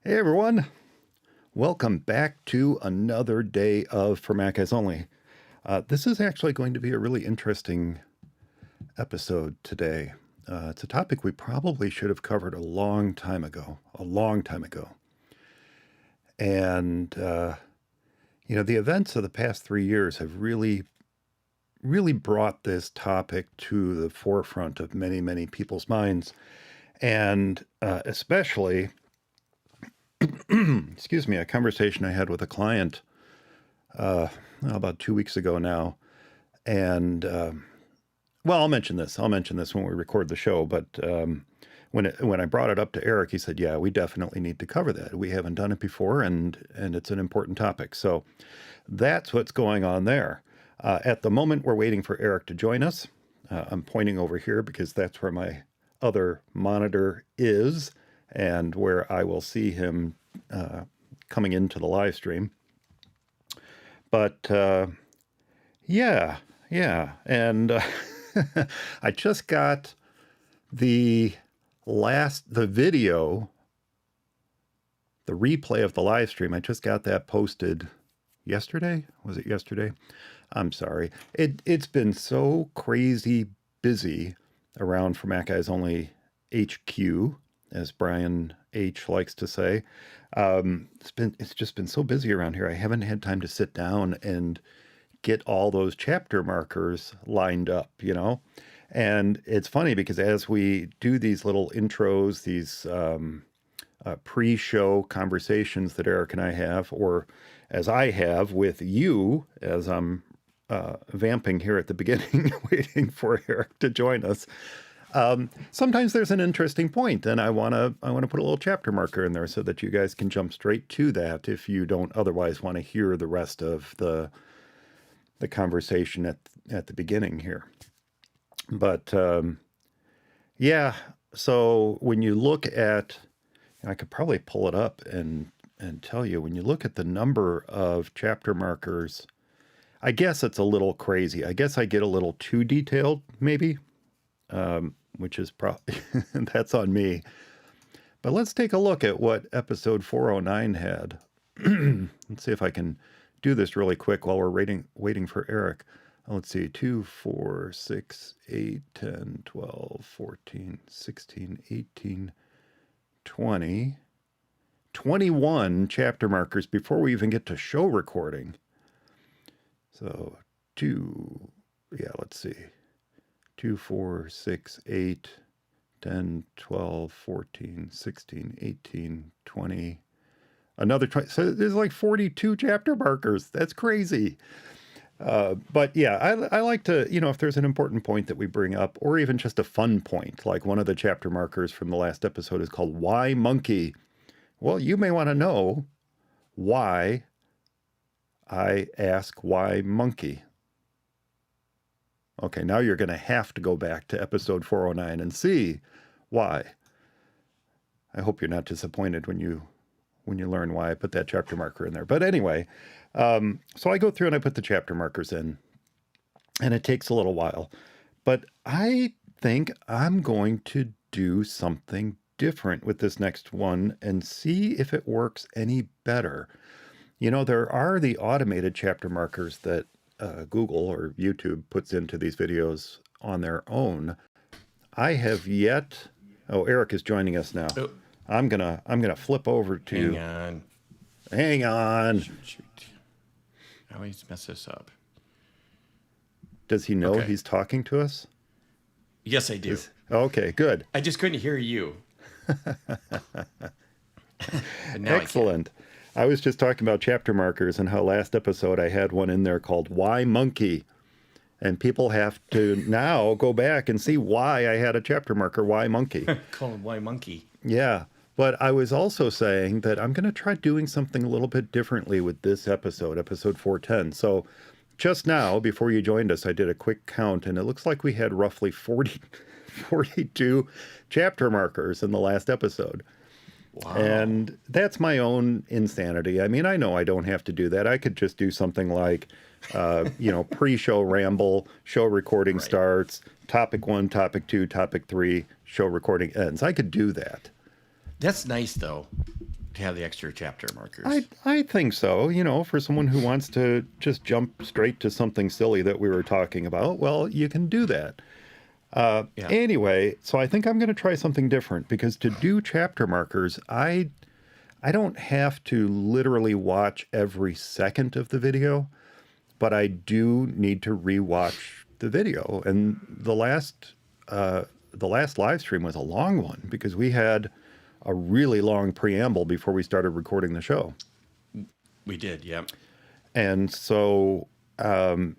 Hey everyone, welcome back to another day of For Mac Eyes Only. This is actually going to be a really interesting episode today. It's a topic we probably should have covered a long time ago. And, the events of the past 3 years have really brought this topic to the forefront of many, many people's minds. And especially... excuse me, a conversation I had with a client about 2 weeks ago now. And, I'll mention this when we record the show. But when I brought it up to Eric, he said, yeah, we definitely need to cover that. We haven't done it before, and it's an important topic. So that's what's going on there. At the moment, we're waiting for Eric to join us. I'm pointing over here because that's where my other monitor is, and where I will see him coming into the live stream. But yeah, and I just got the video, the replay of the live stream. I just got that posted yesterday. Was it yesterday? I'm sorry. It's been so crazy busy around For Mac Eyes Only HQ, as Brian H. likes to say. It's just been so busy around here. I haven't had time to sit down and get all those chapter markers lined up, And it's funny because as we do these little intros, these pre-show conversations that Eric and I have, or as I have with you, as I'm vamping here at the beginning, waiting for Eric to join us. Sometimes there's an interesting point, and I want to put a little chapter marker in there so that you guys can jump straight to that if you don't otherwise want to hear the rest of the the conversation at the beginning here. But yeah, so when you look at, I could probably pull it up and tell you, when you look at the number of chapter markers, I guess it's a little crazy. I guess I get a little too detailed, maybe, which is probably, that's on me. But let's take a look at what episode 409 had. Let's see if I can do this really quick while we're waiting for Eric. Let's see, 2, 4, 6, 8, 10, 12, 14, 16, 18, 20, 21 chapter markers before we even get to show recording. So let's see, 2, 4, 6, 8, 10, 12, 14, 16, 18, 20, another 20. So there's like 42 chapter markers. That's crazy. But yeah, I like to, if there's an important point that we bring up, or even just a fun point, like one of the chapter markers from the last episode is called Why Monkey? Well, you may want to know why I ask why monkey. Okay, now you're going to have to go back to episode 409 and see why. I hope you're not disappointed when you learn why I put that chapter marker in there. But anyway, so I go through and I put the chapter markers in, and it takes a little while. But I think I'm going to do something different with this next one and see if it works any better. There are the automated chapter markers that Google or YouTube puts into these videos on their own. I have yet. Oh, Eric is joining us now. Oh. I'm gonna flip over to. Hang on. Shoot. I always mess this up. Does he know he's talking to us? Yes, I do. Okay, good. I just couldn't hear you. Excellent. I was just talking about chapter markers and how last episode I had one in there called Why Monkey? And people have to now go back and see why I had a chapter marker, Why Monkey? Called Why Monkey. Yeah. But I was also saying that I'm going to try doing something a little bit differently with this episode 410. So just now, before you joined us, I did a quick count, and it looks like we had roughly 42 chapter markers in the last episode. Wow. And that's my own insanity. I mean, I know I don't have to do that. I could just do something like, pre-show ramble, show recording starts, topic 1, topic 2, topic 3, show recording ends. I could do that. That's nice, though, to have the extra chapter markers. I think so. For someone who wants to just jump straight to something silly that we were talking about, well, you can do that. Anyway, so I think I'm going to try something different, because to do chapter markers, I don't have to literally watch every second of the video, but I do need to rewatch the video. And the last live stream was a long one, because we had a really long preamble before we started recording the show. We did, yeah. And so, 3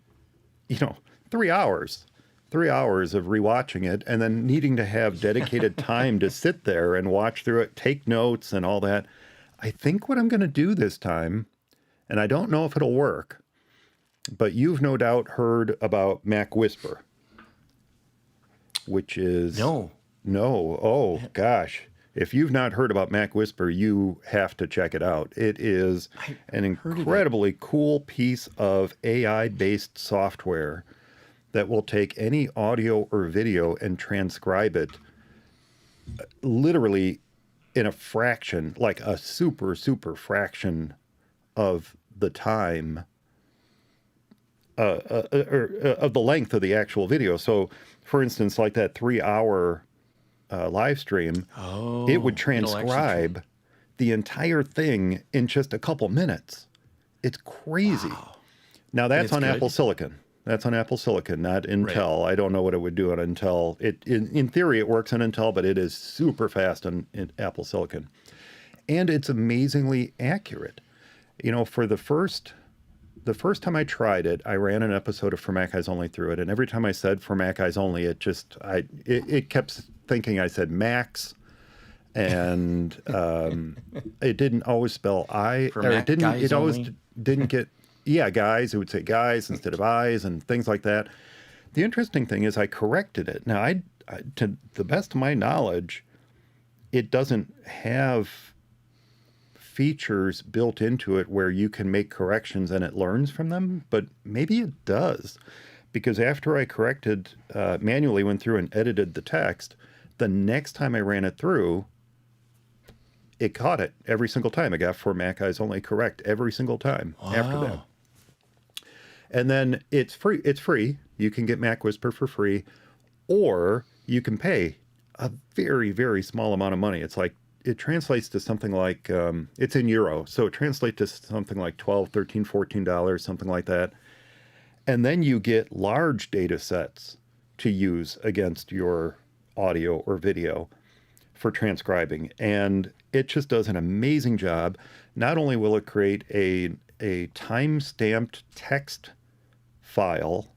hours. 3 hours of rewatching it, and then needing to have dedicated time to sit there and watch through it, take notes and all that. I think what I'm going to do this time, and I don't know if it'll work, but you've no doubt heard about MacWhisper, which is... No. Oh, gosh. If you've not heard about MacWhisper, you have to check it out. It is an incredibly cool piece of AI-based software that will take any audio or video and transcribe it literally in a fraction, like a super, super fraction of the time, of the length of the actual video. So, for instance, like that 3-hour live stream, it would transcribe the entire thing in just a couple minutes. It's crazy. Wow. Now, that's on Apple Silicon. That's on Apple Silicon, not Intel. Right. I don't know what it would do on Intel. In theory, it works on Intel, but it is super fast on Apple Silicon. And it's amazingly accurate. For the first time I tried it, I ran an episode of For Mac Eyes Only through it. And every time I said For Mac Eyes Only, it kept thinking I said Max. And it didn't always spell I. For Mac Guys it always only? didn't get yeah, guys, it would say guys instead of eyes and things like that. The interesting thing is I corrected it. Now, to the best of my knowledge, it doesn't have features built into it where you can make corrections and it learns from them, but maybe it does. Because after I corrected, manually went through and edited the text, the next time I ran it through, it caught it every single time. It got for Mac Eyes Only correct every single time after that. And then it's free. It's free. You can get MacWhisper for free, or you can pay a very, very small amount of money. It's like, it translates to something like, it's in euro. So it translates to something like $12, $13, $14, something like that. And then you get large data sets to use against your audio or video for transcribing. And it just does an amazing job. Not only will it create a time-stamped text file,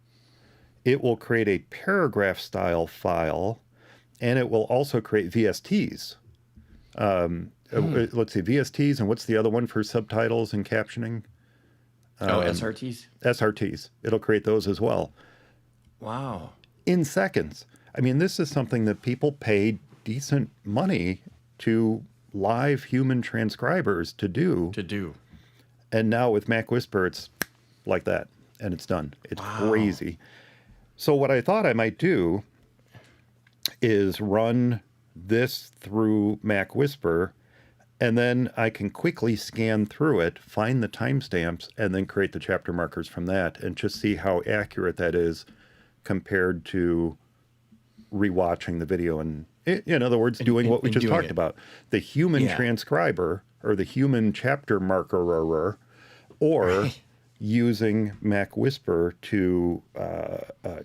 it will create a paragraph style file, and it will also create VSTs. Let's see, VSTs, and what's the other one for subtitles and captioning? SRTs? SRTs. It'll create those as well. Wow. In seconds. I mean, this is something that people pay decent money to live human transcribers to do. And now with MacWhisper, it's like that, and it's done. It's crazy. So what I thought I might do is run this through MacWhisper, and then I can quickly scan through it, find the timestamps, and then create the chapter markers from that, and just see how accurate that is compared to rewatching the video. And in other words, doing what we just talked about. The human transcriber, or the human chapter markerer, or using MacWhisper to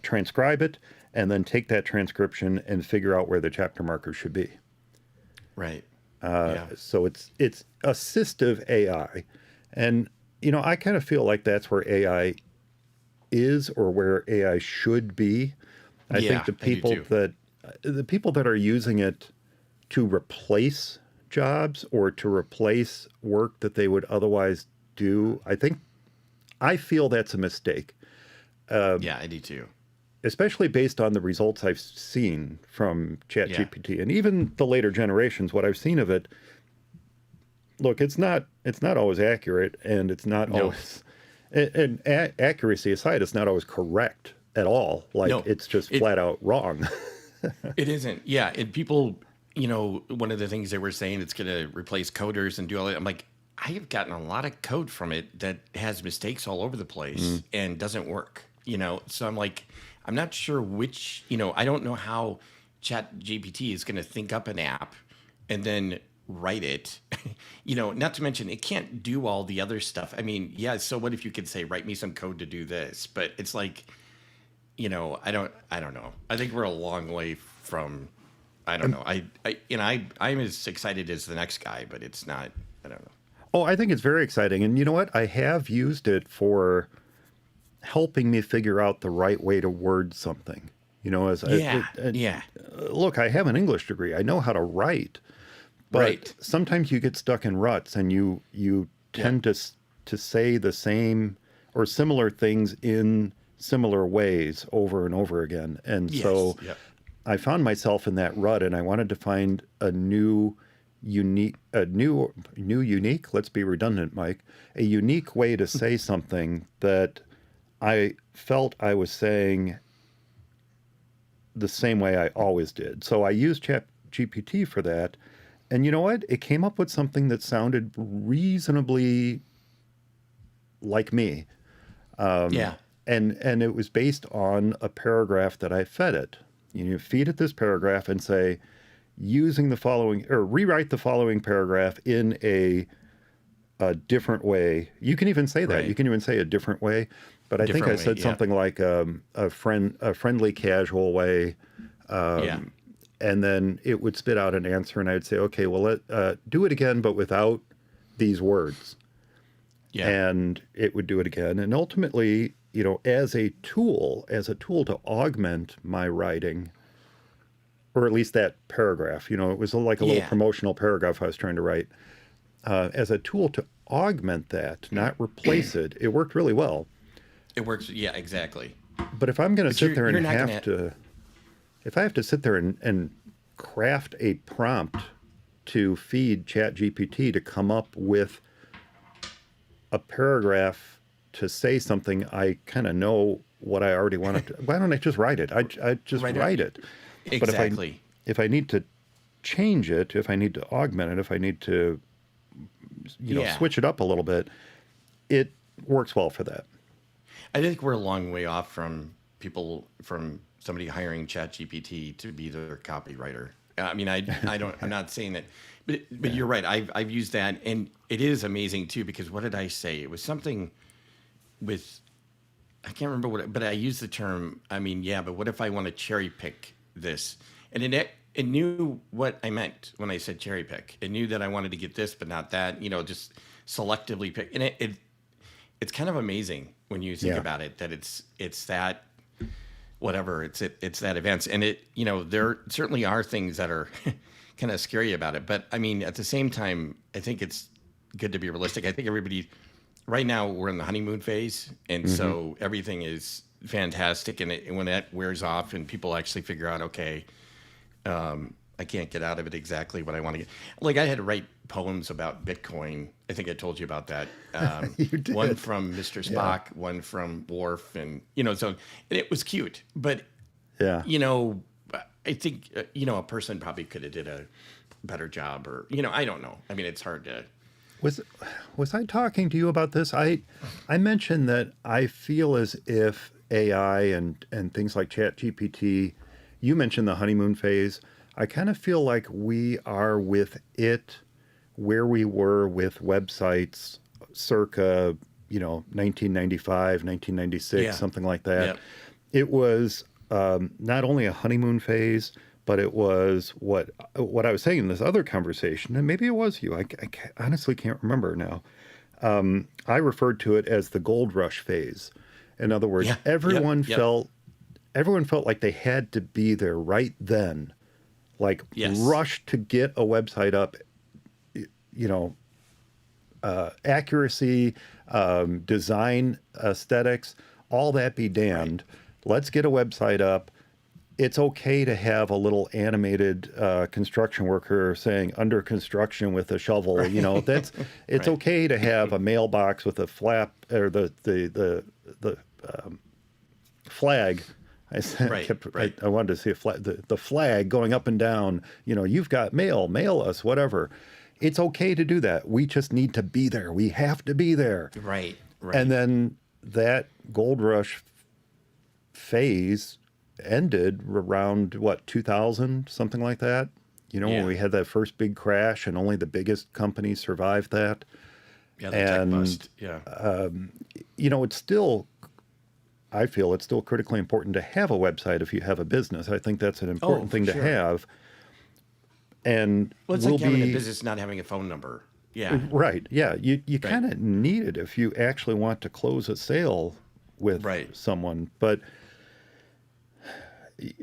transcribe it, and then take that transcription and figure out where the chapter markers should be. Right. So it's assistive AI. And, I kind of feel like that's where AI is, or where AI should be. I think the people that are using it to replace jobs or to replace work that they would otherwise do, I feel that's a mistake. Yeah, I do too. Especially based on the results I've seen from ChatGPT and even the later generations. What I've seen of it, look, it's not always accurate, and it's not always, and accuracy aside, it's not always correct at all. It's just flat out wrong. It isn't. Yeah, and people, one of the things they were saying, it's going to replace coders and do all that. I'm like, I have gotten a lot of code from it that has mistakes all over the place and doesn't work. So I'm like, I'm not sure which, I don't know how ChatGPT is going to think up an app and then write it, not to mention it can't do all the other stuff. I mean, yeah. So what if you could say, write me some code to do this? But it's like, I don't know. I think we're a long way from, I don't know. I'm as excited as the next guy, but it's not, I don't know. Oh, I think it's very exciting. And you know what? I have used it for helping me figure out the right way to word something. Look, I have an English degree. I know how to write. But sometimes you get stuck in ruts, and you tend to say the same or similar things in similar ways over and over again. And so I found myself in that rut, and I wanted to find a new unique, let's be redundant, Mike, a unique way to say something that I felt I was saying the same way I always did. So I used ChatGPT for that. And you know what? It came up with something that sounded reasonably like me. And it was based on a paragraph that I fed it. You feed it this paragraph and say, using the following, or rewrite the following paragraph in a different way. You can even say that. Right. You can even say a different way. But I think I said something like a friendly, casual way. And then it would spit out an answer, and I'd say, okay, well, do it again, but without these words. Yeah. And it would do it again. And ultimately, as a tool to augment my writing, or at least that paragraph, it was like a little promotional paragraph I was trying to write. As a tool to augment that, not replace it, it worked really well. It works. Yeah, exactly. But if I'm going to But sit there you're and not have gonna. to, if I have to sit there and craft a prompt to feed ChatGPT to come up with a paragraph to say something I kind of know what I already wanted to, why don't I just write it? I just Right. write it. But Exactly. if I need to change it, if I need to augment it, if I need to, Yeah. switch it up a little bit, it works well for that. I think we're a long way off from somebody hiring ChatGPT to be their copywriter. I mean, I don't, I'm not saying that, but you're right. I've used that, and it is amazing too, because what did I say? It was something with, I can't remember but I used the term, I mean, yeah, but what if I want to cherry pick this? And it knew what I meant when I said cherry pick. It knew that I wanted to get this, but not that, just selectively pick. And it's kind of amazing when you think Yeah. about it, that it's that, whatever, it's that events. And there certainly are things that are kind of scary about it. But I mean, at the same time, I think it's good to be realistic. I think everybody, right now we're in the honeymoon phase. And so everything is fantastic. And when that wears off and people actually figure out, okay, I can't get out of it exactly what I want to get. Like, I had to write poems about Bitcoin. I think I told you about that. You did. One from Mr. Spock, one from Worf, and so and it was cute. But Yeah. I think a person probably could have did a better job, or I don't know. I mean, it's hard to. Was I talking to you about this? I mentioned that I feel as if AI and things like ChatGPT, you mentioned the honeymoon phase. I kind of feel like we are with it where we were with websites circa, 1995, 1996, Yeah. something like that. Yep. It was not only a honeymoon phase, but it was what I was saying in this other conversation, and maybe it was you. I honestly can't remember now. I referred to it as the gold rush phase. In other words, Yeah. everyone Yep. felt like they had to be there right then, like Yes. rush to get a website up. Accuracy, design aesthetics, all that be damned. Let's get a website up. It's okay to have a little animated construction worker saying under construction with a shovel. It's Right. okay to have a mailbox with a flap or the flag. Right, right. I wanted to see a flag, the flag going up and down. You've got mail us, whatever. It's okay to do that. We just need to be there. We have to be there. Right. Right. And then that gold rush phase ended around 2000, something like that. When Yeah. we had that first big crash and only the biggest companies survived that. Yeah, the tech bust. Yeah. It's still, I feel it's still critically important to have a website if you have a business. I think that's an important thing sure. to have. And Well, it's like having a business not having a phone number. Yeah. right. Yeah. You kind of need it if you actually want to close a sale with Right. someone. But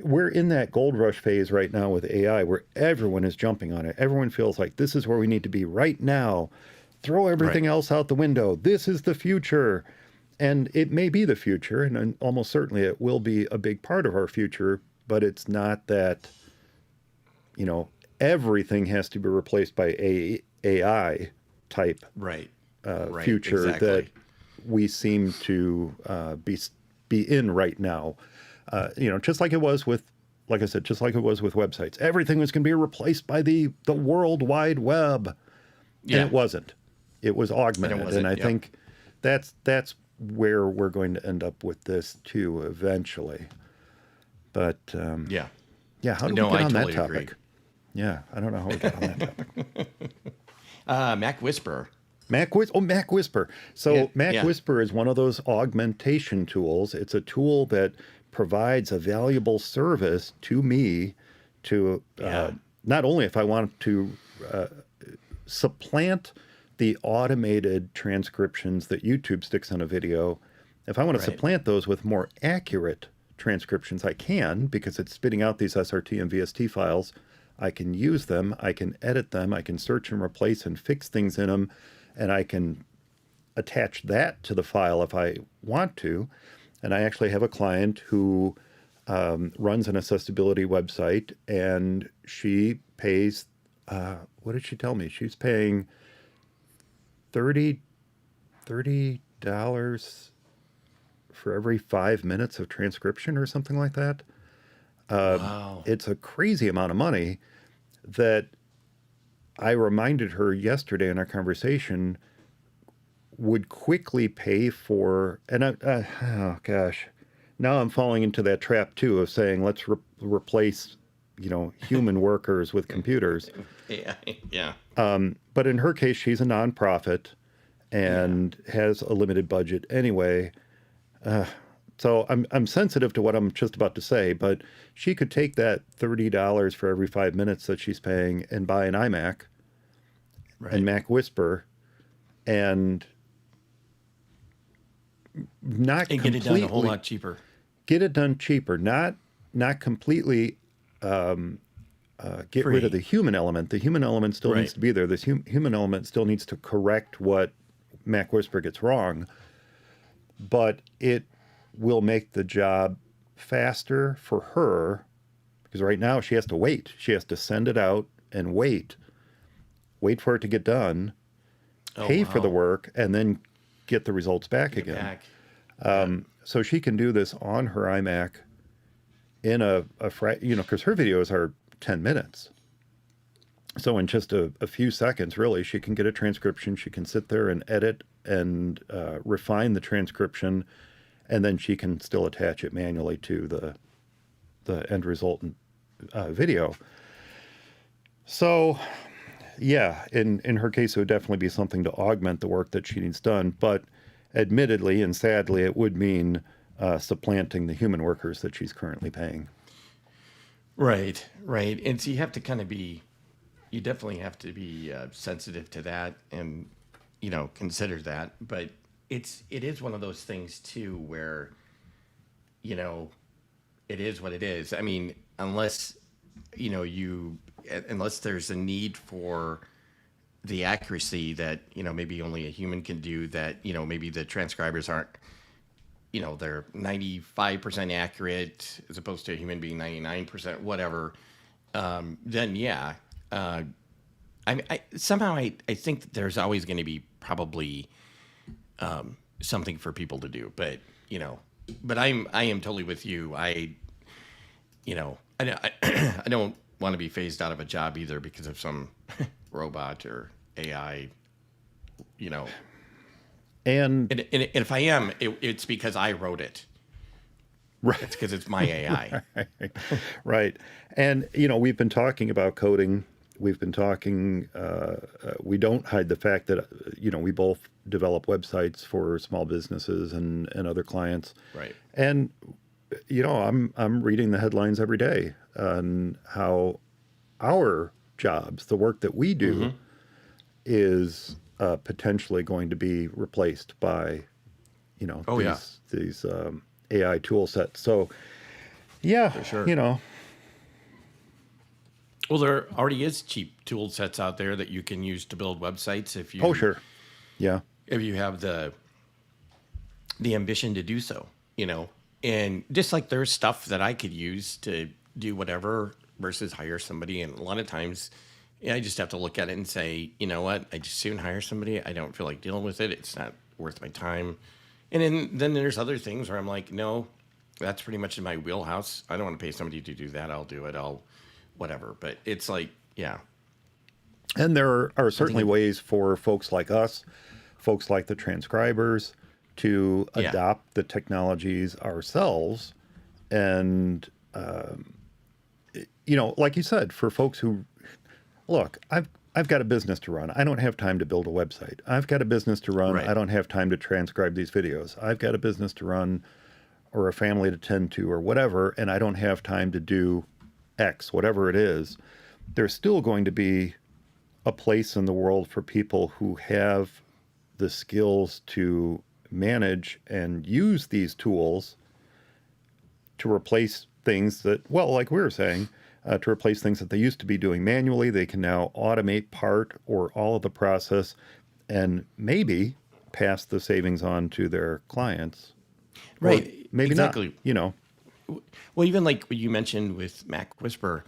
we're in that gold rush phase right now with AI where everyone is jumping on it. Everyone feels like this is where we need to be right now. Throw everything Right. else out the window. This is the future. And it may be the future, and almost certainly it will be a big part of our future, but it's not that, everything has to be replaced by AI type Right. Right. future Exactly. that we seem to be in right now. Just like it was with, like I said, just like it was with websites. Everything was going to be replaced by the World Wide Web. Yeah. And it wasn't. It was augmented. And, wasn't, I yep. think that's where we're going to end up with this too eventually. But Yeah. yeah, how do No, we get I on totally that topic? agree. Yeah, I don't know how we got on that topic. MacWhisper. MacWhisper. So Yeah, MacWhisper is one of those augmentation tools. It's a tool that provides a valuable service to me to Yeah. not only if I want to supplant the automated transcriptions that YouTube sticks on a video, if I want to Right. supplant those with more accurate transcriptions, I can, because it's spitting out these SRT and VST files. I can use them, I can edit them, I can search and replace and fix things in them, and I can attach that to the file if I want to. And I actually have a client who runs an accessibility website, and she pays, what did she tell me? She's paying $30 for every 5 minutes of transcription or something like that. Wow. It's a crazy amount of money that I reminded her yesterday in our conversation would quickly pay for. And oh gosh, now I'm falling into that trap too of saying let's replace, human workers with computers. Yeah. Yeah. But in her case, she's a nonprofit and has a limited budget anyway. So I'm sensitive to what I'm just about to say, but she could take that $30 for every 5 minutes that she's paying and buy an iMac and MacWhisper and not And get it done a whole lot cheaper. Get it done cheaper, not completely get rid of the human element. The human element still needs to be there. This human element still needs to correct what MacWhisper gets wrong, but it will make the job faster for her because right now she has to wait. She has to send it out and wait for it to get done, pay for the work, and then get the results back again. So she can do this on her iMac in because her videos are 10 minutes. So in just a few seconds, really, she can get a transcription. She can sit there and edit and refine the transcription, and then she can still attach it manually to the end resultant video. So, yeah, in her case, it would definitely be something to augment the work that she needs done. But admittedly and sadly, it would mean supplanting the human workers that she's currently paying. Right. And so you have to you definitely have to be sensitive to that and, consider that. But it is one of those things too, where, it is what it is. I mean, unless there's a need for the accuracy that, maybe only a human can do that, maybe the transcribers aren't, they're 95% accurate as opposed to a human being 99%, whatever. Then yeah. I think that there's always going to be probably something for people to do, but I am totally with you. I don't want to be phased out of a job either because of some robot or AI, And if I am, it's because I wrote it. Right. It's because it's my AI. Right. And, we've been talking about coding. We've been talking, we don't hide the fact that, we both develop websites for small businesses and other clients. Right. And, I'm reading the headlines every day on how our jobs, the work that we do, is potentially going to be replaced by, these AI tool sets. So, yeah, For sure. Well, there already is cheap tool sets out there that you can use to build websites if you. Oh, sure. Yeah. If you have the ambition to do so, and just like there's stuff that I could use to do whatever versus hire somebody, and a lot of times, I just have to look at it and say, you know what, I just soon hire somebody. I don't feel like dealing with it. It's not worth my time. And then there's other things where I'm like, no, that's pretty much in my wheelhouse. I don't want to pay somebody to do that. I'll do it. Whatever. But it's like, yeah. And there are certainly ways for folks like us, folks like the transcribers, to adopt the technologies ourselves. And, like you said, for folks who, look, I've got a business to run. I don't have time to build a website. I've got a business to run. Right. I don't have time to transcribe these videos. I've got a business to run or a family to tend to or whatever, and I don't have time to do X, whatever it is. There's still going to be a place in the world for people who have the skills to manage and use these tools to replace things that, well, like we were saying, to replace things that they used to be doing manually. They can now automate part or all of the process. and maybe pass the savings on to their clients. Or Right. maybe Exactly. not, you know. Well, even like what you mentioned with MacWhisper,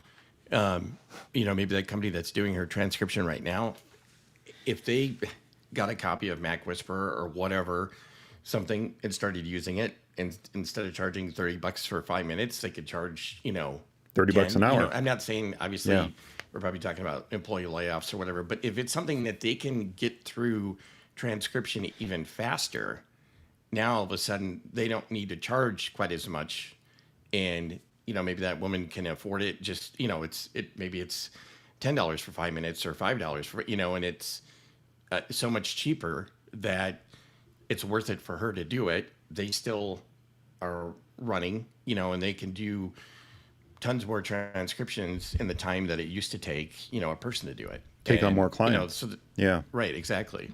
maybe that company that's doing her transcription right now, if they got a copy of MacWhisper or whatever, something, and started using it, and instead of charging $30 for 5 minutes, they could charge, 30 bucks 10. an hour. I'm not saying, obviously, Yeah. we're probably talking about employee layoffs or whatever, but if it's something that they can get through transcription even faster, now all of a sudden they don't need to charge quite as much, and maybe that woman can afford it. Just maybe it's $10 for 5 minutes or $5 for and it's so much cheaper that it's worth it for her to do it. They still are running, and they can do tons more transcriptions in the time that it used to take a person to do it. Take on And, more clients. Yeah. Right, exactly.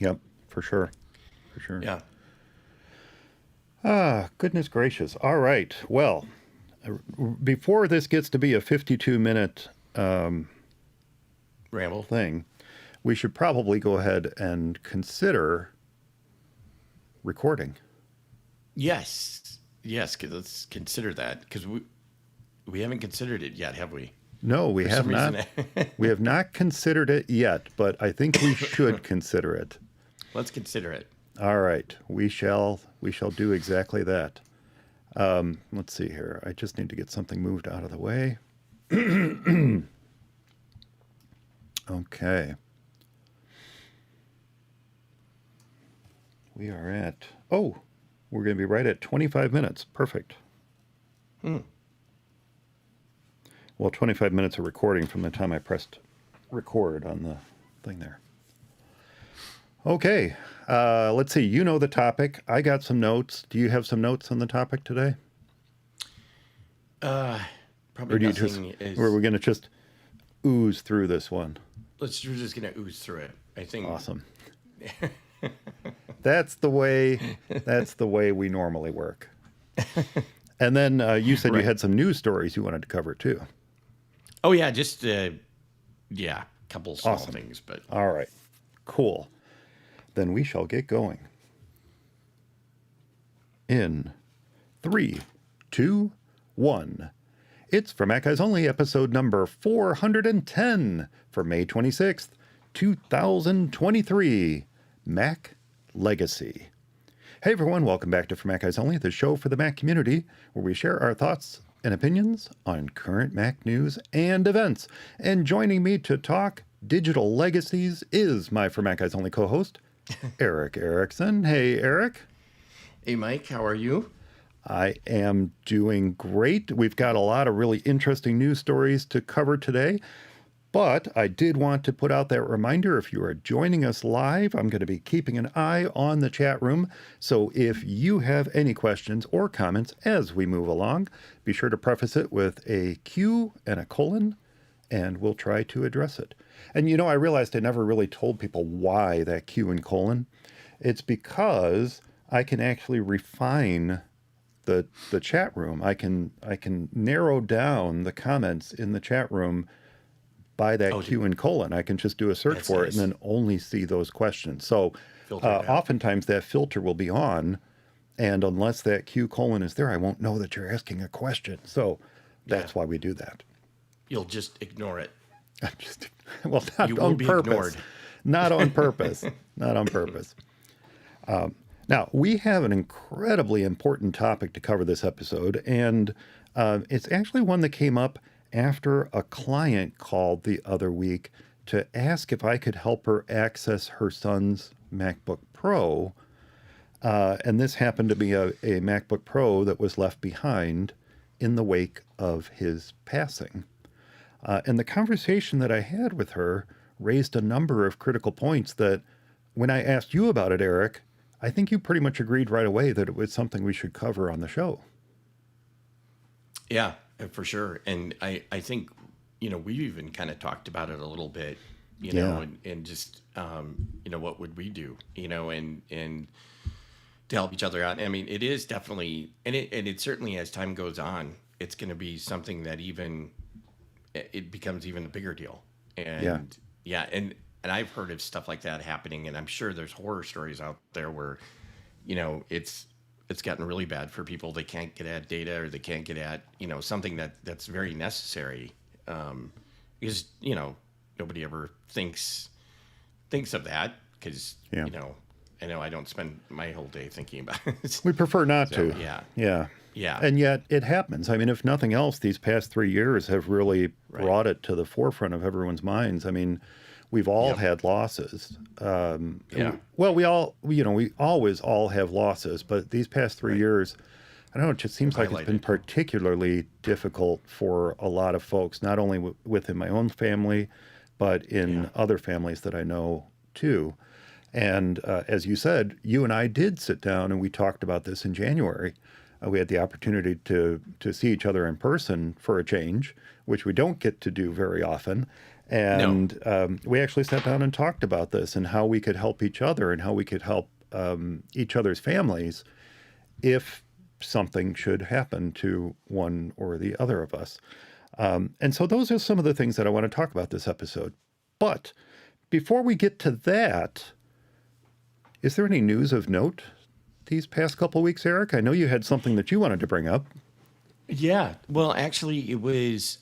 Yep. For sure. For sure. Yeah. Ah, goodness gracious. All right. Well, before this gets to be a 52-minute Ramble. thing, we should probably go ahead and consider recording. Yes, 'cause let's consider that, because we haven't considered it yet, have we? No, we have some not. reason- We have not considered it yet, but I think we should consider it. Let's consider it. All right. We shall do exactly that. Let's see here. I just need to get something moved out of the way. Okay. We are at, we're going to be right at 25 minutes. Perfect. Well, 25 minutes of recording from the time I pressed record on the thing there. Okay. Let's see. You know the topic. I got some notes. Do you have some notes on the topic today? Probably Or do you nothing is. or we're going to just ooze through this one? We're just gonna ooze through it. I think. Awesome. That's the way we normally work. And then you said you had some news stories you wanted to cover too. Oh yeah, just a couple small Awesome. things, but All right. Cool. Then we shall get going. In 3, 2, 1. It's For Mac Guys Only, episode number 410 for May 26th, 2023. Mac Legacy. Hey everyone, welcome back to For Mac Guys Only, the show for the Mac community, where we share our thoughts and opinions on current Mac news and events. And joining me to talk digital legacies is my For Mac Guys Only co-host, Eric Erickson. Hey, Eric. hey Mike, how are you? I am doing great. We've got a lot of really interesting news stories to cover today. But I did want to put out that reminder, if you are joining us live, I'm going to be keeping an eye on the chat room. So if you have any questions or comments as we move along, be sure to preface it with a Q and a colon, and we'll try to address it. And I realized I never really told people why that Q and colon. It's because I can actually refine the chat room. I can narrow down the comments in the chat room by that Q and colon. I can just do a search for it and then only see those questions. So oftentimes that filter will be on, and unless that Q colon is there, I won't know that you're asking a question. So that's why we do that. You'll just ignore it. Not You will on be purpose. ignored. Not on purpose. Not on purpose. Now, we have an incredibly important topic to cover this episode, and it's actually one that came up after a client called the other week to ask if I could help her access her son's MacBook Pro. And this happened to be a MacBook Pro that was left behind in the wake of his passing. And the conversation that I had with her raised a number of critical points that when I asked you about it, Eric, I think you pretty much agreed right away that it was something we should cover on the show. Yeah, for sure. And I think, we've even kind of talked about it a little bit, and just, what would we do, and to help each other out. I mean, it is definitely, and it certainly, as time goes on, it's going to be something that it becomes even a bigger deal. And and And I've heard of stuff like that happening, and I'm sure there's horror stories out there where, it's gotten really bad for people. They can't get at data, or they can't get at, something that's very necessary. Because, nobody ever thinks of that, because, Yeah. I know I don't spend my whole day thinking about it. We prefer not So, to. yeah. Yeah. Yeah. And yet it happens. I mean, if nothing else, these past 3 years have really Right. brought it to the forefront of everyone's minds. I mean, we've all Yep. had losses. Yeah. Well, we always all have losses, but these past 3 years, I don't know, it just seems like it's been Highlighted. particularly difficult for a lot of folks, not only within my own family, but in Yeah. other families that I know too. And as you said, you and I did sit down and we talked about this in January. We had the opportunity to see each other in person for a change, which we don't get to do very often. And we actually sat down and talked about this and how we could help each other and how we could help each other's families if something should happen to one or the other of us. And so those are some of the things that I want to talk about this episode. But before we get to that, is there any news of note these past couple of weeks, Eric? I know you had something that you wanted to bring up. Yeah. Well, actually, it was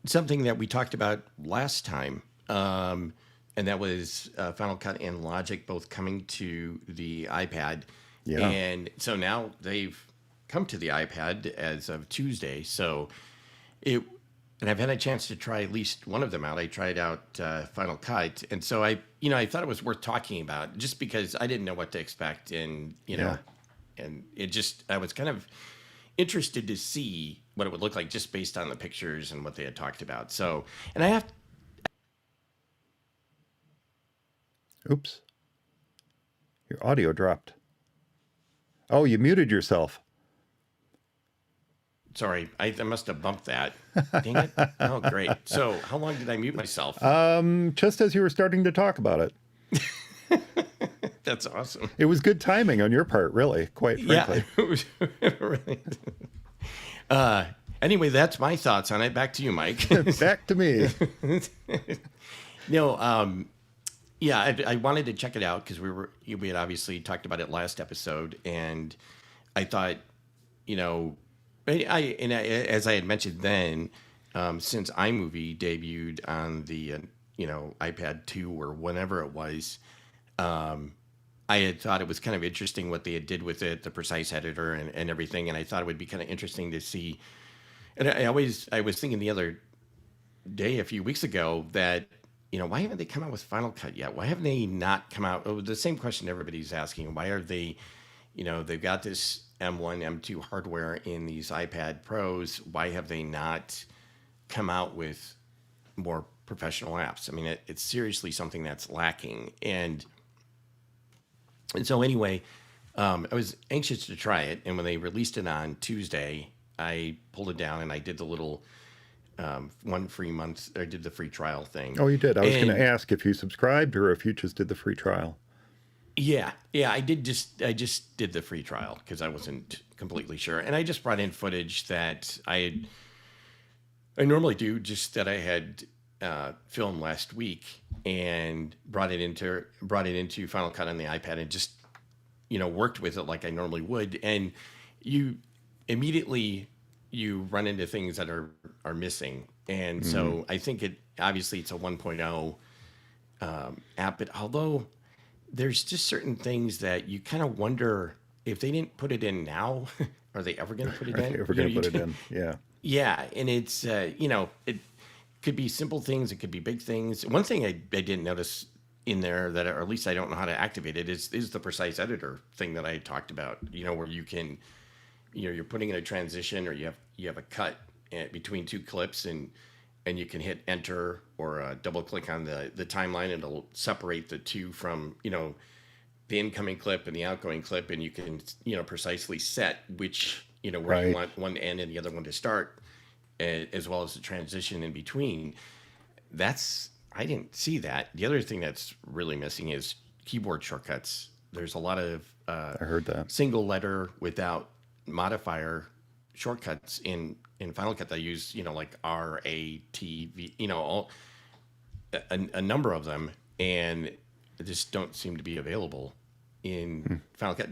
something that we talked about last time. And that was Final Cut and Logic both coming to the iPad. Yeah. And so now they've come to the iPad as of Tuesday. So and I've had a chance to try at least one of them out. I tried out Final Cut. And so I thought it was worth talking about just because I didn't know what to expect. And, Yeah. and I was kind of interested to see what it would look like just based on the pictures and what they had talked about. So, and I have, Oops. Your audio dropped. Oh, you muted yourself. sorry, I must have bumped that. Dang it. Oh, great. So how long did I mute myself? Just as you were starting to talk about it. That's awesome. It was good timing on your part, really, quite frankly. Yeah. It was really. Anyway, that's my thoughts on it. Back to you, Mike. Back to me. No, yeah, I wanted to check it out because we had obviously talked about it last episode, and I thought, as I had mentioned then, since iMovie debuted on the iPad 2 or whenever it was, I had thought it was kind of interesting what they had did with it, the precise editor and everything, and I thought it would be kind of interesting to see. And I was thinking the other day, a few weeks ago, that why haven't they come out with Final Cut yet? Why haven't they not come out? Oh, the same question everybody's asking. Why are they, they've got this M1, M2 hardware in these iPad Pros. Why have they not come out with more professional apps? I mean, it's seriously something that's lacking. And so anyway, I was anxious to try it. And when they released it on Tuesday, I pulled it down and I did the little 1 free month, or did the free trial thing. Oh, you did. I was going to ask if you subscribed or if you just did the free trial. Yeah, I just did the free trial because I wasn't completely sure. And I just brought in footage that I normally do, just that I had filmed last week, and brought it into Final Cut on the iPad and just worked with it like I normally would. And you immediately run into things that are missing. And so I think obviously it's a 1.0 app, but although there's just certain things that you kind of wonder if they didn't put it in now, are they ever going to put it in? If we're going to put it in, yeah. Yeah, and it's it could be simple things, it could be big things. One thing I didn't notice in there, that, or at least I don't know how to activate it, is the precise editor thing that I talked about. Where you can, you're putting in a transition, or you have a cut between two clips, and you can hit enter or double click on the timeline, and it'll separate the two from the incoming clip and the outgoing clip, and you can precisely set which where Right. you want one to end and the other one to start, as well as the transition in between. I didn't see that. The other thing that's really missing is keyboard shortcuts. There's a lot of I heard that. single letter without modifier shortcuts in Final Cut. They use like R, A, T, V, all a number of them, and they just don't seem to be available in Final Cut.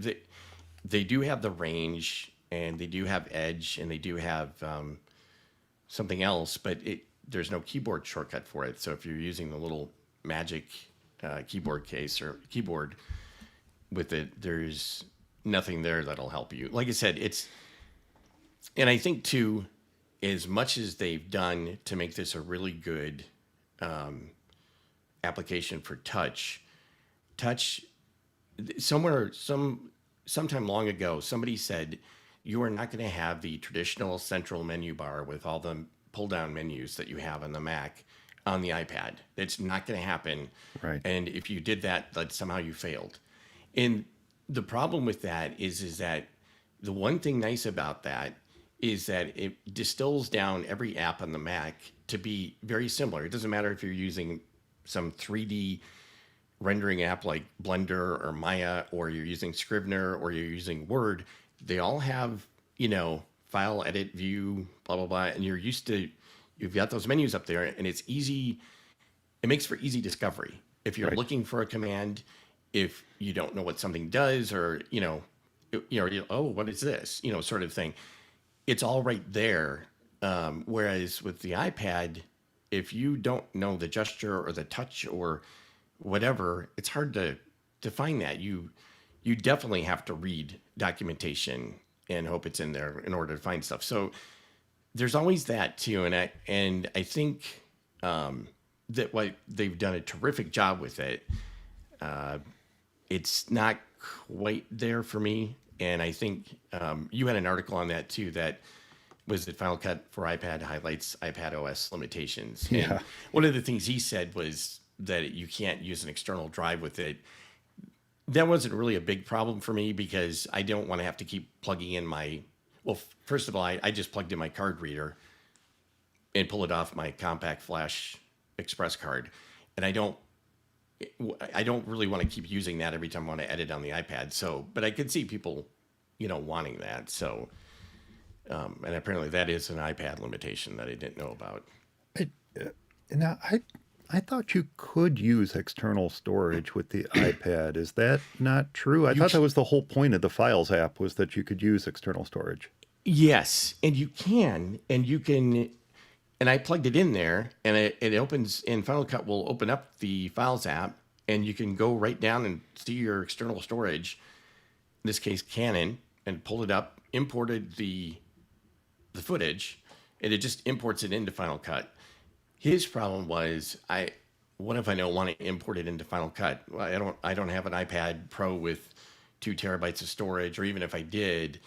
They do have the range, and they do have Edge, and they do have something else, but there's no keyboard shortcut for it. So if you're using the little Magic keyboard case or keyboard with it, there's nothing there that'll help you. Like I said, and I think too, as much as they've done to make this a really good application for touch, sometime long ago, somebody said you are not going to have the traditional central menu bar with all the pull down menus that you have on the Mac on the iPad. It's not going to happen. Right. And if you did that, somehow you failed. And the problem with that is that the one thing nice about that is that it distills down every app on the Mac to be very similar. It doesn't matter if you're using some 3D rendering app like Blender or Maya, or you're using Scrivener, or you're using Word. They all have, file, edit, view, blah, blah, blah. And you've got those menus up there, and it's easy. It makes for easy discovery. If you're looking for a command, if you don't know what something does, or, oh, what is this, sort of thing. It's all right there. Whereas with the iPad, if you don't know the gesture or the touch or whatever, it's hard to find that. You definitely have to read documentation and hope it's in there in order to find stuff. So there's always that too. And I think that what they've done a terrific job with it. It's not quite there for me. And I think you had an article on that too, that was that Final Cut for iPad highlights iPadOS limitations. Yeah. And one of the things he said was that you can't use an external drive with it. That wasn't really a big problem for me, because I don't want to have to keep plugging in first of all, I just plugged in my card reader and pull it off my compact flash express card. And I don't really want to keep using that every time I want to edit on the iPad. So, but I could see people, wanting that. So, and apparently that is an iPad limitation that I didn't know about. Now, I thought you could use external storage with the iPad. Is that not true? I thought that was the whole point of the Files app, was that you could use external storage. Yes, and you can, and I plugged it in there, and it opens, and Final Cut will open up the Files app, and you can go right down and see your external storage, in this case Canon, and pull it up, imported the footage, and it just imports it into Final Cut. His problem was, what if I don't want to import it into Final Cut? Well, I don't have an iPad Pro with 2 terabytes of storage, or even if I did,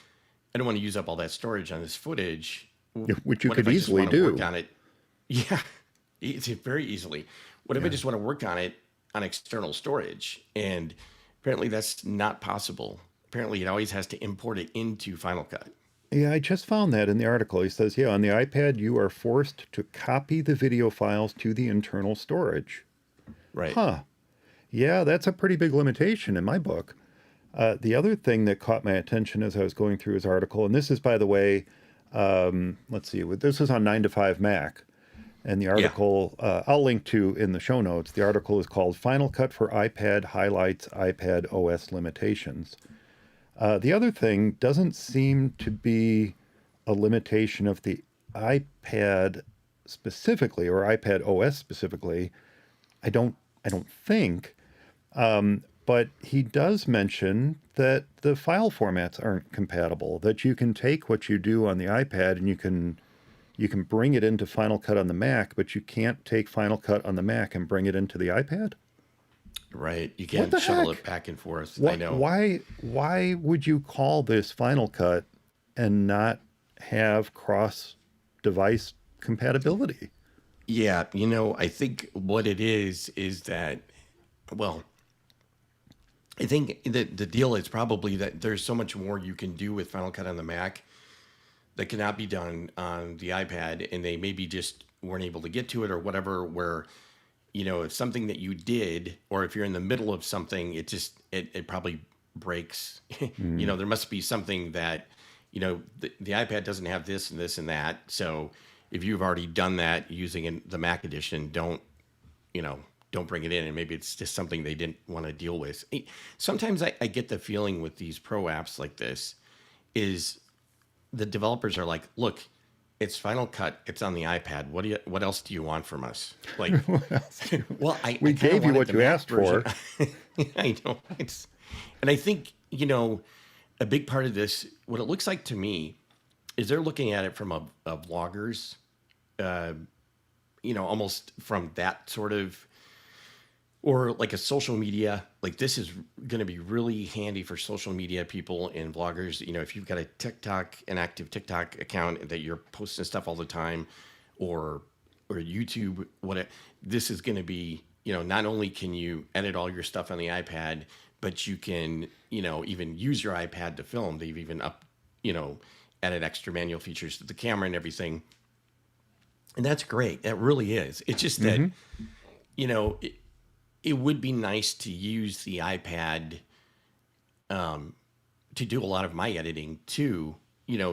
I don't want to use up all that storage on this footage. Which you could easily do. Work on it? Yeah, it's very easily. What if I just want to work on it on external storage? And apparently that's not possible. Apparently it always has to import it into Final Cut. Yeah, I just found that in the article. He says, on the iPad, you are forced to copy the video files to the internal storage. Right. Huh. Yeah, that's a pretty big limitation in my book. The other thing that caught my attention as I was going through his article, and this is, by the way, let's see, this is on 9 to 5 Mac. And the article, I'll link to in the show notes. The article is called Final Cut for iPad Highlights iPadOS Limitations. The other thing doesn't seem to be a limitation of the iPad specifically, or iPadOS specifically. I don't think. But he does mention that the file formats aren't compatible, that you can take what you do on the iPad and you can bring it into Final Cut on the Mac, but you can't take Final Cut on the Mac and bring it into the iPad? Right. You can't shuttle it back and forth. I know. Why would you call this Final Cut and not have cross-device compatibility? Yeah, I think what it is that, well, I think the deal is probably that there's so much more you can do with Final Cut on the Mac that cannot be done on the iPad, and they maybe just weren't able to get to it or whatever, where, if something that you did, or if you're in the middle of something, it probably breaks. There must be something that, the iPad doesn't have this and this and that. So if you've already done that using the Mac edition, don't don't bring it in, and maybe it's just something they didn't want to deal with. Sometimes I get the feeling with these pro apps like this is the developers are like, look, it's Final Cut. It's on the iPad. What else do you want from us? Like, well, We I kinda gave you wanted what the you Mac asked for. version. I know. And I think, a big part of this, what it looks like to me, is they're looking at it from a vlogger's, almost from that sort of, or like a social media. Like this is going to be really handy for social media people and vloggers. If you've got an active TikTok account that you're posting stuff all the time, or YouTube, this is going to be, not only can you edit all your stuff on the iPad, but you can, even use your iPad to film. They've even added extra manual features to the camera and everything. And that's great. That really is. It's just that, it would be nice to use the iPad to do a lot of my editing too,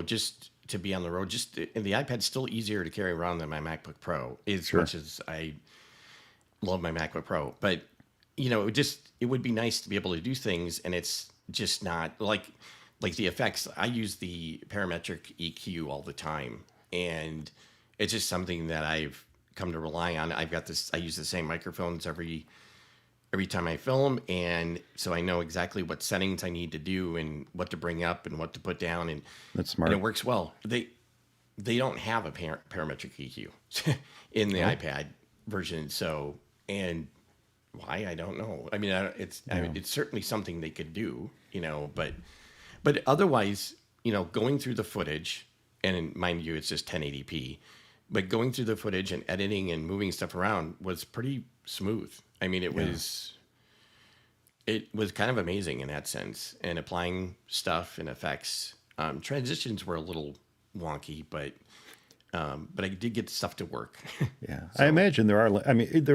just to be on the road. And the iPad's still easier to carry around than my MacBook Pro, as much as I love my MacBook Pro. But, it would be nice to be able to do things, and it's just not like the effects. I use the parametric EQ all the time, and it's just something that I've come to rely on. I use the same microphones every time I film, and so I know exactly what settings I need to do and what to bring up and what to put down, and That's smart. And it works well. They don't have a parametric EQ in the iPad version, so, and why, I don't know. I mean, it's certainly something they could do, but otherwise, going through the footage, and mind you, it's just 1080p, but going through the footage and editing and moving stuff around was pretty smooth. I mean, it was kind of amazing in that sense, and applying stuff and effects. Transitions were a little wonky, but I did get stuff to work. Yeah, I imagine there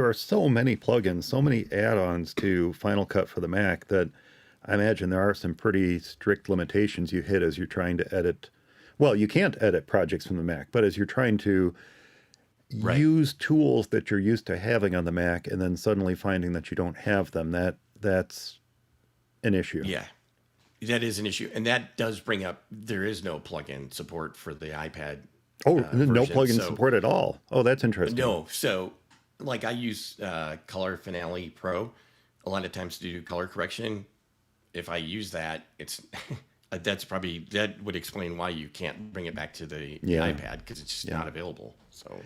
are so many plugins, so many add-ons to Final Cut for the Mac that I imagine there are some pretty strict limitations you hit as you're trying to edit. Well, you can't edit projects from the Mac, but as you're trying to use tools that you're used to having on the Mac and then suddenly finding that you don't have them, that's an issue. Yeah, that is an issue. And that does bring up, there is no plugin support for the iPad. Oh, no version, plugin support at all. Oh, that's interesting. No. So like I use Color Finale Pro a lot of times to do color correction. If I use that, it's that would explain why you can't bring it back to the iPad, because it's just not available. So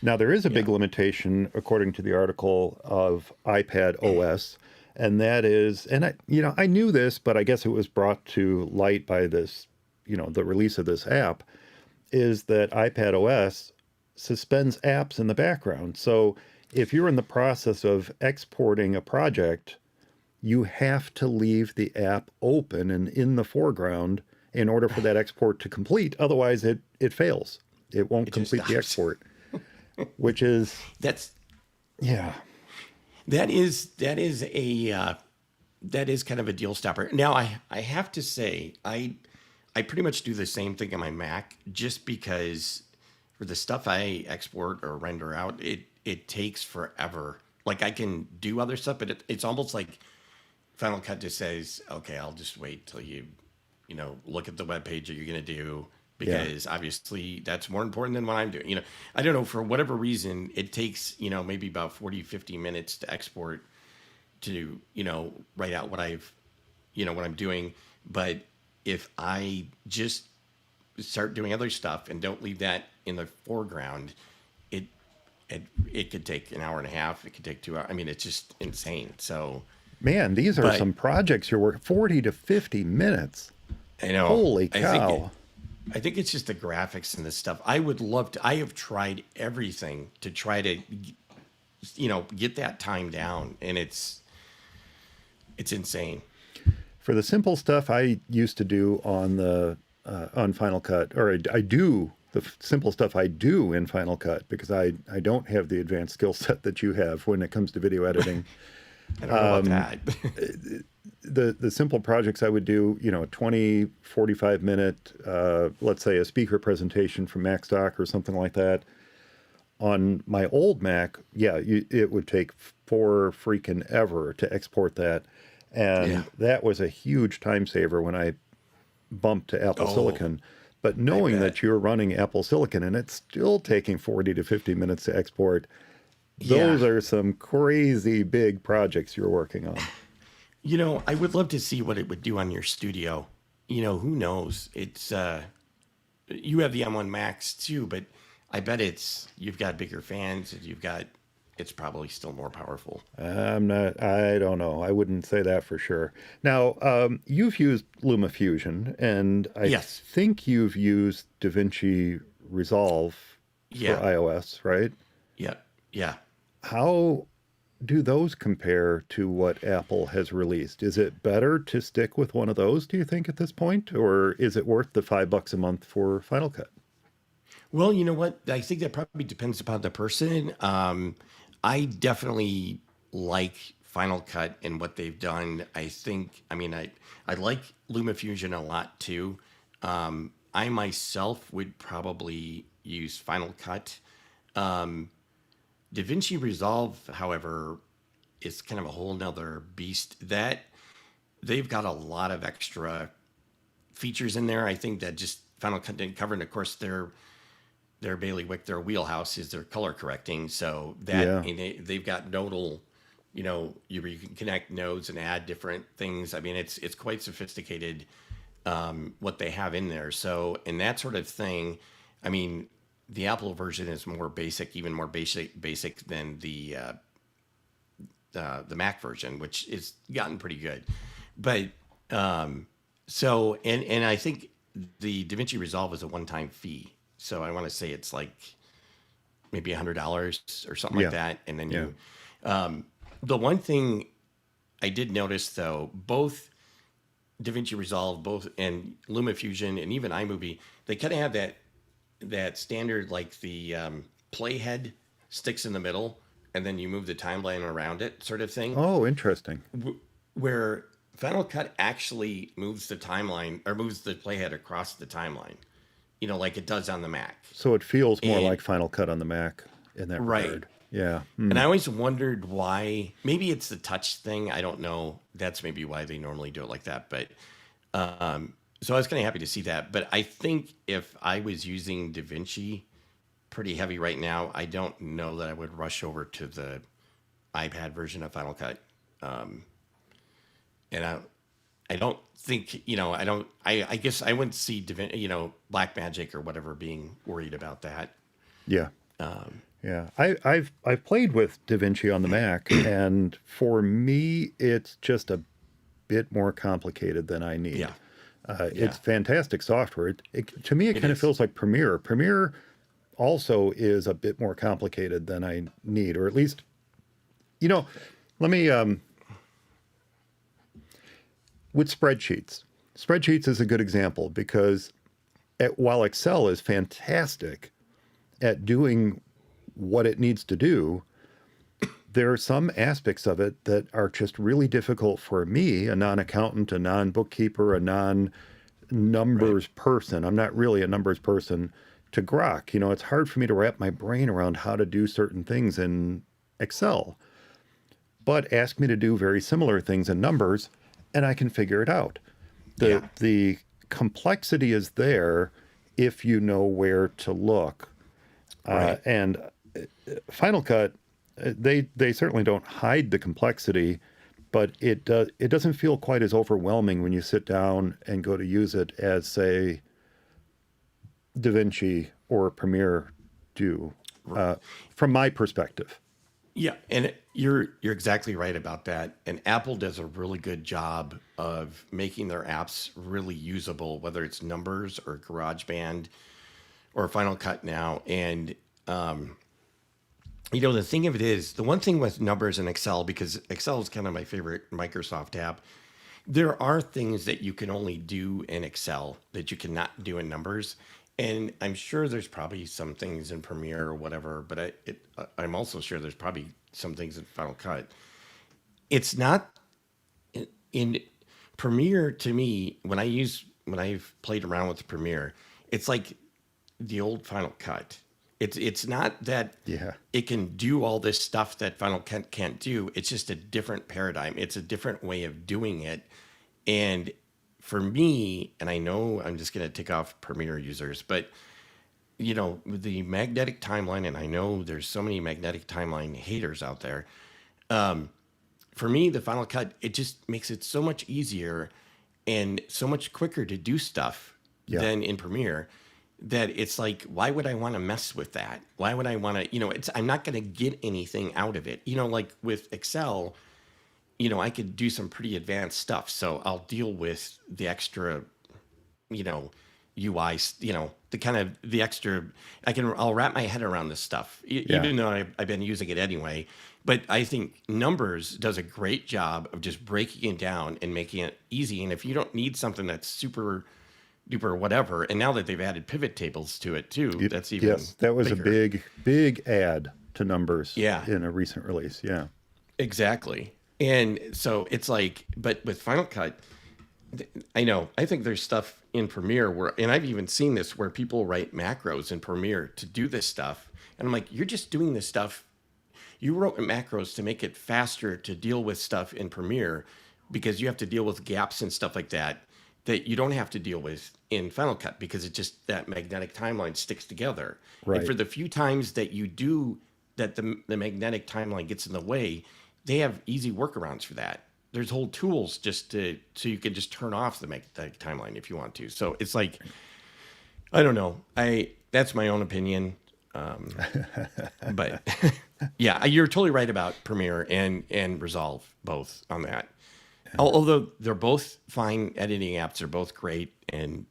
now there is a big limitation, according to the article, of iPadOS, and that is, and I knew this, but I guess it was brought to light by this, the release of this app, is that iPadOS suspends apps in the background. So if you're in the process of exporting a project, you have to leave the app open and in the foreground in order for that export to complete. Otherwise, it fails. It won't complete the export, which is... That is kind of a deal stopper. Now, I have to say, I pretty much do the same thing on my Mac, just because for the stuff I export or render out, it takes forever. Like I can do other stuff, but it's almost like Final Cut just says, okay, I'll just wait till you look at the web page that you're going to do, because obviously that's more important than what I'm doing. I don't know, for whatever reason, it takes, maybe about 40, 50 minutes to export to, write out what what I'm doing. But if I just start doing other stuff and don't leave that in the foreground, it could take an hour and a half. It could take 2 hours. I mean, it's just insane. So, man, these are some projects you're working 40 to 50 minutes. I know. Holy cow. I think it's just the graphics and the stuff. I would love to. I have tried everything to try to, get that time down, and it's insane. For the simple stuff I used to do on Final Cut, or I do the simple stuff I do in Final Cut, because I don't have the advanced skill set that you have when it comes to video editing. I don't know about that. The simple projects I would do, 20, 45 minute, let's say a speaker presentation from Macstock or something like that. on my old Mac, yeah, it would take for freaking ever to export that. Yeah. And that was a huge time saver when I bumped to Apple Oh, Silicon. But I knowing bet. that you're running Apple Silicon and it's still taking 40 to 50 minutes to export, Yeah. those are some crazy big projects you're working on. I would love to see what it would do on your studio. Who knows? You have the M1 Max too, but I bet you've got bigger fans and it's probably still more powerful. I don't know. I wouldn't say that for sure. Now, you've used LumaFusion, and I Yes. think you've used DaVinci Resolve for Yeah. iOS, right? Yeah. Yeah. How do those compare to what Apple has released? Is it better to stick with one of those, do you think, at this point? Or is it worth the $5 a month for Final Cut? Well, you know what? I think that probably depends upon the person. I definitely like Final Cut and what they've done. I like LumaFusion a lot too. I myself would probably use Final Cut. DaVinci Resolve, however, is kind of a whole nother beast. That they've got a lot of extra features in there. I think that just Final Cut didn't cover, and of course their bailiwick, their wheelhouse is their color correcting. So Yeah. they've got nodal, you can connect nodes and add different things. I mean, it's quite sophisticated what they have in there. So in that sort of thing, I mean, the Apple version is more basic, even more basic than the Mac version, which is gotten pretty good. But and I think the DaVinci Resolve is a one-time fee. So I want to say it's like maybe $100 or something like Yeah. that. And then Yeah. the one thing I did notice though, both DaVinci Resolve, both and LumaFusion and even iMovie, they kind of have that standard, like the playhead sticks in the middle and then you move the timeline around it sort of thing, Oh, interesting. where Final Cut actually moves the timeline or moves the playhead across the timeline, like it does on the Mac. So it feels more And like Final Cut on the Mac in that right. regard. Yeah. And Hmm. I always wondered why. Maybe it's the touch thing. I don't know. That's maybe why they normally do it like that. But so I was kind of happy to see that. But I think if I was using DaVinci pretty heavy right now, I don't know that I would rush over to the iPad version of Final Cut. And I don't think, I guess I wouldn't see Black Magic or whatever being worried about that. Yeah. Yeah, I've played with DaVinci on the Mac, and for me, it's just a bit more complicated than I need. Yeah. It's Yeah. fantastic software. To me, it It kind of is. feels like Premiere. Premiere also is a bit more complicated than I need, or at least, you know, let me with spreadsheets. Spreadsheets is a good example because while Excel is fantastic at doing what it needs to do, there are some aspects of it that are just really difficult for me, a non-accountant, a non-bookkeeper, a Right. non-numbers person. I'm not really a numbers person to grok. It's hard for me to wrap my brain around how to do certain things in Excel, but ask me to do very similar things in numbers and I can figure it out. The Yeah. the complexity is there if you know where to look. Right. And Final Cut, they certainly don't hide the complexity, but it doesn't feel quite as overwhelming when you sit down and go to use it as, say, DaVinci or Premiere do, from my perspective. Yeah, and you're exactly right about that. And Apple does a really good job of making their apps really usable, whether it's Numbers or GarageBand or Final Cut now. And the thing of it is, the one thing with Numbers and Excel, because Excel is kind of my favorite Microsoft app, there are things that you can only do in Excel that you cannot do in Numbers. And I'm sure there's probably some things in Premiere or whatever, but I'm also sure there's probably some things in Final Cut. It's not in Premiere to me. When I've played around with Premiere, it's like the old Final Cut. It's not that Yeah. it can do all this stuff that Final Cut can't do. It's just a different paradigm. It's a different way of doing it. And for me, and I know I'm just going to tick off Premiere users, but the magnetic timeline, and I know there's so many magnetic timeline haters out there. For me, the Final Cut, it just makes it so much easier and so much quicker to do stuff Yeah. than in Premiere that it's like, why would I want to mess with that? Why would I want to, I'm not going to get anything out of it. Like with Excel, I could do some pretty advanced stuff. So I'll deal with the extra, UI, the kind of the extra, I'll wrap my head around this stuff, Yeah. even though I've been using it anyway. But I think Numbers does a great job of just breaking it down and making it easy. And if you don't need something that's super duper whatever, and now that they've added pivot tables to it too, that's even Yes, that was bigger. a big add to Numbers. Yeah. In a recent release. Yeah. Exactly. And so it's like, but with Final Cut, I think there's stuff in Premiere where, and I've even seen this where people write macros in Premiere to do this stuff. And I'm like, you're just doing this stuff. You wrote macros to make it faster to deal with stuff in Premiere because you have to deal with gaps and stuff like that you don't have to deal with in Final Cut because it just, that magnetic timeline sticks together. Right. And for the few times that you do that, the magnetic timeline gets in the way, they have easy workarounds for that. There's whole tools so you can just turn off the magnetic timeline if you want to. So it's like, I don't know. That's my own opinion. But yeah, you're totally right about Premiere and Resolve both on that. Although they're both fine editing apps, they're both great, and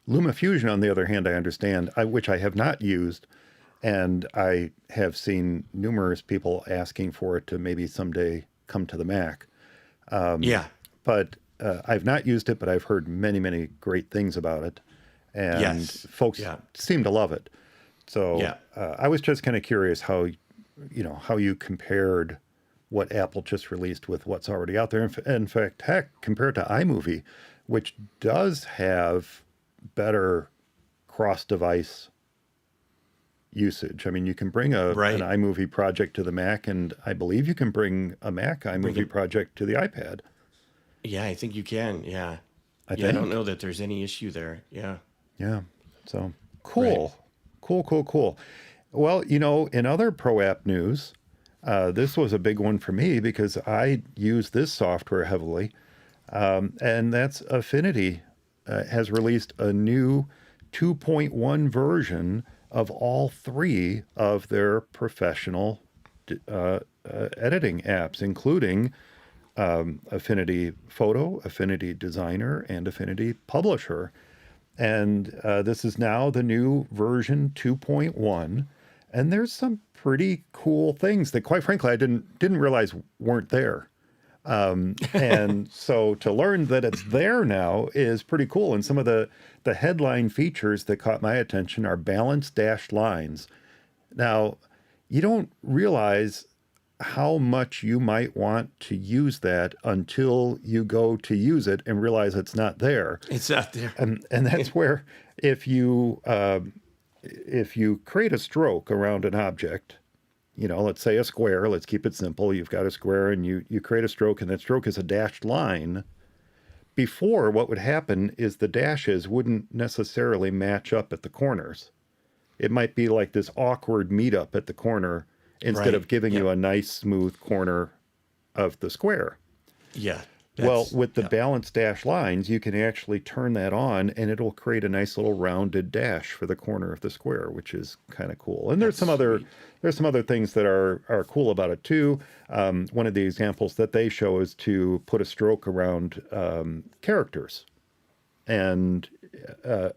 LumaFusion, on the other hand, I understand, which I have not used, and I have seen numerous people asking for it to maybe someday come to the Mac. Yeah. But I've not used it, but I've heard many, many great things about it, and Yes. folks Yeah. seem to love it. So Yeah. I was just kind of curious how you compared what Apple just released with what's already out there. In fact, heck, compared to iMovie, which does have better cross-device usage. I mean, you can bring an iMovie project to the Mac, and I believe you can bring a Mac iMovie project to the iPad. Yeah, I think you can. Yeah. I don't know that there's any issue there. Yeah. Yeah. So cool. Cool. Well, in other Pro App news, this was a big one for me because I use this software heavily, and that's Affinity has released a new 2.1 version of all three of their professional editing apps, including Affinity Photo, Affinity Designer, and Affinity Publisher. And this is now the new version 2.1. And there's some pretty cool things that, quite frankly, I didn't realize weren't there. And so to learn that it's there now is pretty cool. And some of the headline features that caught my attention are balanced dashed lines. Now, you don't realize how much you might want to use that until you go to use it and realize it's not there. It's not there. And that's where if you create a stroke around an object, let's say a square, let's keep it simple. You've got a square and you create a stroke, and that stroke is a dashed line. Before, what would happen is the dashes wouldn't necessarily match up at the corners. It might be like this awkward meetup at the corner instead of giving you a nice smooth corner of the square. Yeah. Well, with the balanced dash lines, you can actually turn that on, and it'll create a nice little rounded dash for the corner of the square, which is kind of cool. And there's some other things that are cool about it too. One of the examples that they show is to put a stroke around characters, and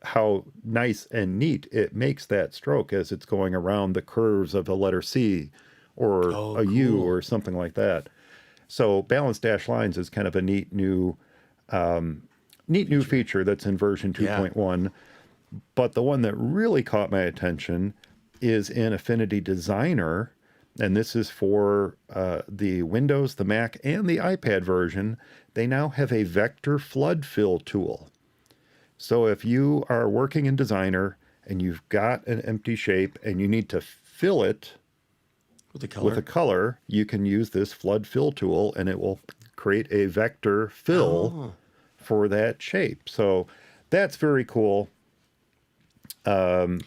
how nice and neat it makes that stroke as it's going around the curves of a letter C or a U or something like that. So balanced dash lines is kind of a neat new feature that's in version 2.1. Yeah. But the one that really caught my attention is in Affinity Designer, and this is for the Windows, the Mac, and the iPad version. They now have a vector flood fill tool. So if you are working in Designer and you've got an empty shape and you need to fill it With the color. with a color, you can use this flood fill tool and it will create a vector fill for that shape. So that's very cool. And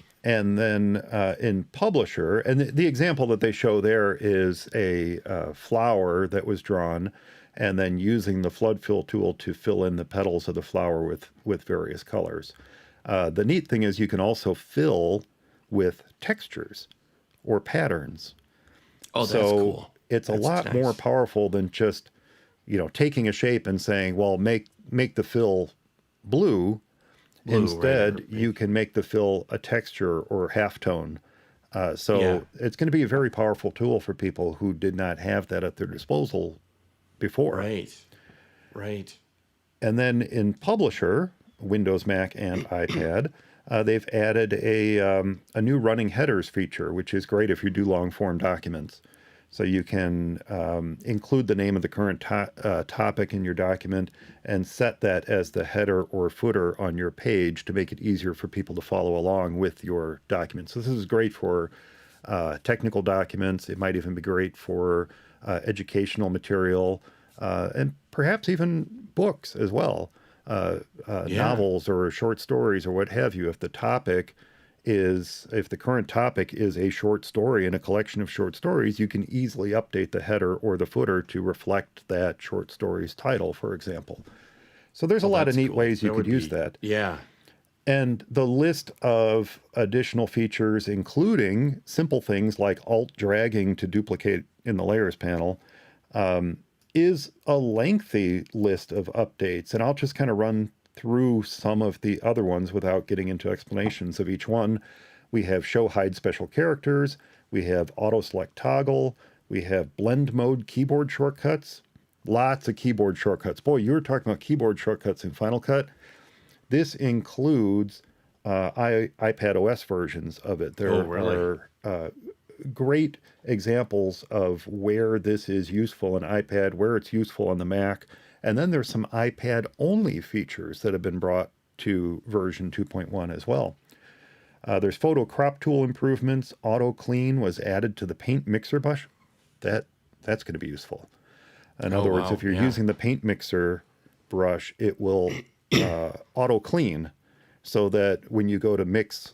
then in Publisher, and the example that they show there is a flower that was drawn, and then using the flood fill tool to fill in the petals of the flower with various colors. The neat thing is you can also fill with textures or patterns. Oh, that's So cool. it's a That's lot nice. more powerful than just, taking a shape and saying, well, make the fill blue. Blue, Instead, right. you can make the fill a texture or halftone. So Yeah. it's going to be a very powerful tool for people who did not have that at their disposal before. Right. And then in Publisher, Windows, Mac, and iPad, they've added a new running headers feature, which is great if you do long form documents. So you can include the name of the current topic in your document and set that as the header or footer on your page to make it easier for people to follow along with your document. So this is great for technical documents. It might even be great for educational material and perhaps even books as well, novels or short stories or what have you. If the current topic is a short story in a collection of short stories, you can easily update the header or the footer to reflect that short story's title, for example. So there's a lot of That's neat cool. ways you That could would use be- that. Yeah. And the list of additional features, including simple things like alt dragging to duplicate in the layers panel, is a lengthy list of updates. And I'll just kind of run through some of the other ones without getting into explanations of each one. We have show hide special characters. We have auto select toggle. We have blend mode keyboard shortcuts. Lots of keyboard shortcuts. Boy, you were talking about keyboard shortcuts in Final Cut. This includes iPadOS versions of it. There Oh, really? are great examples of where this is useful in iPad, where it's useful on the Mac. And then there's some iPad-only features that have been brought to version 2.1 as well. There's photo crop tool improvements. Auto clean was added to the paint mixer brush. That's going to be useful. In other words, wow. if you're Yeah. using the paint mixer brush, it will auto clean so that when you go to mix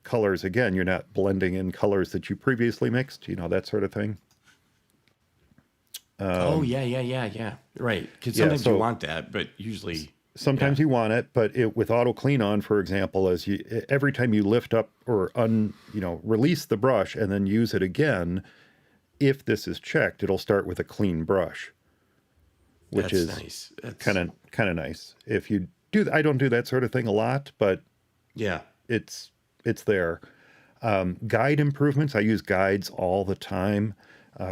colors again, you're not blending in colors that you previously mixed, that sort of thing. Yeah. Right. Because Yeah, sometimes so- you want that, but usually. Sometimes you want it, but with auto clean on, for example, every time you lift up or release the brush and then use it again, if this is checked, it'll start with a clean brush, which That's is nice. That's, kind of nice. If you do, I don't do that sort of thing a lot, but Yeah. it's there. Guide improvements. I use guides all the time.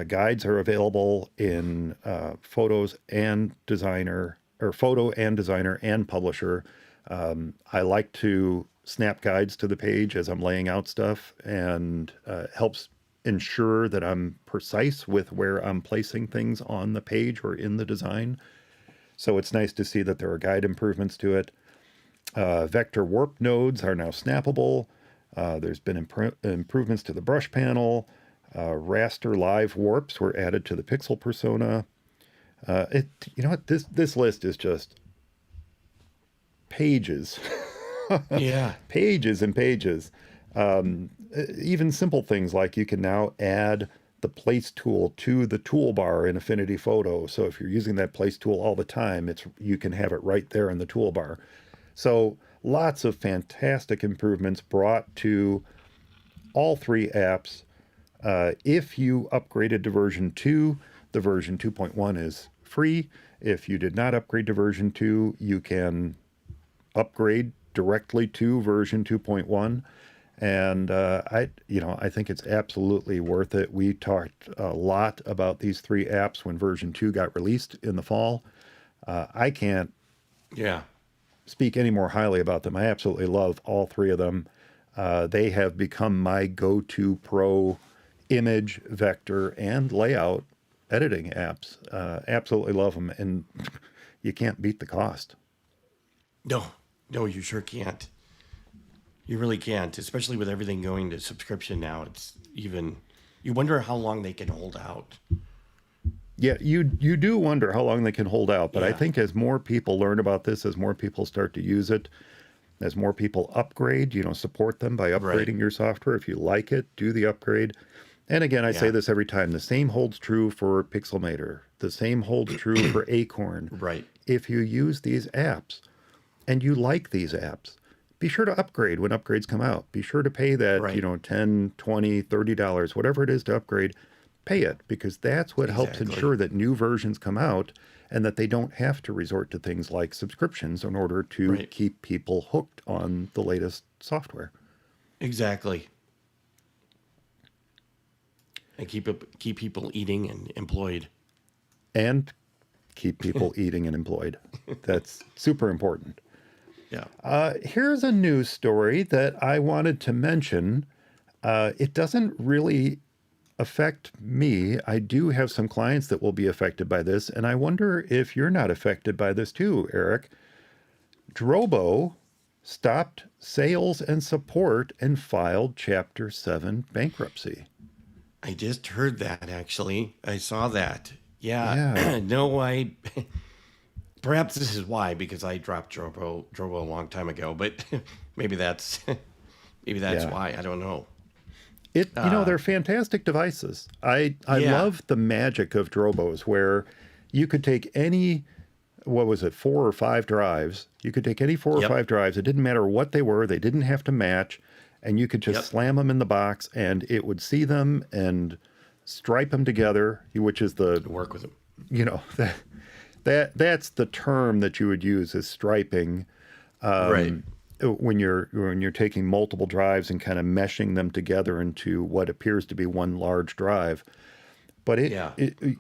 Guides are available in Photo and Designer and Publisher. I like to snap guides to the page as I'm laying out stuff, and helps ensure that I'm precise with where I'm placing things on the page or in the design. So it's nice to see that there are guide improvements to it. Vector warp nodes are now snappable. There's been improvements to the brush panel. Raster live warps were added to the pixel persona. You know what? This list is just pages, Yeah. pages and pages. Even simple things like you can now add the place tool to the toolbar in Affinity Photo. So if you're using that place tool all the time, you can have it right there in the toolbar. So lots of fantastic improvements brought to all three apps. If you upgraded to version 2, the version 2.1 is free. If you did not upgrade to version 2, you can upgrade directly to version 2.1. And I think it's absolutely worth it. We talked a lot about these three apps when version 2 got released in the fall. I can't Yeah. speak any more highly about them. I absolutely love all three of them. They have become my go-to pro image, vector, and layout editing apps. Absolutely love them, and you can't beat the cost. No, you sure can't. You really can't, especially with everything going to subscription now. It's even, you wonder how long they can hold out. Yeah, you do wonder how long they can hold out, but I Yeah. think as more people learn about this, as more people start to use it, as more people upgrade, support them by Right. upgrading your software. If you like it, do the upgrade. And again, I say Yeah. this every time. The same holds true for Pixelmator. The same holds true for Acorn. Right. If you use these apps and you like these apps, be sure to upgrade when upgrades come out. Be sure to pay that, Right. $10, $20, $30, whatever it is to upgrade. Pay it, because that's what helps Exactly. ensure that new versions come out and that they don't have to resort to things like subscriptions in order to Right. keep people hooked on the latest software. Exactly. And keep people eating and employed. And keep people eating and employed. That's super important. Yeah. Here's a news story that I wanted to mention. It doesn't really affect me. I do have some clients that will be affected by this, and I wonder if you're not affected by this too, Eric. Drobo stopped sales and support and filed Chapter 7 bankruptcy. I just heard that actually. I saw that. Yeah. Yeah. No, perhaps this is why, because I dropped Drobo a long time ago, but maybe that's Yeah. why. I don't know. They're fantastic devices. I Yeah. love the magic of Drobos, where you could take any, what was it, 4 or 5 drives. You could take any 4 or Yep. 5 drives. It didn't matter what they were. They didn't have to match. And you could just Yep. slam them in the box and it would see them and stripe them together, which is the, Work with them. that's the term that you would use, is striping. Right. When you're taking multiple drives and kind of meshing them together into what appears to be one large drive. But Yeah.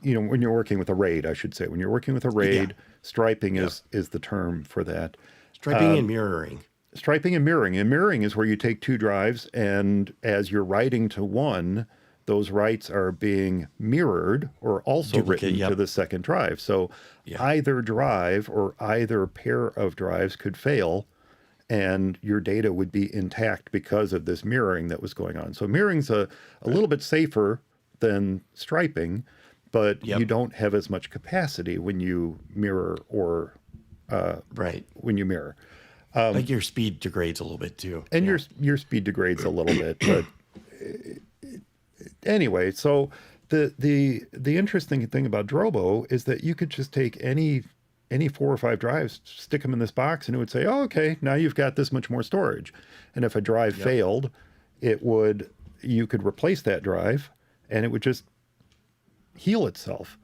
when you're working with a RAID, I should say, when you're working with a RAID, Yeah. striping is the term for that. Striping and mirroring. Striping and mirroring. And mirroring is where you take 2 drives, and as you're writing to one, those writes are being mirrored or also Duplicate, written yep. to the second drive. So Yeah. either drive or either pair of drives could fail, and your data would be intact because of this mirroring that was going on. So mirroring's a little bit safer than striping, but Yep. you don't have as much capacity when you mirror or Right. when you mirror. Like your speed degrades a little bit too. And Yeah. your speed degrades a little bit, but anyway, so the interesting thing about Drobo is that you could just take any 4 or 5 drives, stick them in this box, and it would say, "Oh, okay, now you've got this much more storage." And if a drive Yep. failed, you could replace that drive, and it would just heal itself.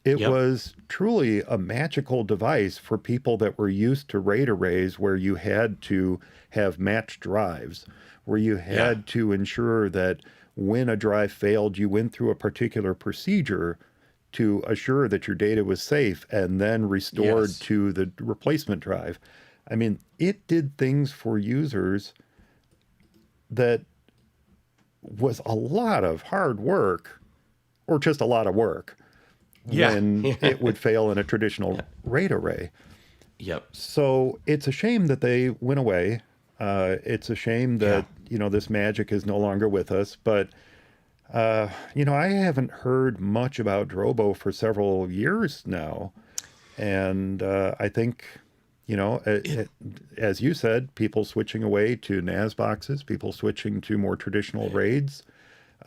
It Yep. was truly a magical device for people that were used to RAID arrays where you had to have matched drives, where you had to ensure that when a drive failed, you went through a particular procedure to assure that your data was safe and then restored Yes. to the replacement drive. I mean, it did things for users that was a lot of hard work, or just a lot of work, Yeah. when it would fail in a traditional RAID array. Yep. So it's a shame that they went away. It's a shame that, this magic is no longer with us. But, I haven't heard much about Drobo for several years now. And I think, as you said, people switching away to NAS boxes, people switching to more traditional RAIDs,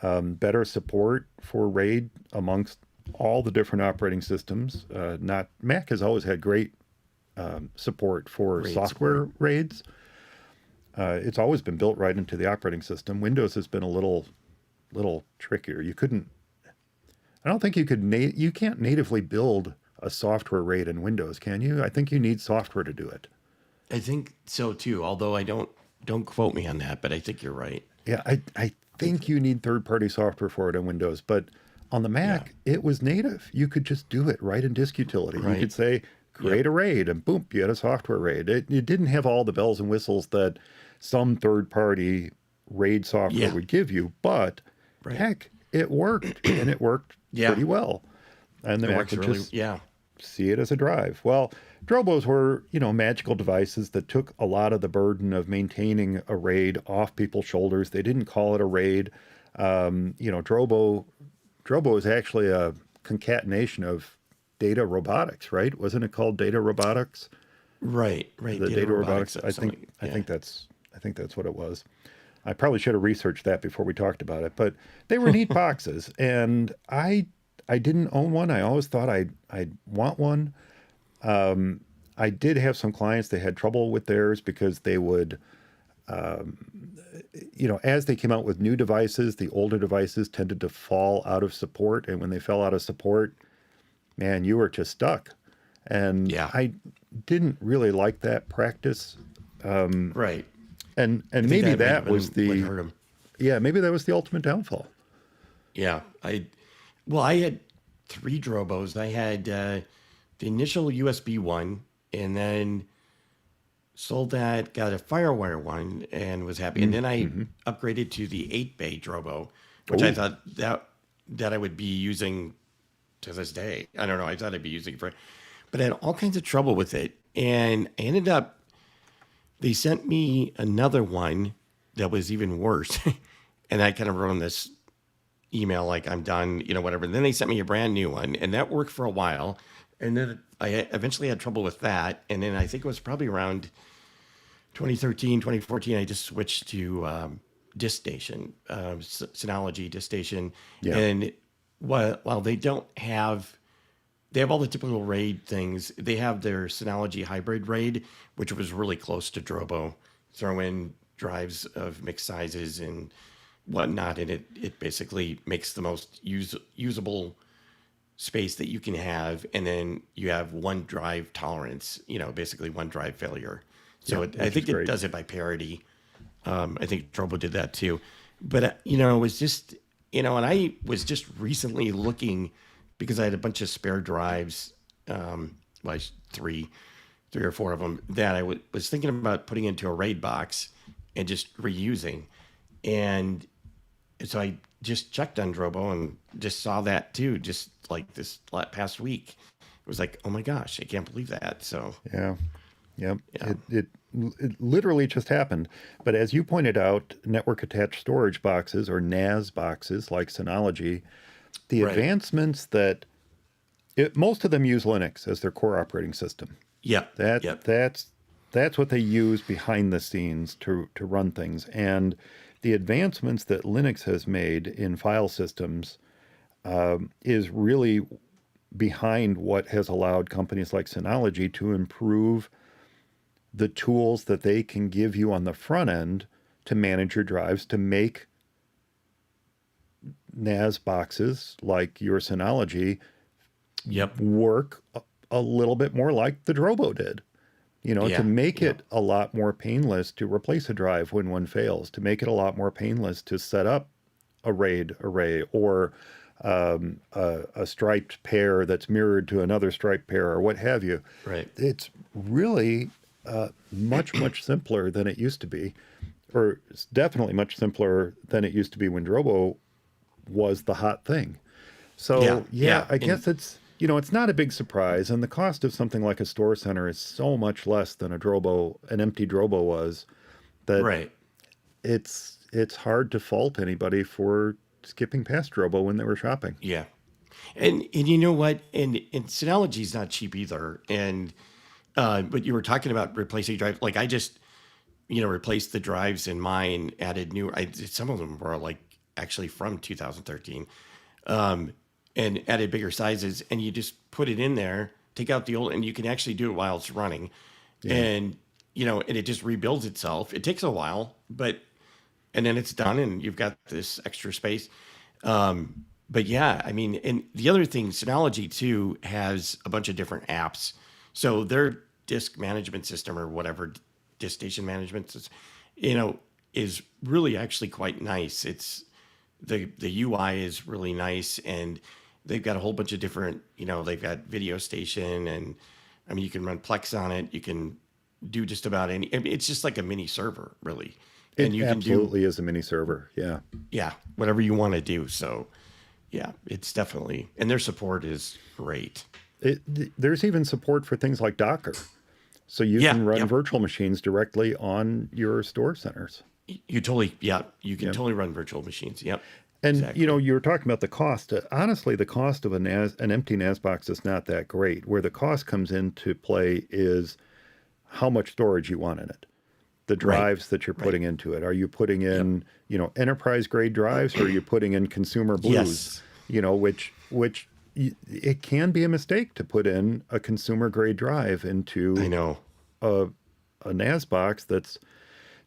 better support for RAID amongst all the different operating systems. Mac has always had great support for RAID software RAIDs. It's always been built right into the operating system. Windows has been a little trickier. I don't think you can't natively build a software RAID in Windows, can you? I think you need software to do it. I think so too. Although I don't quote me on that, but I think you're right. Yeah, I think you need third-party software for it in Windows, but on the Mac, it was native. You could just do it right in Disk Utility. Right. You could say, create a RAID, and boom, you had a software RAID. It didn't have all the bells and whistles that some third-party RAID software would give you, but heck, it worked, and it worked pretty well. And the It Mac works would really, just see it as a drive. Well, Drobos were, magical devices that took a lot of the burden of maintaining a RAID off people's shoulders. They didn't call it a RAID. Drobo is actually a concatenation of data robotics, right? Wasn't it called data robotics? Right. The data robotics. I think that's what it was. I probably should have researched that before we talked about it, but they were neat boxes, and I didn't own one. I always thought I'd want one. I did have some clients that had trouble with theirs because they would, as they came out with new devices, the older devices tended to fall out of support, and when they fell out of support, man, you were just stuck. And Yeah. I didn't really like that practice. Right. And I think maybe might that have been was what hurt 'em. maybe that was the ultimate downfall. Yeah. I had 3 Drobos. I had the initial USB one, and then sold that, got a FireWire one, and was happy. And then I upgraded to the 8-bay Drobo, which I Ooh. thought that I would be using to this day. I don't know. I thought I'd be using it but I had all kinds of trouble with it. And I ended up, they sent me another one that was even worse. And I kind of wrote them this email like, I'm done, whatever. And then they sent me a brand new one, and that worked for a while. And then I eventually had trouble with that. And then I think it was probably around 2013, 2014, I just switched to Disk Station, Synology Disk Station. Yeah. And while they have all the typical RAID things, they have their Synology hybrid RAID, which was really close to Drobo. Throw in drives of mixed sizes and whatnot, and it basically makes the most usable space that you can have, and then you have one drive tolerance, basically one drive failure. So I think it does it by parity. I think Drobo did that too. But, it was just, and I was just recently looking because I had a bunch of spare drives, three or four of them, that I was thinking about putting into a RAID box and just reusing. And so I just checked on Drobo and just saw that too, just like this past week. It was like, oh my gosh, I can't believe that. So Yeah. Yep. Yeah. It literally just happened. But as you pointed out, network attached storage boxes, or NAS boxes like Synology, the Right. advancements most of them use Linux as their core operating system. Yep. That's what they use behind the scenes to run things. And the advancements that Linux has made in file systems is really behind what has allowed companies like Synology to improve the tools that they can give you on the front end to manage your drives, to make NAS boxes like your Synology Yep. work a little bit more like the Drobo did. Yeah. To make it a lot more painless to replace a drive when one fails, to make it a lot more painless to set up a RAID array or a striped pair that's mirrored to another striped pair or what have you. Right. It's really much simpler than it used to be, or it's definitely much simpler than it used to be when Drobo was the hot thing. So I guess it's not a big surprise, and the cost of something like a store center is so much less than an empty Drobo was, that Right. it's hard to fault anybody for skipping past Drobo when they were shopping. Yeah. And you know what? And Synology is not cheap either. And but you were talking about replacing drives. Like I just, replaced the drives in mine, added new. Some of them were like actually from 2013, and added bigger sizes. And you just put it in there, take out the old, and you can actually do it while it's running. Yeah. And and it just rebuilds itself. It takes a while, and then it's done, and you've got this extra space. But yeah, I mean, and the other thing, Synology too has a bunch of different apps. So their disk management system or whatever, disk station management system, is really actually quite nice. It's the UI is really nice, and they've got a whole bunch of different, they've got video station, and I mean, you can run Plex on it. You can do just about any, I mean, it's just like a mini server, really. And you can Absolutely is a mini server. Yeah. whatever you want to do. So yeah, it's definitely, and their support is great. There's even support for things like Docker. So you Yeah, can run yep. virtual machines directly on your store centers. You totally, yeah, you can Yep. totally run virtual machines. Yep, And exactly. you were talking about the cost. Honestly, the cost of an empty NAS box is not that great. Where the cost comes into play is how much storage you want in it, the Right, drives that you're right. putting into it. Are you putting Yep. in, enterprise grade drives, or are you putting in consumer blues? Yes, It can be a mistake to put in a consumer grade drive I into know. a, a NAS box that's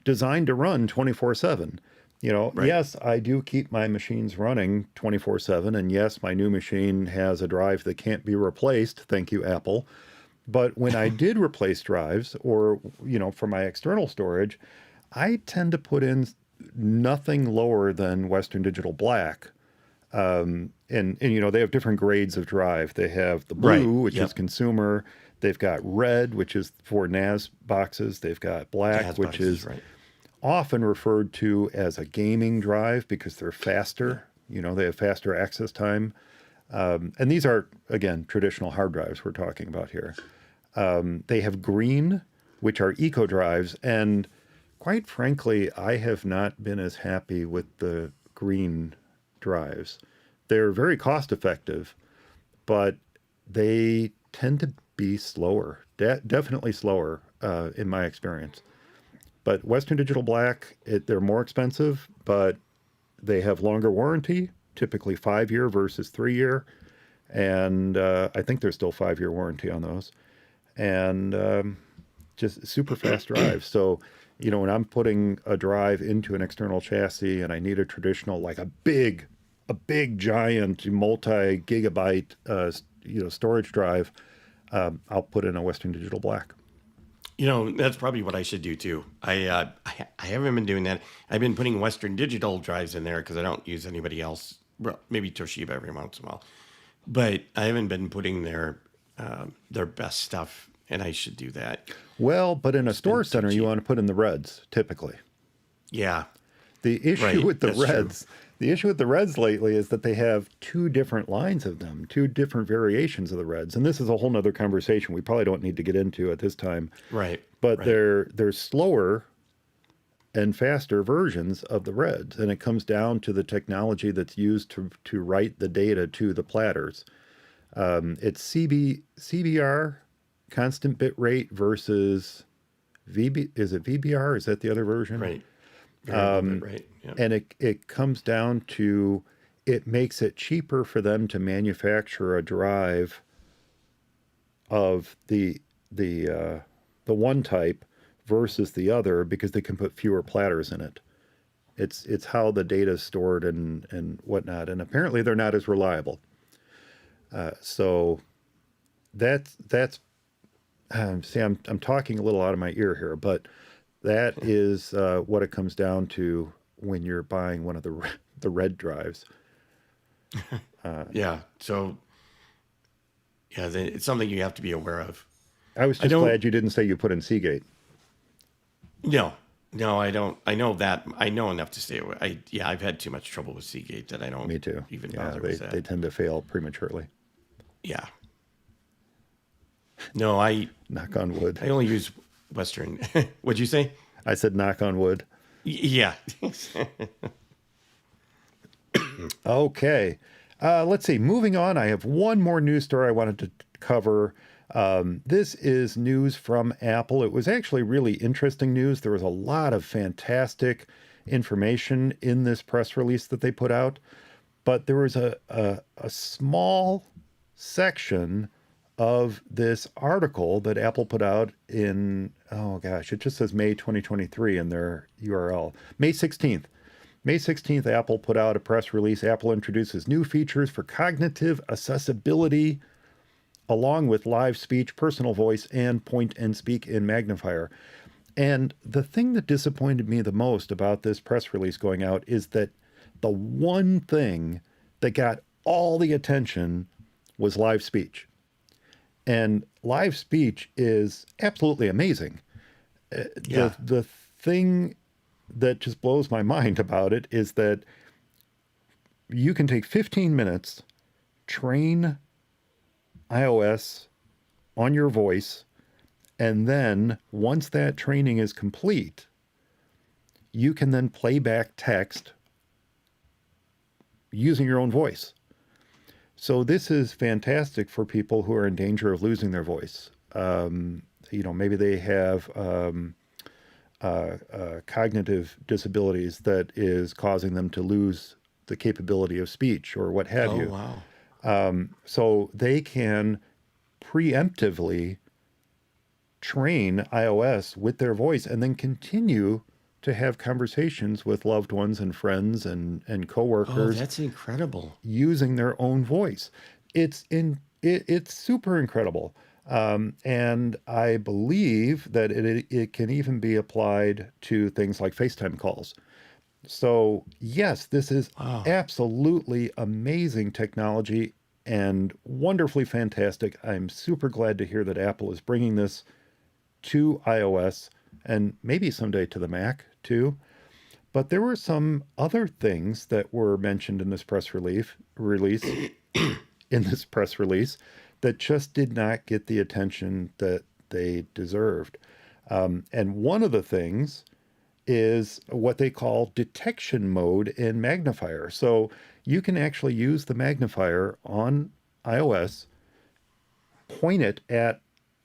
designed to run 24/7. Right. Yes, I do keep my machines running 24/7. And yes, my new machine has a drive that can't be replaced. Thank you, Apple. But when I did replace drives or, for my external storage, I tend to put in nothing lower than Western Digital Black. And they have different grades of drive. They have the Right. blue, which is Yep. consumer. They've got red, which is for NAS boxes. They've got black, Gas which boxes. is Right. often referred to as a gaming drive because they're faster. They have faster access time. And these are, again, traditional hard drives we're talking about here. They have green, which are eco drives. And quite frankly, I have not been as happy with the green drives. They're very cost effective, but they tend to be slower, definitely slower in my experience. But Western Digital Black, they're more expensive, but they have longer warranty, typically 5 year versus 3 year. And I think there's still 5 year warranty on those. And just super fast drives. So, when I'm putting a drive into an external chassis and I need a traditional, like a big giant multi-gigabyte, storage drive, I'll put in a Western Digital Black. That's probably what I should do too. I haven't been doing that. I've been putting Western Digital drives in there because I don't use anybody else. Well, maybe Toshiba every once in a while, but I haven't been putting their best stuff, and I should do that. Well, but in a It's been store too center, you cheap. want to put in the reds typically. Yeah, The issue right. with the That's true. Reds, the issue with the Reds lately is that they have two different lines of them, two different variations of the Reds. And this is a whole nother conversation we probably don't need to get into at this time. Right. But Right. they're slower and faster versions of the Reds. And it comes down to the technology that's used to write the data to the platters. It's CBR, constant bit rate, versus is it VBR? Is that the other version? Right. Variable bit rate. Yeah. And it comes down to, it makes it cheaper for them to manufacture a drive of the one type versus the other because they can put fewer platters in it. It's how the data is stored and whatnot, and apparently they're not as reliable. So that's see, I'm talking a little out of my ear here, but that is what it comes down to when you're buying one of the red drives. Yeah. So, yeah, it's something you have to be aware of. I was I just don't. glad you didn't say you put in Seagate. No, no, I don't. I know that. I know enough to stay away. Yeah, I've had too much trouble with Seagate that I don't Me too. even Yeah, bother they with they that. tend to fail prematurely. Yeah. No, I Knock on wood. I only use Western. What'd you say? I said knock on wood. Yeah. Okay. Let's see. Moving on, I have one more news story I wanted to cover. This is news from Apple. It was actually really interesting news. There was a lot of fantastic information in this press release that they put out, but there was a small section of this article that Apple put out in, oh gosh, it just says May 2023 in their URL. May 16th. May 16th, Apple put out a press release. Apple introduces new features for cognitive accessibility, along with live speech, personal voice, and point and speak in magnifier. And the thing that disappointed me the most about this press release going out is that the one thing that got all the attention was live speech. And live speech is absolutely amazing. Yeah. The thing that just blows my mind about it is that you can take 15 minutes, train iOS on your voice. And then once that training is complete, you can then play back text using your own voice. So this is fantastic for people who are in danger of losing their voice. Maybe they have cognitive disabilities that is causing them to lose the capability of speech or what have you. Wow. So they can preemptively train iOS with their voice and then continue to have conversations with loved ones and friends and Oh, coworkers that's incredible. using their own voice. It's super incredible. And I believe that it can even be applied to things like FaceTime calls. So yes, this is Wow. absolutely amazing technology and wonderfully fantastic. I'm super glad to hear that Apple is bringing this to iOS and maybe someday to the Mac too. But there were some other things that were mentioned in this release in this press release that just did not get the attention that they deserved. And one of the things is what they call detection mode in magnifier. So you can actually use the magnifier on iOS, point it at,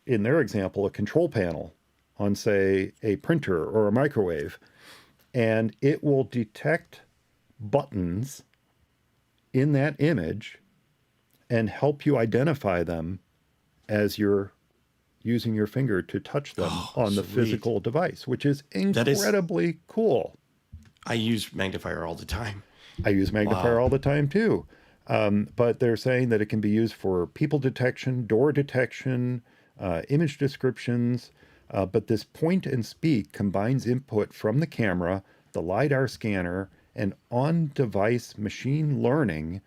in their example, a control panel on, say, a printer or a microwave, and it will detect buttons in that image and help you identify them as you're using your finger to touch them Oh, on the sweet. physical device, which is That is, incredibly cool. I use magnifier all the time. I use magnifier Wow. all the time too. But they're saying that it can be used for people detection, door detection, image descriptions. But this point and speak combines input from the camera, the LiDAR scanner, and on-device machine learning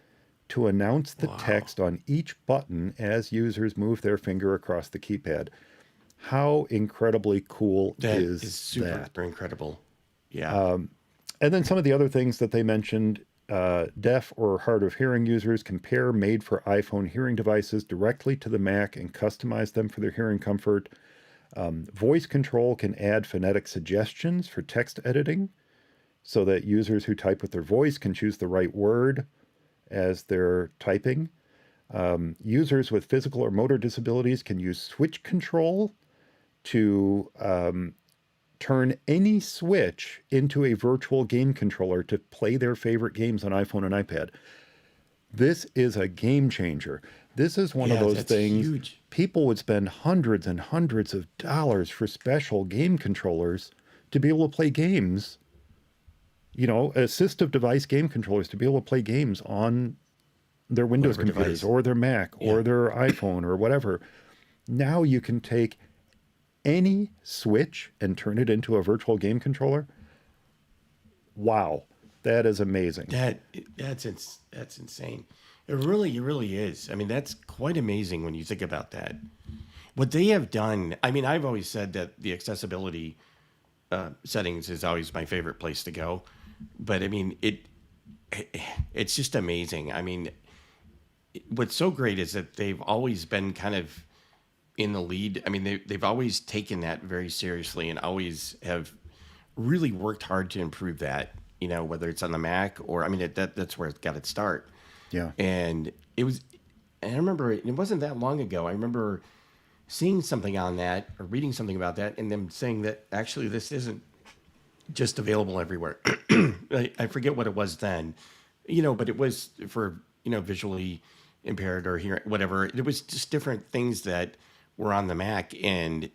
to announce the Wow. text on each button as users move their finger across the keypad. How incredibly cool That is is super that? incredible. Yeah. And then some of the other things that they mentioned, deaf or hard of hearing users can pair made for iPhone hearing devices directly to the Mac and customize them for their hearing comfort. Voice control can add phonetic suggestions for text editing so that users who type with their voice can choose the right word as they're typing. Users with physical or motor disabilities can use switch control to turn any switch into a virtual game controller to play their favorite games on iPhone and iPad. This is a game changer. This is one of Yeah, those that's things huge. people would spend hundreds and hundreds of dollars for special game controllers to be able to play games, assistive device game controllers to be able to play games on their Windows Whatever computers device. or their Mac Yeah. or their iPhone or whatever. Now you can take any switch and turn it into a virtual game controller. Wow, that is amazing. That's insane. It really is. I mean, that's quite amazing when you think about that. What they have done. I mean, I've always said that the accessibility settings is always my favorite place to go, but I mean, it's just amazing. I mean, what's so great is that they've always been kind of in the lead. I mean, they've always taken that very seriously and always have really worked hard to improve that. Whether it's on the Mac or I mean, that's where it got its start. Yeah. And it was, and I remember it wasn't that long ago. I remember seeing something on that or reading something about that, and them saying that actually this isn't just available everywhere. I forget what it was then, but it was for visually impaired or hearing whatever. It was just different things that were on the Mac and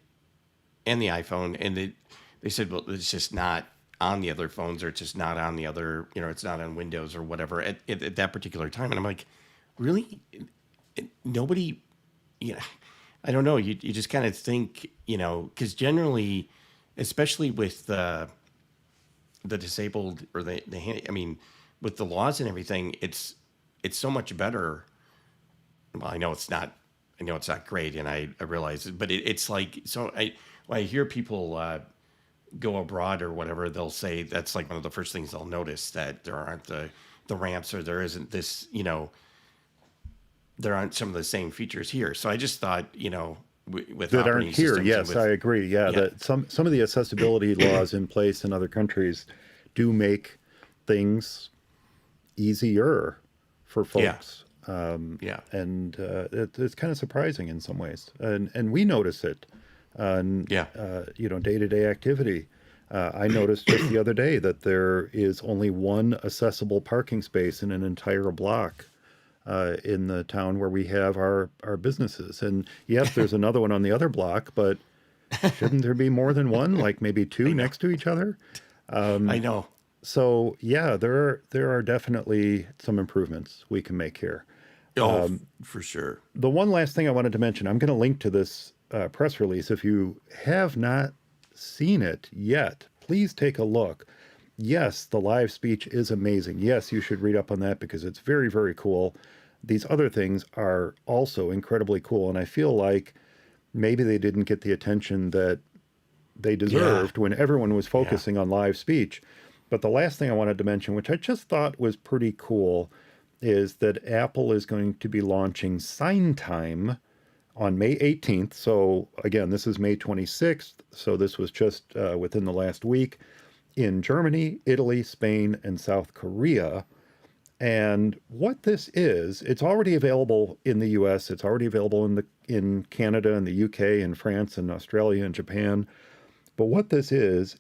the iPhone, and they said, well, it's just not on the other phones, or it's just not on the other, it's not on Windows or whatever at that particular time. And I'm like, really? Nobody, I don't know. You just kind of think, because generally, especially with the disabled or I mean, with the laws and everything, it's so much better. Well, I know it's not. I know it's not great, and I realize it, but it's like so. When I hear people go abroad or whatever, they'll say that's like one of the first things they'll notice, that there aren't the ramps, or there isn't this there aren't some of the same features here. So I just thought, with that operating aren't here. systems and Yes, I with agree. Yeah, yeah, that some of the accessibility laws in place in other countries do make things easier for yeah, folks. yeah, And it's kind of surprising in some ways. And we notice it on, yeah. day-to-day activity. I noticed just the other day that there is only one accessible parking space in an entire block in the town where we have our businesses. And yes, there's another one on the other block, but shouldn't there be more than one, like maybe I two know, next to each other? I know. So yeah, there are definitely some improvements we can make here. Oh, for sure. The one last thing I wanted to mention, I'm going to link to this press release. If you have not seen it yet, please take a look. Yes, the live speech is amazing. Yes, you should read up on that because it's very, very cool. These other things are also incredibly cool. And I feel like maybe they didn't get the attention that they Yeah, deserved when everyone was yeah. focusing on live speech. But the last thing I wanted to mention, which I just thought was pretty cool, is that Apple is going to be launching Sign Time on May 18th. So again, this is May 26th. So this was just within the last week in Germany, Italy, Spain, and South Korea. And what this is, it's already available in the US, it's already available in Canada and the UK and France and Australia and Japan. But what this is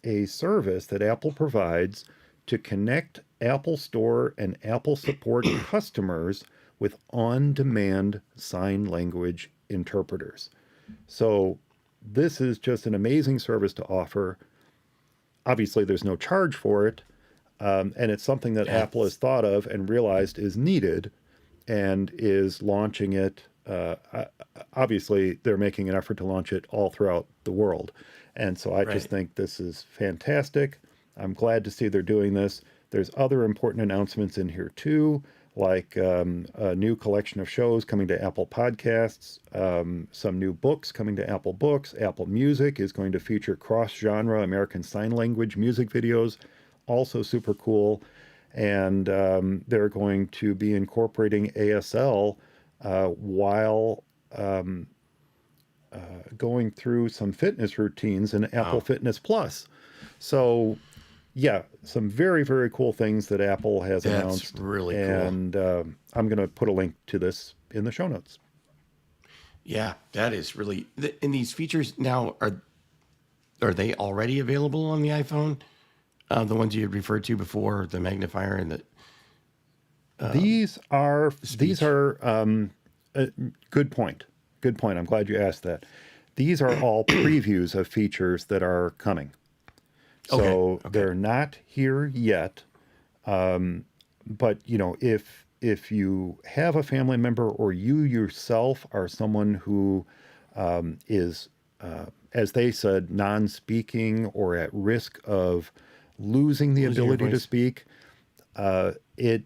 a service that Apple provides to connect Apple Store and Apple Support customers with on-demand sign language interpreters. So this is just an amazing service to offer. Obviously, there's no charge for it, and it's something that Apple has That's thought of and realized is needed and is launching it. Obviously, they're making an effort to launch it all throughout the world. And so I just right. think this is fantastic. I'm glad to see they're doing this. There's other important announcements in here too, like a new collection of shows coming to Apple Podcasts, some new books coming to Apple Books. Apple Music is going to feature cross-genre American Sign Language music videos, also super cool. And they're going to be incorporating ASL while going through some fitness routines in Apple Wow. Fitness Plus. So, yeah, some very, very cool things that Apple has That's announced. really cool. And I'm going to put a link to this in the show notes. Yeah, that is really. And these features now are they already available on the iPhone? The ones you had referred to before, the magnifier and the These speech. are good point. Good point. I'm glad you asked that. These are all previews of features that are coming. Okay. So Okay. they're not here yet. But if you have a family member or you yourself are someone who is, as they said, non-speaking or at risk of losing the Losing your ability to voice. speak, it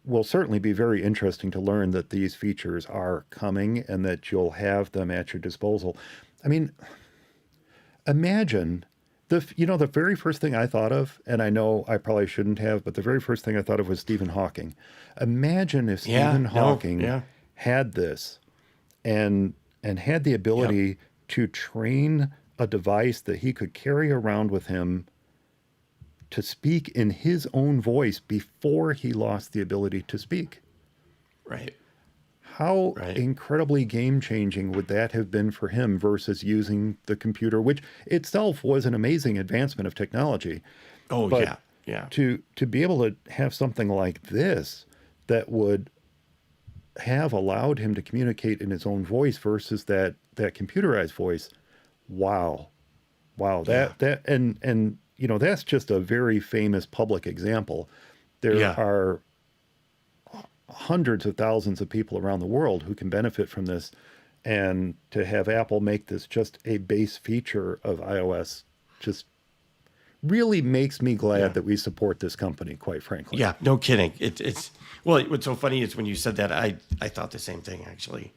will certainly be very interesting to learn that these features are coming and that you'll have them at your disposal. I mean, imagine the very first thing I thought of, and I know I probably shouldn't have, but the very first thing I thought of was Stephen Hawking. Imagine if Yeah. Stephen No. Hawking Yeah. had this and had the Yep. ability to train a device that he could carry around with him to speak in his own voice before he lost the ability to speak. Right. How Right. incredibly game changing would that have been for him versus using the computer, which itself was an amazing advancement of technology. Oh But yeah. Yeah. to be able to have something like this that would have allowed him to communicate in his own voice versus that computerized voice, wow. Wow, Yeah. and that's just a very famous public example. There Yeah. are hundreds of thousands of people around the world who can benefit from this, and to have Apple make this just a base feature of iOS just really makes me glad Yeah. that we support this company, quite frankly. Yeah. No kidding. It's well. What's so funny is when you said that, I thought the same thing actually.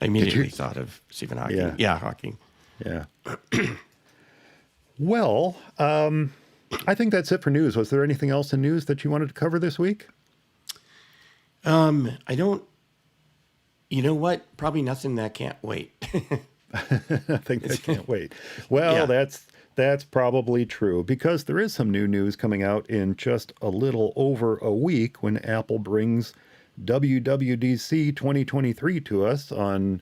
I Did you? immediately thought of Stephen Hawking. Yeah, Yeah, Hawking. yeah. Well, I think that's it for news. Was there anything else in news that you wanted to cover this week? I don't You know what? Probably nothing that can't wait. I think I can't wait. Well, Yeah. that's probably true because there is some new news coming out in just a little over a week when Apple brings WWDC 2023 to us on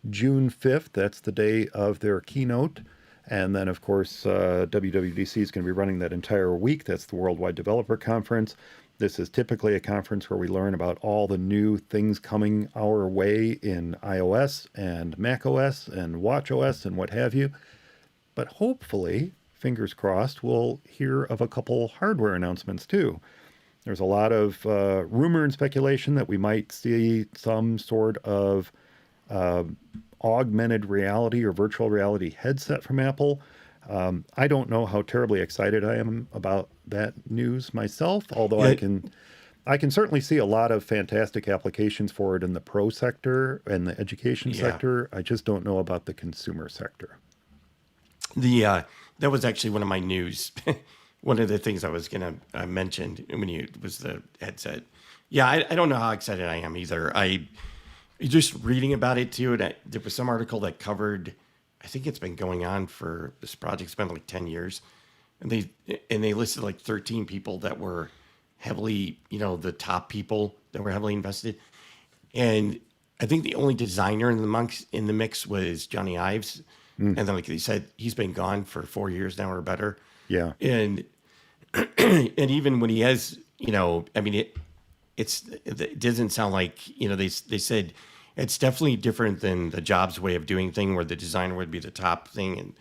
June 5th. That's the day of their keynote. And then, of course, WWDC is going to be running that entire week. That's the Worldwide Developer Conference. This is typically a conference where we learn about all the new things coming our way in iOS and macOS and watchOS and what have you. But hopefully, fingers crossed, we'll hear of a couple hardware announcements too. There's a lot of rumor and speculation that we might see some sort of augmented reality or virtual reality headset from Apple. I don't know how terribly excited I am about that news myself, although Yeah. I can certainly see a lot of fantastic applications for it in the pro sector and the education Yeah. sector. I just don't know about the consumer sector. That was actually one of my news. One of the things I was gonna mention when you was the headset. Yeah, I don't know how excited I am either. I just reading about it too. And there was some article that covered. I think it's been going on for this project's been like 10 years, and they listed like 13 people that were heavily, the top people that were heavily invested. And I think the only designer in the mix was Johnny Ives. And then, like they said, he's been gone for 4 years now or better. Yeah. And and even when he has, I mean, it doesn't sound like, they said it's definitely different than the Jobs way of doing thing, where the designer would be the top thing and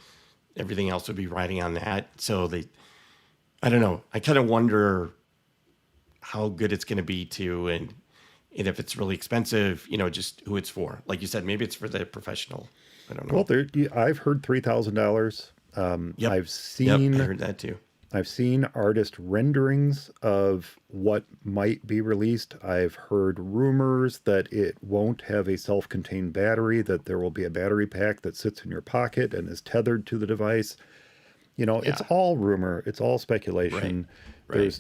everything else would be riding on that. So I don't know. I kind of wonder how good it's going to be too, and if it's really expensive, just who it's for. Like you said, maybe it's for the professional. I don't know. Well, I've heard $3,000. Yep. I've seen Yep, I heard that too. I've seen artist renderings of what might be released. I've heard rumors that it won't have a self-contained battery, that there will be a battery pack that sits in your pocket and is tethered to the device. It's Yeah. all rumor. It's all speculation. Right.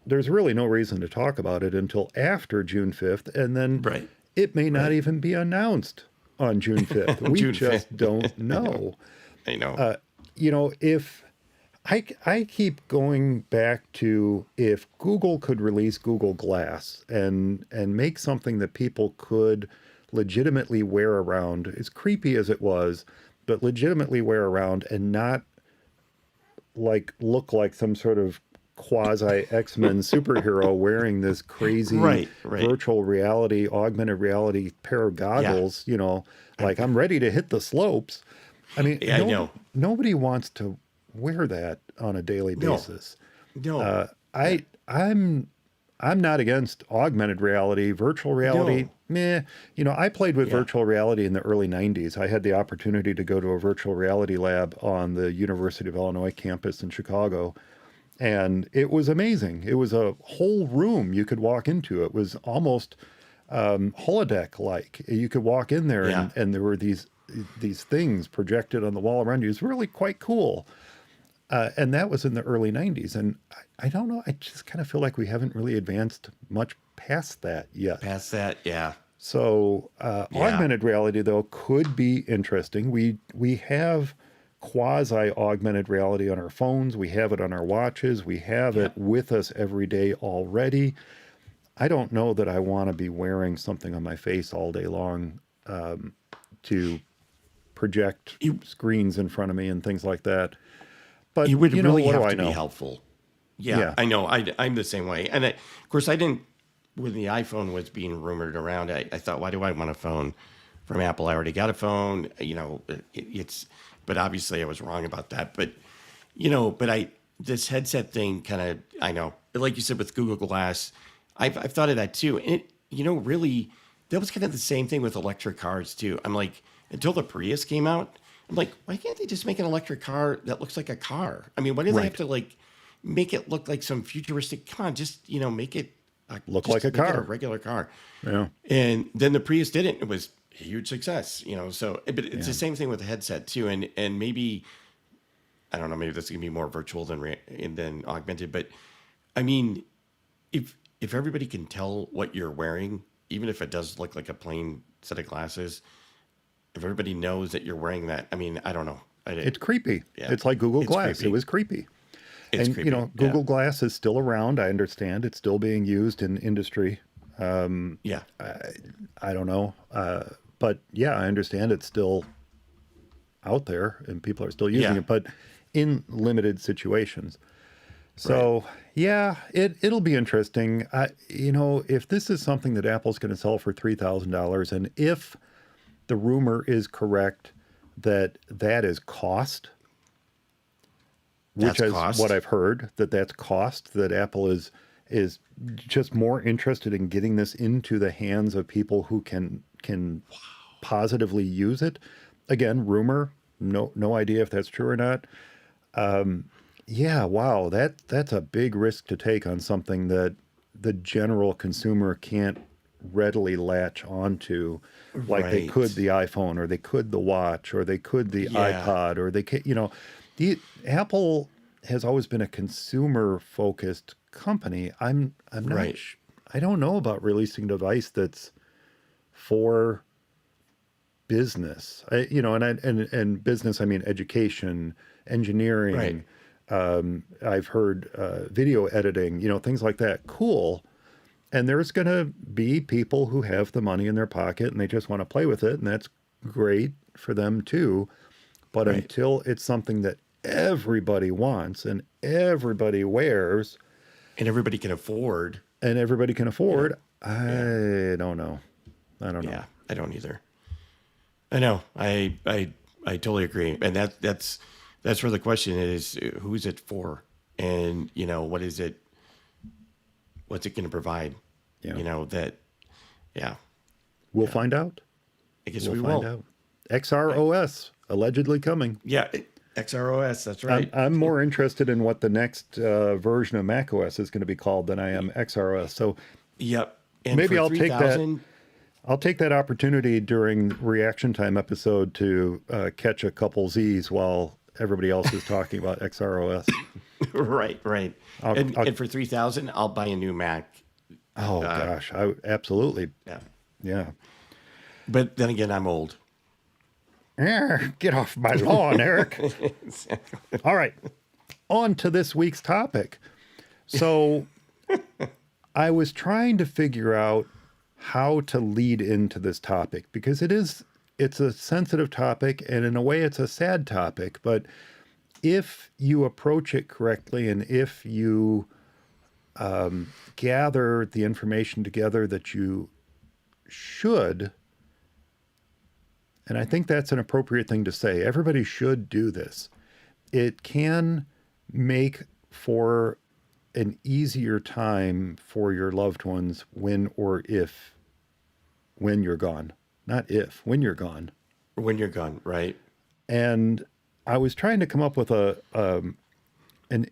There's really no reason to talk about it until after June 5th. And then Right. it may not even be announced on June 5th. We June just 5th. don't know. I know. If I keep going back to if Google could release Google Glass and make something that people could legitimately wear around, as creepy as it was, but legitimately wear around and not look like some sort of quasi X-Men superhero wearing this crazy Right. virtual reality, augmented reality pair of goggles, like I'm ready to hit the slopes. I mean, Yeah, I know. nobody wants to wear that on a daily No. basis. No. I'm not against augmented reality, virtual reality. No. Meh. I played with Yeah. virtual reality in the early 90s. I had the opportunity to go to a virtual reality lab on the University of Illinois campus in Chicago. And it was amazing. It was a whole room you could walk into. It was almost holodeck-like. You could walk in there Yeah. and there were these things projected on the wall around you. It was really quite cool. And that was in the early 90s. And I don't know. I just kind of feel like we haven't really advanced much past that yet. Past that, yeah. So Yeah. augmented reality, though, could be interesting. We have quasi-augmented reality on our phones. We have it on our watches. We have it with us every day already. I don't know that I want to be wearing something on my face all day long to project screens in front of me and things like that. But It would really what have do I to be know? helpful. Yeah, Yeah. I know. I'm the same way. And of course, I didn't, when the iPhone was being rumored around, I thought, why do I want a phone from Apple? I already got a phone. But obviously I was wrong about that. But, this headset thing kind of, I know, like you said with Google Glass, I've thought of that too. And really, that was kind of the same thing with electric cars too. I'm like, until the Prius came out, I'm like, why can't they just make an electric car that looks like a car? I mean, why do they have to make it look like some futuristic? Come on, just make it Look just like a make it car. a regular car. Yeah. And then the Prius did it. It was a huge success. So but it's the same thing with the headset too. And maybe I don't know. Maybe that's gonna be more virtual than augmented. But I mean, if everybody can tell what you're wearing, even if it does look like a plain set of glasses, if everybody knows that you're wearing that, I mean, I don't know. It's creepy. Yeah. It's like Google It's Glass. creepy. It was creepy. It's And, creepy. Google Glass is still around. I understand it's still being used in industry. Yeah. I don't know. But yeah, I understand it's still out there and people are still using Yeah. it, but in limited situations. So yeah, it'll be interesting. If this is something that Apple's going to sell for $3,000, and if the rumor is correct that that is cost, which That's is cost. what I've heard, that's cost, that Apple is just more interested in getting this into the hands of people who can positively use it. Again, rumor, no idea if that's true or not. Yeah, wow, that's a big risk to take on something that the general consumer can't readily latch onto, like they Right. could the iPhone, or they could the watch, or they could the Yeah. iPod, or they could, Apple has always been a consumer focused company. I'm not Right. I don't know about releasing a device that's for business. And business, I mean education, engineering. Right. I've heard video editing, things like that. Cool. And there's going to be people who have the money in their pocket and they just want to play with it, and that's great for them too. But Right. until it's something that everybody wants and everybody wears And everybody can afford. and everybody can afford, Yeah. I don't know. I don't know. Yeah. I don't either. I know. I totally agree. And that's where the question is, who's it for? And, what is it? What's it going to provide? Yeah. Yeah, We'll find out. I guess We'll we find will. out. XROS allegedly coming. Yeah. XROS. That's right. I'm more interested in what the next version of macOS is going to be called than I am XROS. So Yep. And maybe for I'll take that. 3,000 I'll take that opportunity during reaction time episode to catch a couple Z's while everybody else is talking about XROS. Right. I'll- And for 3,000, I'll buy a new Mac. Oh gosh, I absolutely, Yeah. yeah. But then again, I'm old. Get off my lawn, Eric. All right, on to this week's topic. So I was trying to figure out how to lead into this topic, because it's a sensitive topic, and in a way it's a sad topic, but if you approach it correctly and if you gather the information together that you should, and I think that's an appropriate thing to say, everybody should do this, it can make for an easier time for your loved ones when you're gone. Not if, when you're gone. When you're gone, right? And I was trying to come up with an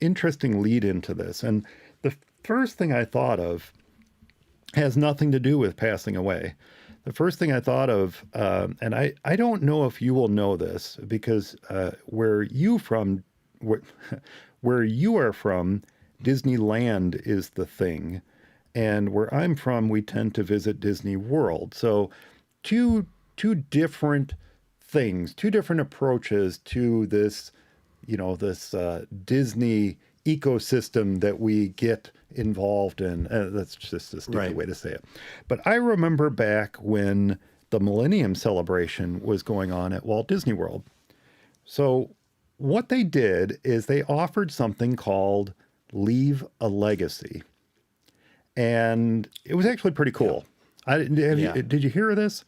interesting lead into this. And the first thing I thought of has nothing to do with passing away. The first thing I thought of, and I don't know if you will know this, because where you are from, Disneyland is the thing. And where I'm from, we tend to visit Disney World. So two different things, two different approaches to this, this Disney ecosystem that we get involved in. That's just a stupid way to say it. But I remember back when the Millennium Celebration was going on at Walt Disney World. So what they did is they offered something called Leave a Legacy. And it was actually pretty cool. Did you hear of this?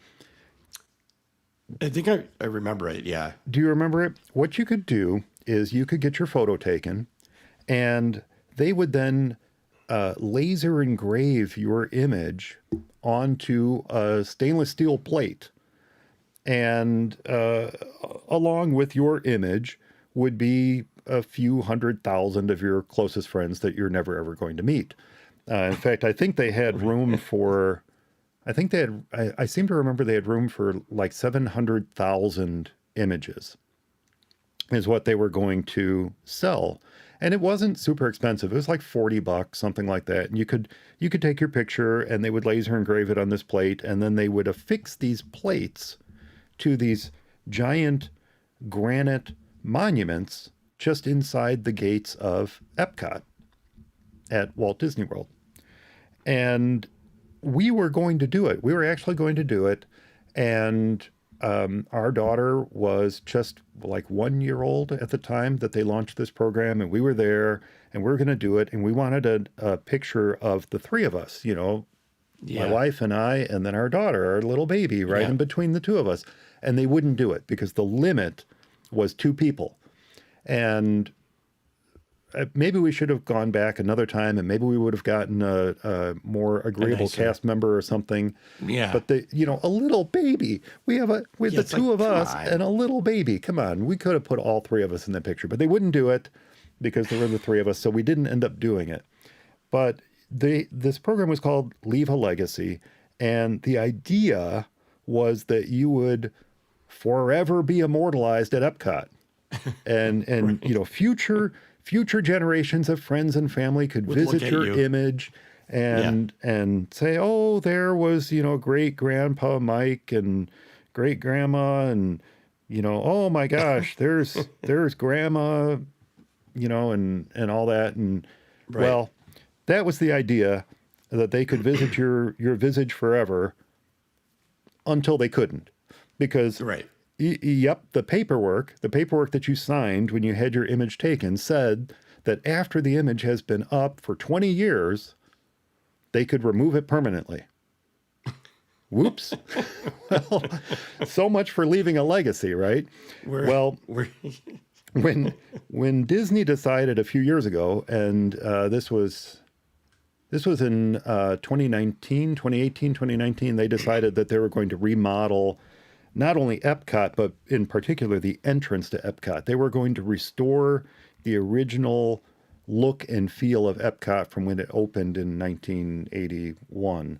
I think I remember it. Yeah. Do you remember it? What you could do is you could get your photo taken, and they would then laser engrave your image onto a stainless steel plate. And along with your image would be a few 100,000 of your closest friends that you're never ever going to meet. In fact, I think they had room for, I seem to remember they had room for like 700,000 images. is what they were going to sell. And it wasn't super expensive. It was like $40, something like that. And you could take your picture and they would laser engrave it on this plate, and then they would affix these plates to these giant granite monuments just inside the gates of EPCOT at Walt Disney World. And we were going to do it. We were actually going to do it. And our daughter was just like 1 year old at the time that they launched this program, and we were there and we were going to do it. And we wanted a picture of the three of us, you know, my wife and I, and then our daughter, our little baby, right in between the two of us. And they wouldn't do it because the limit was 2 people. And maybe we should have gone back another time, and maybe we would have gotten a more agreeable cast member or something. Yeah. But a little baby. We have the two of us and a little baby. Come on, we could have put all 3 of us in the picture, but they wouldn't do it because there were the 3 of us, so we didn't end up doing it. But this program was called Leave a Legacy, and the idea was that you would forever be immortalized at EPCOT, and right. You know, future generations of friends and family could visit your image and say, oh, there was, you know, great grandpa Mike and great grandma, and, you know, oh my gosh, there's grandma, you know, and all that. And well, that was the idea, that they could visit your visage forever until they couldn't, because the paperwork that you signed when you had your image taken said that after the image has been up for 20 years, they could remove it permanently. Whoops. Well, so much for leaving a legacy, right? When Disney decided a few years ago, and this was in 2018, 2019, they decided that they were going to remodel not only EPCOT, but in particular the entrance to EPCOT. They were going to restore the original look and feel of EPCOT from when it opened in 1981.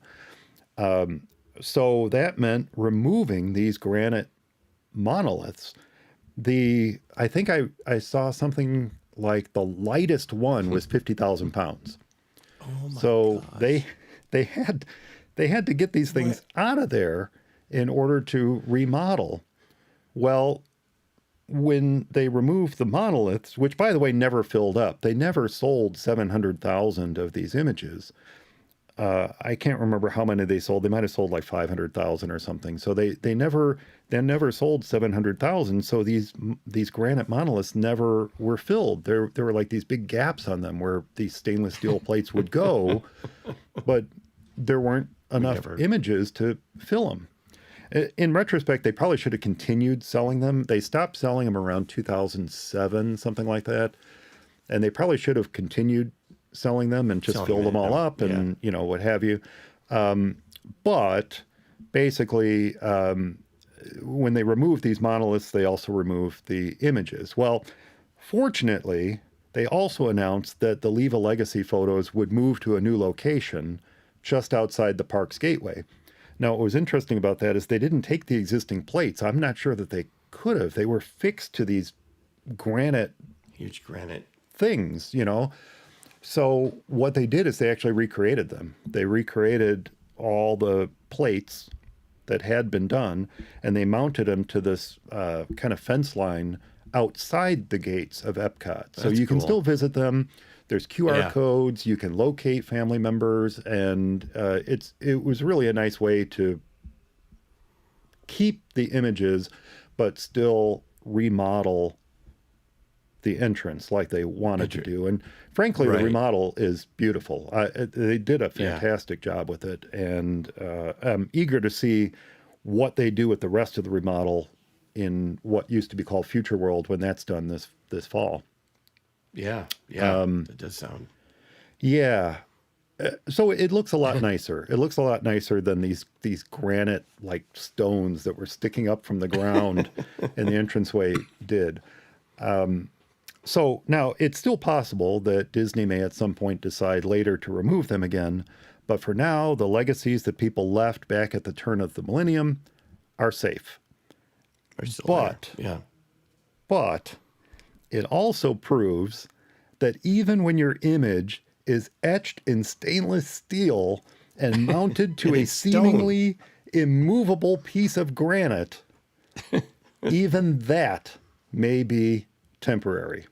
So that meant removing these granite monoliths. I think I saw something like the lightest one was 50,000 pounds. Oh my so gosh. they had to get these things out of there in order to remodel. Well, when they removed the monoliths, which by the way never filled up, they never sold 700,000 of these images. I can't remember how many they sold. They might have sold like 500,000 or something. So they never sold 700,000. So these granite monoliths never were filled. There were like these big gaps on them where these stainless steel plates would go, but there weren't enough images to fill them. In retrospect, they probably should have continued selling them. They stopped selling them around 2007, something like that. And they probably should have continued selling them and just filled them all up and, you know, what have you. But basically, when they removed these monoliths, they also removed the images. Well, fortunately, they also announced that the Leave a Legacy photos would move to a new location just outside the park's gateway. Now, what was interesting about that is they didn't take the existing plates. I'm not sure that they could have. They were fixed to these huge granite things, you know. So what they did is they actually recreated them. They recreated all the plates that had been done, and they mounted them to this kind of fence line outside the gates of EPCOT. So you can still visit them. There's QR codes. You can locate family members, and it was really a nice way to keep the images, but still remodel the entrance like they wanted to do. And frankly, the remodel is beautiful. They did a fantastic job with it, and I'm eager to see what they do with the rest of the remodel in what used to be called Future World when that's done this fall. That does sound. Yeah. So it looks a lot nicer. It looks a lot nicer than these granite like stones that were sticking up from the ground in the entranceway did. So now it's still possible that Disney may at some point decide later to remove them again. But for now, the legacies that people left back at the turn of the millennium are safe. But it also proves that even when your image is etched in stainless steel and mounted to And a it's stone. seemingly immovable piece of granite, even that may be temporary.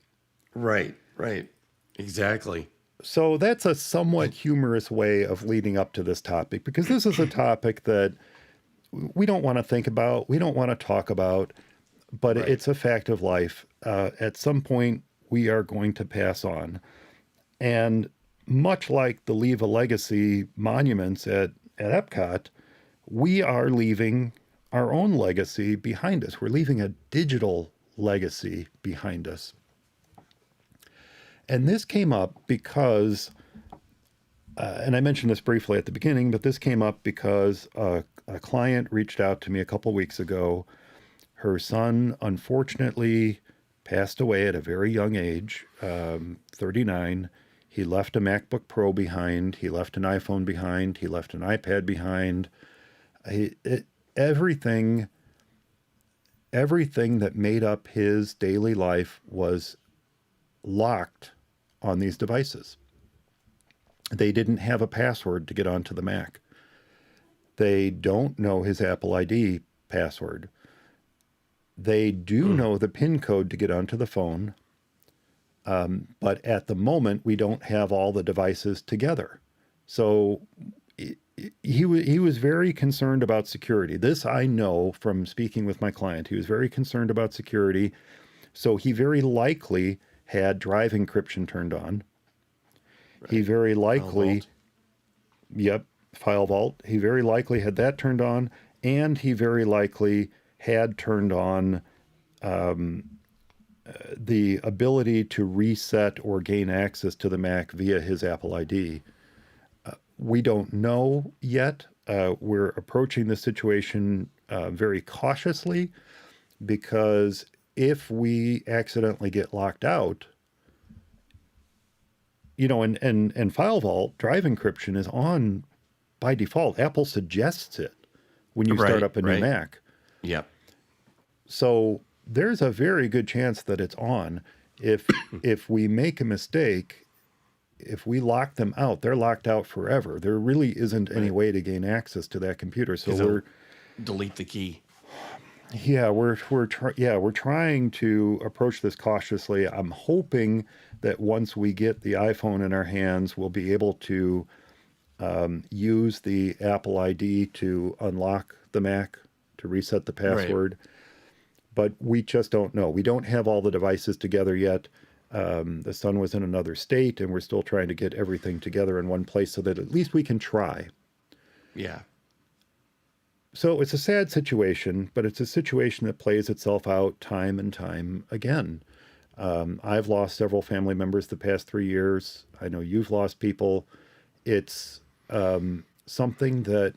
Right, right. Exactly. So that's a somewhat humorous way of leading up to this topic, because this is a topic that we don't want to think about, we don't want to talk about, but Right. it's a fact of life. At some point, we are going to pass on. And much like the Leave a Legacy monuments at EPCOT, we are leaving our own legacy behind us. We're leaving a digital legacy behind us. And this came up because, and I mentioned this briefly at the beginning, but this came up because a client reached out to me a couple weeks ago. Her son, unfortunately, passed away at a very young age, 39. He left a MacBook Pro behind. He left an iPhone behind. He left an iPad behind. Everything that made up his daily life was locked on these devices. They didn't have a password to get onto the Mac. They don't know his Apple ID password. They do know the PIN code to get onto the phone, but at the moment, we don't have all the devices together. So he was very concerned about security. This I know from speaking with my client. He was very concerned about security. So he very likely had drive encryption turned on. Right. He very likely, File Vault. He very likely had that turned on, and he very likely had turned on the ability to reset or gain access to the Mac via his Apple ID. We don't know yet. We're approaching the situation very cautiously, because if we accidentally get locked out, and File Vault, drive encryption is on by default. Apple suggests it when you start up a new Mac. Yep. So there's a very good chance that it's on. If we make a mistake, if we lock them out, they're locked out forever. There really isn't any way to gain access to that computer. So we're delete the key. Yeah, we're trying to approach this cautiously. I'm hoping that once we get the iPhone in our hands, we'll be able to use the Apple ID to unlock the Mac, to reset the password. Right. But we just don't know. We don't have all the devices together yet. The son was in another state, and we're still trying to get everything together in one place so that at least we can try. Yeah. So it's a sad situation, but it's a situation that plays itself out time and time again. I've lost several family members the past 3 years. I know you've lost people. It's something that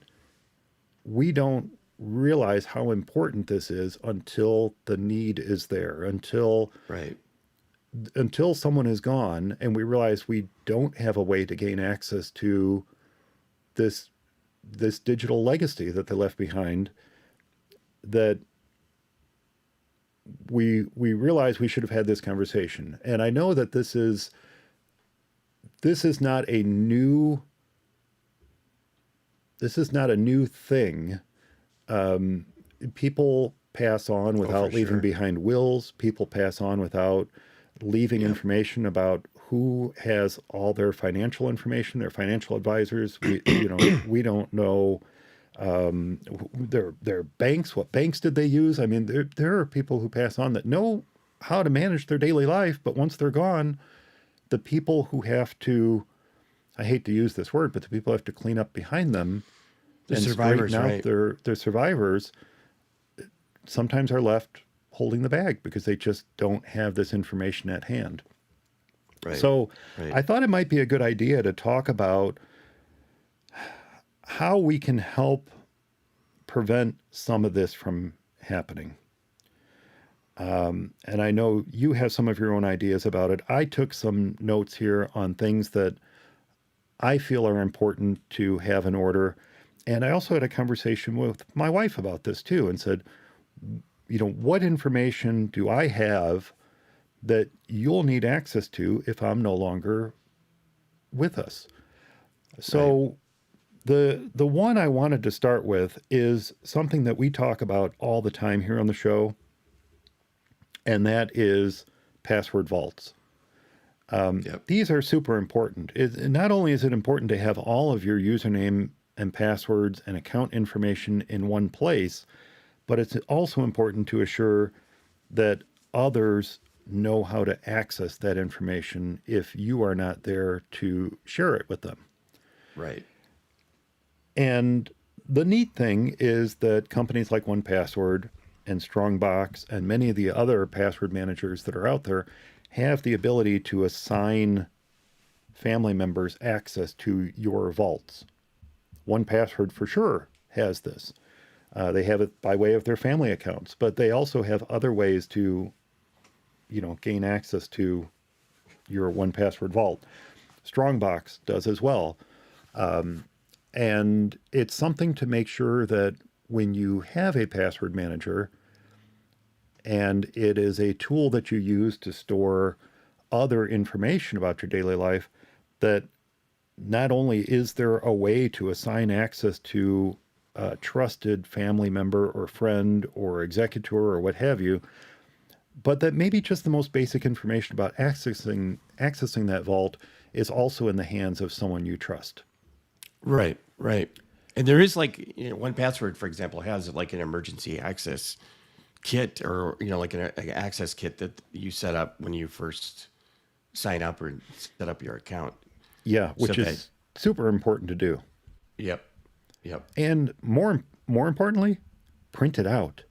we don't realize how important this is until the need is there, until someone is gone and we realize we don't have a way to gain access to this digital legacy that they left behind, that we realize we should have had this conversation. And I know that this is not a new thing. People pass on without leaving behind wills. People pass on without leaving information about who has all their financial information, their financial advisors. We don't know their banks. What banks did they use? I mean, there are people who pass on that know how to manage their daily life, but once they're gone, the people who have to, I hate to use this word, but the people who have to clean up behind them, the and survivors, straighten out their survivors, sometimes are left holding the bag because they just don't have this information at hand. Right. So I thought it might be a good idea to talk about how we can help prevent some of this from happening. And I know you have some of your own ideas about it. I took some notes here on things that I feel are important to have in order. And I also had a conversation with my wife about this too, and said, what information do I have that you'll need access to if I'm no longer with us. So the one I wanted to start with is something that we talk about all the time here on the show, and that is password vaults. These are super important. Not only is it important to have all of your username and passwords and account information in one place, but it's also important to assure that others know how to access that information if you are not there to share it with them. Right. And the neat thing is that companies like 1Password and Strongbox and many of the other password managers that are out there have the ability to assign family members access to your vaults. 1Password for sure has this. They have it by way of their family accounts, but they also have other ways to, gain access to your 1Password vault. Strongbox does as well. And it's something to make sure that when you have a password manager and it is a tool that you use to store other information about your daily life, that not only is there a way to assign access to a trusted family member or friend or executor or what have you, but that maybe just the most basic information about accessing that vault is also in the hands of someone you trust. Right. And there is 1Password, for example, has like an emergency access kit or, like an access kit that you set up when you first sign up or set up your account. Yeah, which is super important to do. Yep. And more importantly, print it out.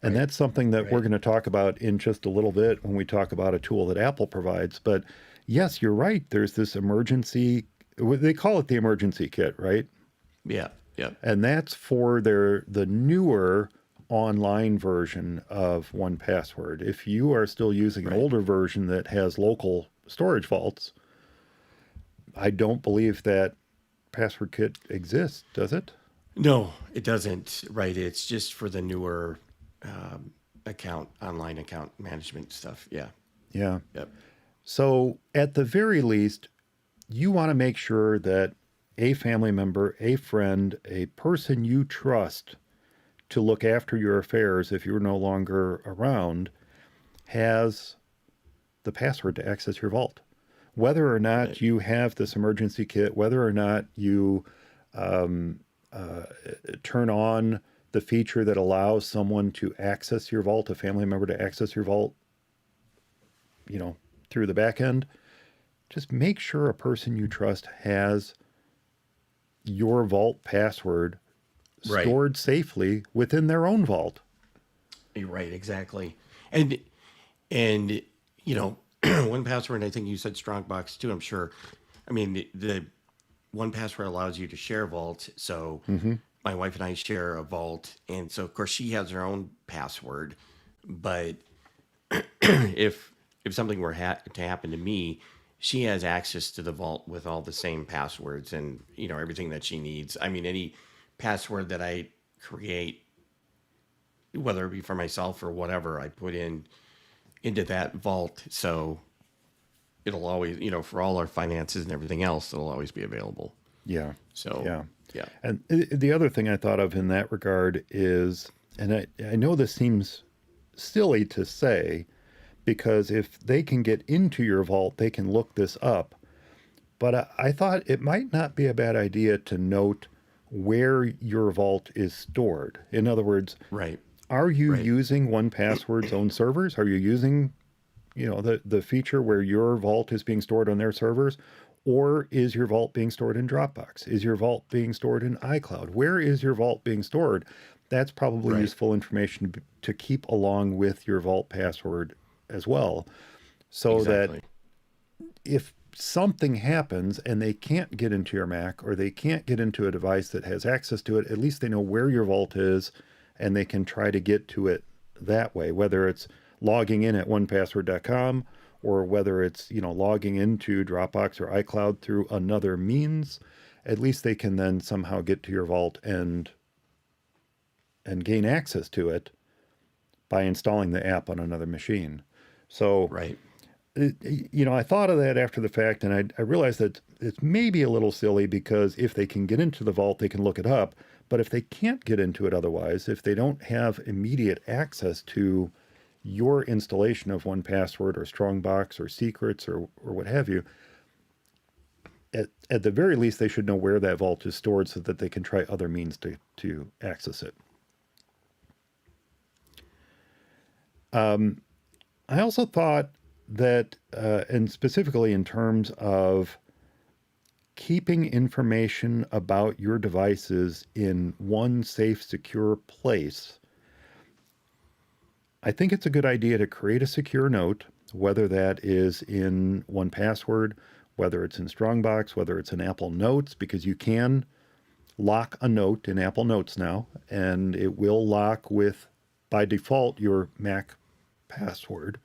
And that's something that we're going to talk about in just a little bit when we talk about a tool that Apple provides. But yes, you're right. There's this emergency, they call it the emergency kit, right? Yeah. And that's for the newer online version of 1Password. If you are still using an older version that has local storage vaults, I don't believe that password kit exists, does it? No, it doesn't. Right. It's just for the newer online account management stuff. Yeah. Yeah. Yep. So at the very least, you want to make sure that a family member, a friend, a person you trust to look after your affairs if you're no longer around has the password to access your vault. Whether or not you have this emergency kit, whether or not you turn on the feature that allows someone to access your vault, a family member to access your vault, through the back end, just make sure a person you trust has your vault password stored safely within their own vault. You're right, exactly. And 1Password, I think you said Strongbox too, I'm sure. I mean, the 1Password allows you to share vault. So my wife and I share a vault. And so, of course, she has her own password. But if something were to happen to me, she has access to the vault with all the same passwords and, everything that she needs. I mean, any password that I create, whether it be for myself or whatever, I put into that vault. So it'll always, for all our finances and everything else, it'll always be available. Yeah. So, yeah. And the other thing I thought of in that regard is, and I know this seems silly to say, because if they can get into your vault, they can look this up. But I thought it might not be a bad idea to note where your vault is stored. In other words, are you using 1Password's own servers? Are you using, the feature where your vault is being stored on their servers? Or is your vault being stored in Dropbox? Is your vault being stored in iCloud? Where is your vault being stored? That's probably useful information to keep along with your vault password as well. So that if something happens and they can't get into your Mac or they can't get into a device that has access to it, at least they know where your vault is and they can try to get to it that way, whether it's logging in at 1password.com or whether it's, logging into Dropbox or iCloud through another means. At least they can then somehow get to your vault and gain access to it by installing the app on another machine. So, Right. I thought of that after the fact, and I realized that it's maybe a little silly because if they can get into the vault, they can look it up. But if they can't get into it otherwise, if they don't have immediate access to your installation of 1Password or Strongbox or secrets or what have you, at the very least, they should know where that vault is stored so that they can try other means to access it. I also thought that, and specifically in terms of keeping information about your devices in one safe, secure place, I think it's a good idea to create a secure note, whether that is in 1Password, whether it's in Strongbox, whether it's in Apple Notes, because you can lock a note in Apple Notes now, and it will lock with, by default, your Mac password.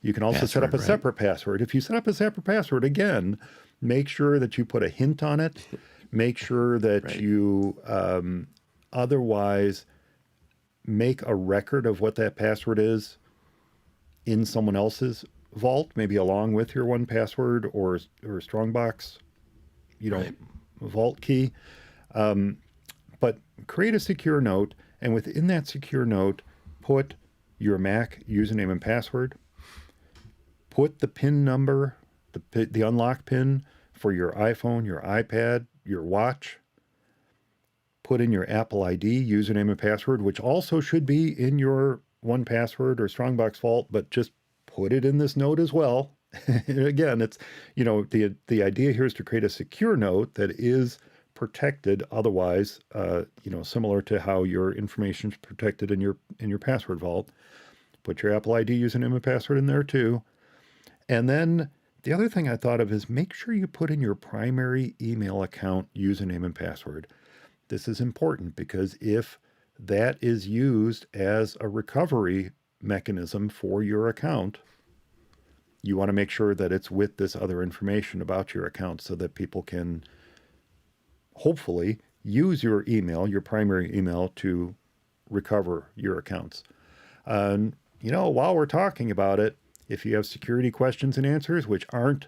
You can also set up a separate password. If you set up a separate password, again, make sure that you put a hint on it. Make sure that you otherwise make a record of what that password is in someone else's vault, maybe along with your 1Password or Strongbox, vault key. But create a secure note, and within that secure note, put your Mac username and password. Put the PIN number, the unlock PIN for your iPhone, your iPad, your watch. Put in your Apple ID username and password, which also should be in your 1Password or Strongbox vault, but just put it in this note as well. Again, it's, the idea here is to create a secure note that is protected otherwise, similar to how your information is protected in your password vault. Put your Apple ID username and password in there too. And then the other thing I thought of is make sure you put in your primary email account username and password. This is important because if that is used as a recovery mechanism for your account, you want to make sure that it's with this other information about your account so that people can hopefully use your email, your primary email, to recover your accounts. And, while we're talking about it, if you have security questions and answers, which aren't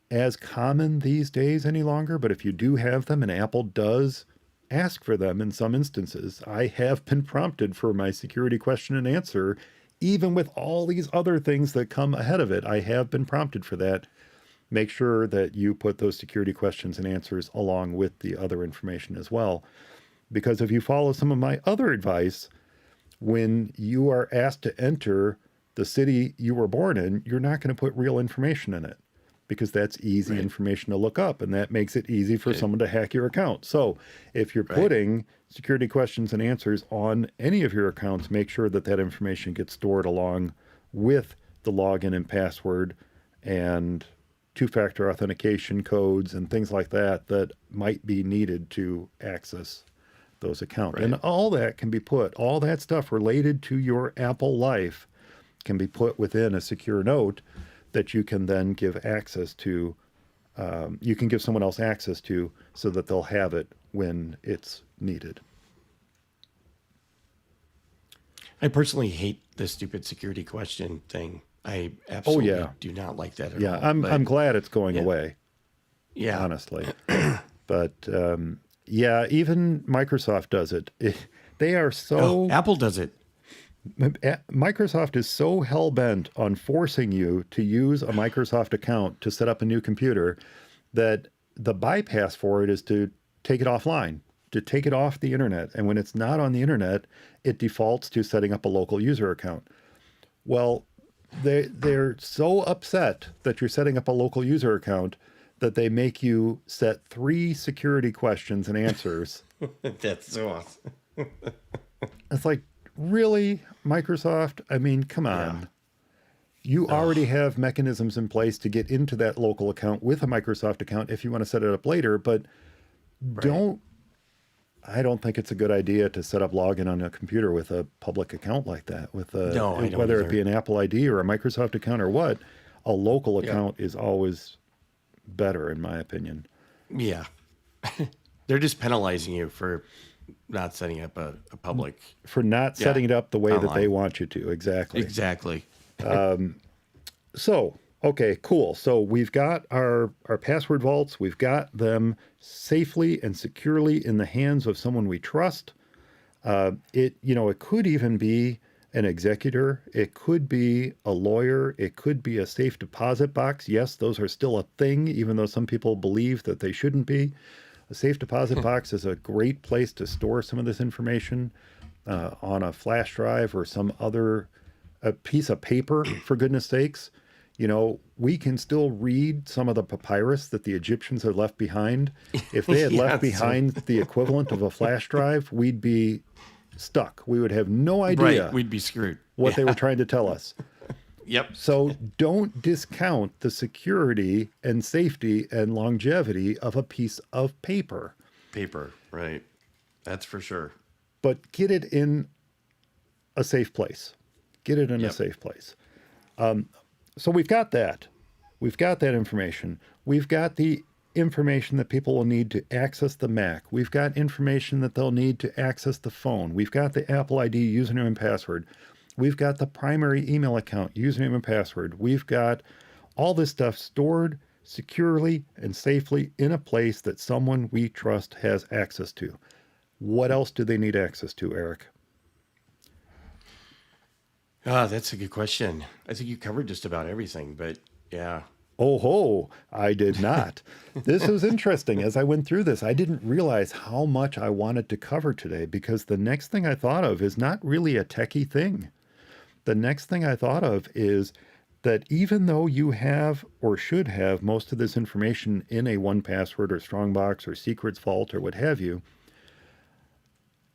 as common these days any longer, but if you do have them, and Apple does ask for them in some instances, I have been prompted for my security question and answer, even with all these other things that come ahead of it. I have been prompted for that. Make sure that you put those security questions and answers along with the other information as well. Because if you follow some of my other advice, when you are asked to enter the city you were born in, you're not going to put real information in it because that's easy information to look up, and that makes it easy for someone to hack your account. So if you're putting security questions and answers on any of your accounts, make sure that that information gets stored along with the login and password and two-factor authentication codes and things like that that might be needed to access those accounts. And all that can be put, all that stuff related to your Apple life can be put within a secure note that you can then give access to, you can give someone else access to so that they'll have it when it's needed. I personally hate the stupid security question thing. I absolutely do not like that at all. I'm glad it's going away. Yeah. Honestly. But even Microsoft does it. They are so... Apple does it. Microsoft is so hell-bent on forcing you to use a Microsoft account to set up a new computer that the bypass for it is to take it offline, to take it off the internet. And when it's not on the internet, it defaults to setting up a local user account. Well, they're so upset that you're setting up a local user account that they make you set 3 security questions and answers. That's so awesome. It's like, really, Microsoft? I mean, come on. Yeah. You already have mechanisms in place to get into that local account with a Microsoft account if you want to set it up later, but I don't think it's a good idea to set up login on a computer with a public account like that. With whether it be an Apple ID or a Microsoft account or what, a local account is always better, in my opinion. Yeah. They're just penalizing you for not setting up a public... For not setting it up the way that they want you to. Exactly. So, okay, cool. So we've got our password vaults. We've got them safely and securely in the hands of someone we trust. It could even be an executor. It could be a lawyer. It could be a safe deposit box. Yes, those are still a thing, even though some people believe that they shouldn't be. A safe deposit box is a great place to store some of this information on a flash drive or some other a piece of paper, for goodness sakes. We can still read some of the papyrus that the Egyptians had left behind. If they had left behind the equivalent of a flash drive, we'd be stuck. We would have no idea Right, we'd be screwed. what they were trying to tell us. Yep. So don't discount the security and safety and longevity of a piece of paper, Paper, right. That's for sure. but get it in a safe place. Get it in a Yep. safe place. So we've got that. We've got that information. We've got the information that people will need to access the Mac. We've got information that they'll need to access the phone. We've got the Apple ID username and password. We've got the primary email account username and password. We've got all this stuff stored securely and safely in a place that someone we trust has access to. What else do they need access to, Eric? That's a good question. I think you covered just about everything, but yeah. Oh ho, I did not. This was interesting. As I went through this, I didn't realize how much I wanted to cover today because the next thing I thought of is not really a techie thing. The next thing I thought of is that even though you have or should have most of this information in a 1Password or Strongbox or Secrets Vault or what have you,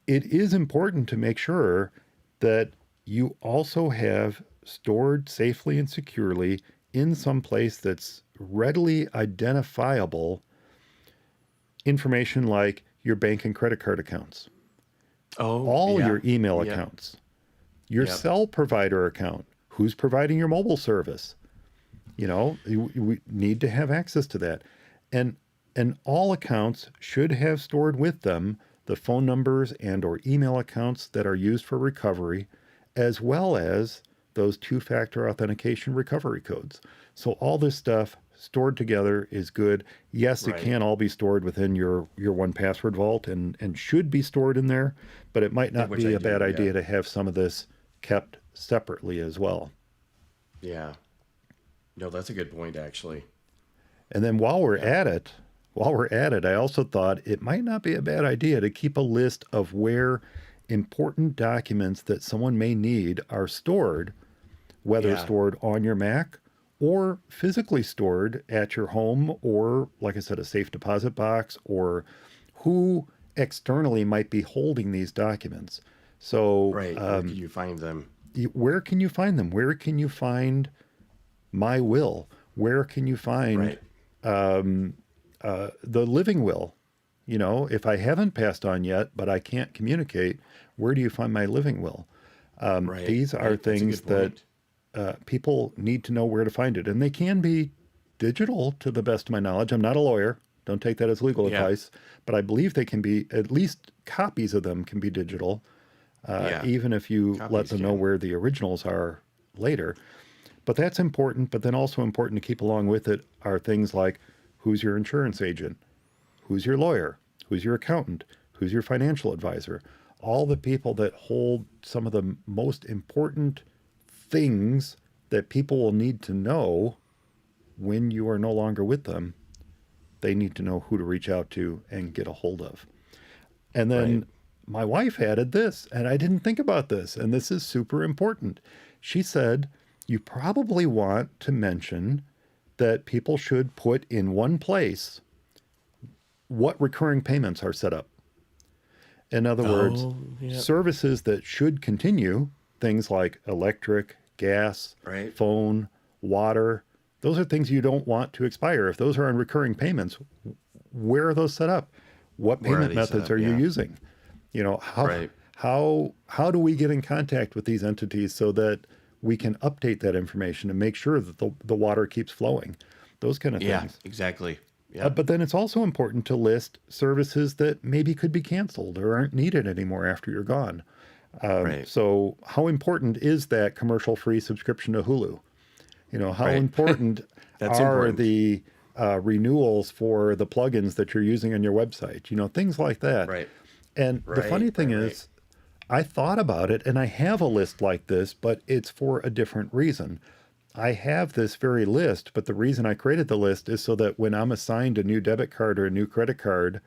it is important to make sure that you also have stored safely and securely in some place that's readily identifiable information like your bank and credit card accounts, Oh, all yeah. your email Yep. accounts, your Yep. cell provider account, who's providing your mobile service. We need to have access to that. And all accounts should have stored with them the phone numbers and or email accounts that are used for recovery, as well as those two-factor authentication recovery codes. So all this stuff stored together is good. Yes, it Right. can all be stored within your 1Password vault and should be stored in there, but it might not Which be I a bad do, idea yeah. to have some of this kept separately as well. Yeah. No, that's a good point, actually. And then while we're at it, I also thought it might not be a bad idea to keep a list of where important documents that someone may need are stored, whether Yeah. stored on your Mac or physically stored at your home, or, like I said, a safe deposit box, or who externally might be holding these documents. So, Right. Where could you find them? where can you find them? Where can you find my will? Where can you find Right. the living will? If I haven't passed on yet, but I can't communicate, where do you find my living will? Right. These are Right. That's a things good that point. people need to know where to find it. And they can be digital to the best of my knowledge. I'm not a lawyer. Don't take that as legal Yeah. advice. But I believe they can be, at least copies of them can be digital, Yeah. even if you let Copies them know can. where the originals are later. But that's important. But then also important to keep along with it are things like who's your insurance agent? Who's your lawyer? Who's your accountant? Who's your financial advisor? All the people that hold some of the most important things that people will need to know when you are no longer with them. They need to know who to reach out to and get a hold of. And then Right. my wife added this, and I didn't think about this, and this is super important. She said, you probably want to mention that people should put in one place what recurring payments are set up. In other words, Oh, yeah. services that should continue, things like electric, gas, Right. phone, water, those are things you don't want to expire. If those are on recurring payments, where are those set up? What Where are payment they set methods up? are you Yeah. using? How Right. how do we get in contact with these entities so that we can update that information and make sure that the water keeps flowing? Those kind of Yeah. things. Exactly. Yeah. But then it's also important to list services that maybe could be canceled or aren't needed anymore after you're gone. Right. So how important is that commercial-free subscription to Hulu? How Right. important That's are important. the renewals for the plugins that you're using on your website? Things like that. Right. And the funny Right. thing Right. Right. is, I thought about it and I have a list like this, but it's for a different reason. I have this very list, but the reason I created the list is so that when I'm assigned a new debit card or a new credit card,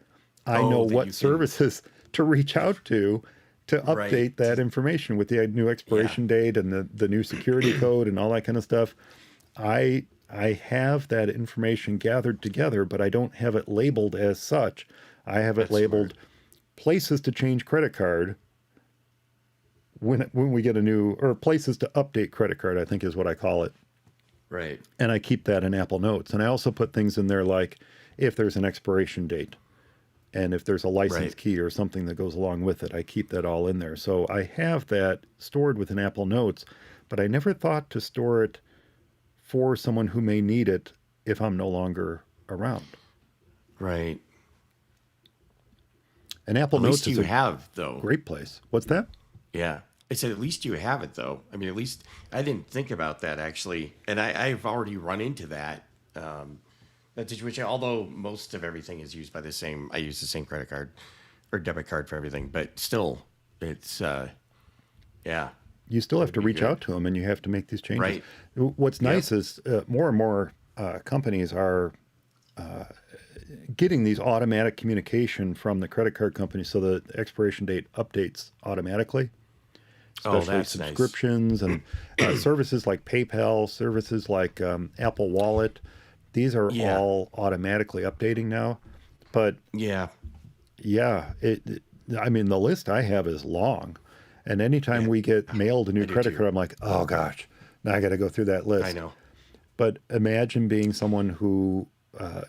I know Oh, that what you can. services to reach out to Right. update that information with the new Yeah. expiration date and the new security code and all that kind of stuff. I have that information gathered together, but I don't have it labeled as such. I have it That's smart. labeled places to change credit card when we get a new, or places to update credit card, I think is what I call it. Right. And I keep that in Apple Notes. And I also put things in there like if there's an expiration date and if there's a license Right. key or something that goes along with it, I keep that all in there. So I have that stored within Apple Notes, but I never thought to store it for someone who may need it if I'm no longer around. Right. And Apple At Notes least is you a have, though. great place. What's that? Yeah. I said, at least you have it, though. I mean, at least I didn't think about that, actually. And I've already run into that. That situation, although most of everything is used by the same, I use the same credit card or debit card for everything, but still, it's, yeah, You still have that'd to be reach good. out to them and you have to make these changes. Right. What's Yep. nice is more and more companies are getting these automatic communication from the credit card company so the expiration date updates automatically, Oh, especially that's nice. subscriptions and services like PayPal, services like Apple Wallet. These are Yeah. all automatically updating now. But Yeah. yeah, I mean, the list I have is long. And anytime Yeah. we get mailed a new I do credit too. card, I'm like, oh gosh, now I got to go through that I list. know. But imagine being someone who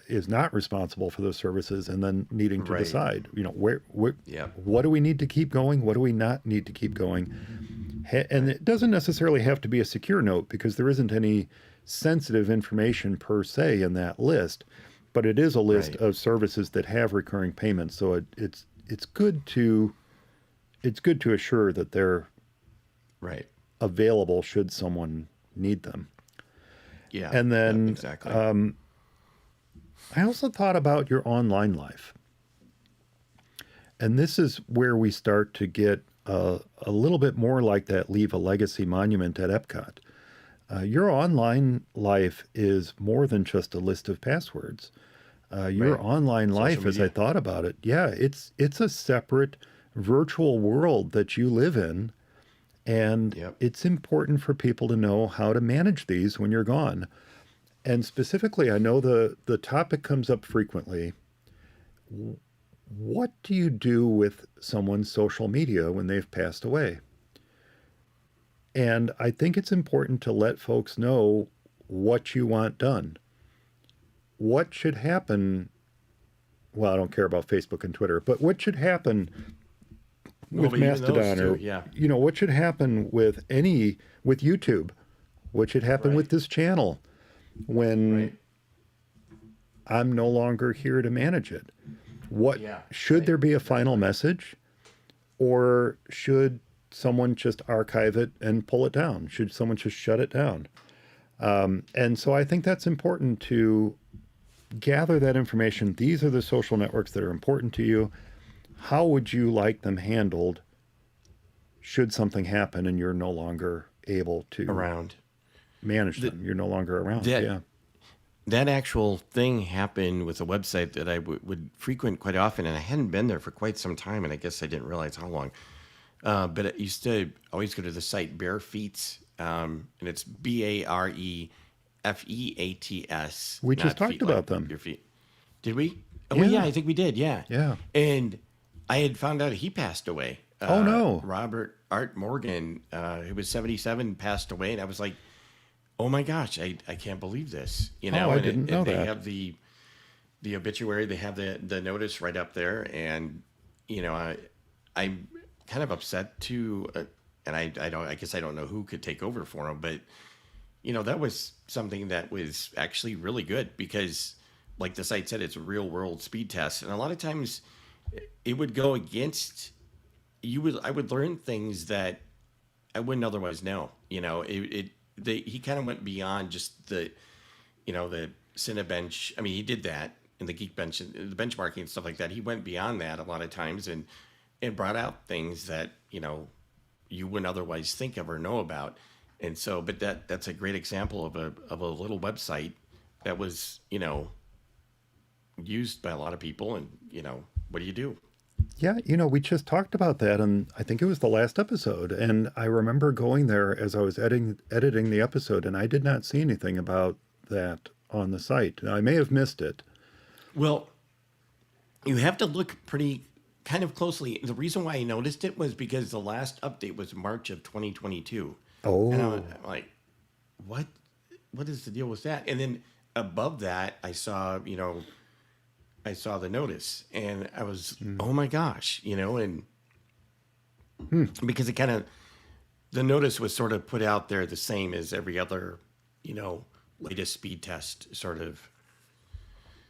is not responsible for those services and then needing to Right. decide, Yeah. what do we need to keep going? What do we not need to keep going? And it doesn't necessarily have to be a secure note because there isn't any sensitive information per se in that list, but it is a list Right. of services that have recurring payments. So it's good to assure that they're Right. available should someone need them. Yeah. And Yep. then Exactly. I also thought about your online life. And this is where we start to get a little bit more like that Leave a Legacy monument at EPCOT. Your online life is more than just a list of passwords. Your Right. online Social life, as I media. thought about it, yeah, it's a separate virtual world that you live in. And Yep. it's important for people to know how to manage these when you're gone. And specifically, I know the topic comes up frequently. What do you do with someone's social media when they've passed away? And I think it's important to let folks know what you want done. What should happen? Well, I don't care about Facebook and Twitter, but what should happen Well, with but even those Mastodon two. or Yeah. what should happen with YouTube? What should happen with Right. this channel when Right. I'm no longer here to manage it? What Yeah. should Right. there be a final Definitely. message, or should someone just archive it and pull it down? Should someone just shut it down? And so I think that's important to gather that information. These are the social networks that are important to you. How would you like them handled should something happen and you're no longer able to Around. manage The, them? You're no longer around. that Yeah. that actual thing happened with a website that I would frequent quite often, and I hadn't been there for quite some time, and I guess I didn't realize how long. But I used to always go to the site Bare Feet, and it's BareFeats, We just not talked feet like about them. your feet. Did we? Oh, yeah, Yeah. I think we did. Yeah. Yeah. And I had found out he passed away. Oh, no. Robert Art Morgan, who was 77, passed away, and I was like, "Oh my gosh, I can't believe this!" You know, Oh, I and, didn't know they that. have the obituary, they have the notice right up there, and I'm kind of upset too, and I guess I don't know who could take over for him, but that was something that was actually really good because, like the site said, it's a real world speed test, and a lot of times it would go against I would learn things that I wouldn't otherwise know. he kind of went beyond just the, the Cinebench. I mean, he did that in the Geekbench and the benchmarking and stuff like that. He went beyond that a lot of times and brought out things that, you wouldn't otherwise think of or know about. And so, but that's a great example of a little website that was, used by a lot of people. And, what do you do? Yeah, we just talked about that, and I think it was the last episode. And I remember going there as I was editing the episode, and I did not see anything about that on the site. Now, I may have missed it. Well, you have to look pretty kind of closely. The reason why I noticed it was because the last update was March of 2022. Oh, And I'm like, what is the deal with that? And then above that, I saw the notice, and I was, oh my gosh, and because it kind of, the notice was sort of put out there the same as every other, latest speed test sort of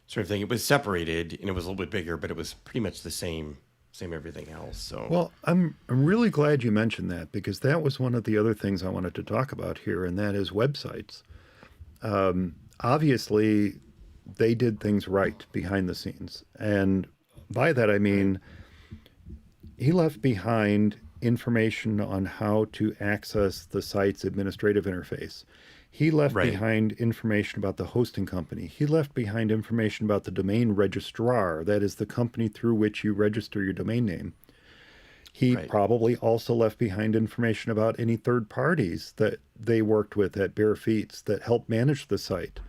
thing. It was separated and it was a little bit bigger, but it was pretty much the same everything else. So, well, I'm really glad you mentioned that, because that was one of the other things I wanted to talk about here, and that is websites. Obviously, they did things right behind the scenes. And by that, I mean, he left behind information on how to access the site's administrative interface. He left behind information about the hosting company. He left behind information about the domain registrar, that is the company through which you register your domain name. He probably also left behind information about any third parties that they worked with at Bare Feet that helped manage the site,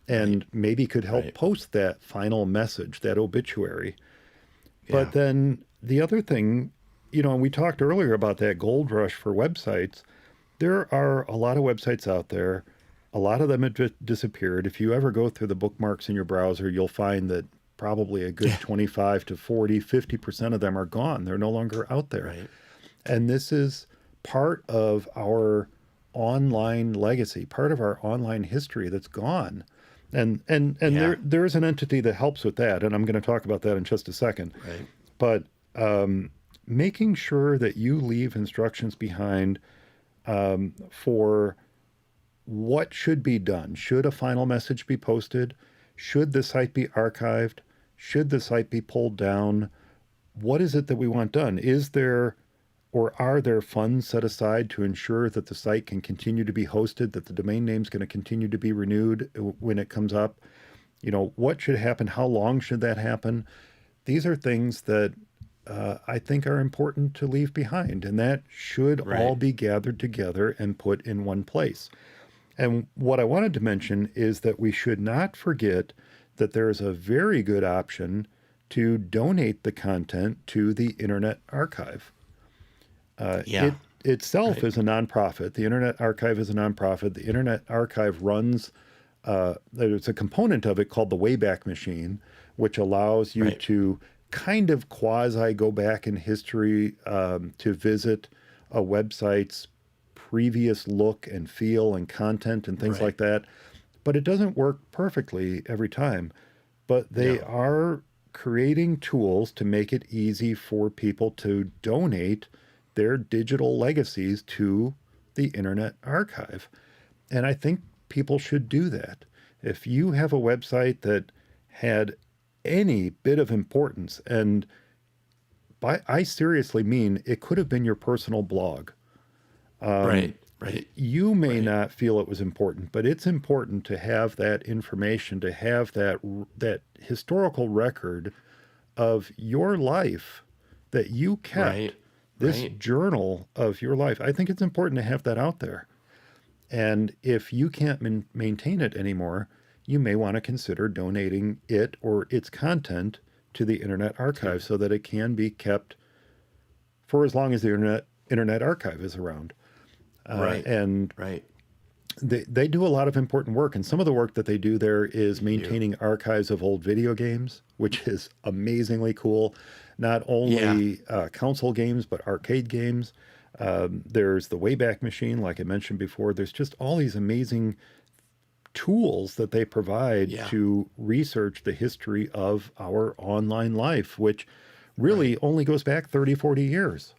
and maybe could help post that final message, that obituary. But then the other thing, and we talked earlier about that gold rush for websites. There are a lot of websites out there. A lot of them have disappeared. If you ever go through the bookmarks in your browser, you'll find that probably a good 25 to 40, 50% of them are gone. They're no longer out there. And this is part of our online legacy, part of our online history that's gone. And there's an entity that helps with that, and I'm going to talk about that in just a second. But making sure that you leave instructions behind for what should be done. Should a final message be posted? Should the site be archived? Should the site be pulled down? What is it that we want done? Is there, or are there funds set aside to ensure that the site can continue to be hosted, that the domain name is going to continue to be renewed when it comes up? What should happen? How long should that happen? These are things that I think are important to leave behind, and that should all be gathered together and put in one place. And what I wanted to mention is that we should not forget that there is a very good option to donate the content to the Internet Archive. It itself is a nonprofit. The Internet Archive is a nonprofit. The Internet Archive runs, there's a component of it called the Wayback Machine, which allows you to kind of quasi go back in history to visit a website's previous look and feel and content and things like that. But it doesn't work perfectly every time. But they are creating tools to make it easy for people to donate their digital legacies to the Internet Archive. And I think people should do that. If you have a website that had any bit of importance, and I seriously mean it could have been your personal blog. You may not feel it was important, but it's important to have that information, to have that historical record of your life that you kept, this journal of your life. I think it's important to have that out there. And if you can't maintain it anymore, you may want to consider donating it or its content to the Internet Archive so that it can be kept for as long as the Internet Archive is around. They do a lot of important work, and some of the work that they do there is maintaining archives of old video games, which is amazingly cool. Not only console games, but arcade games. There's the Wayback Machine, like I mentioned before. There's just all these amazing tools that they provide to research the history of our online life, which really only goes back 30, 40 years,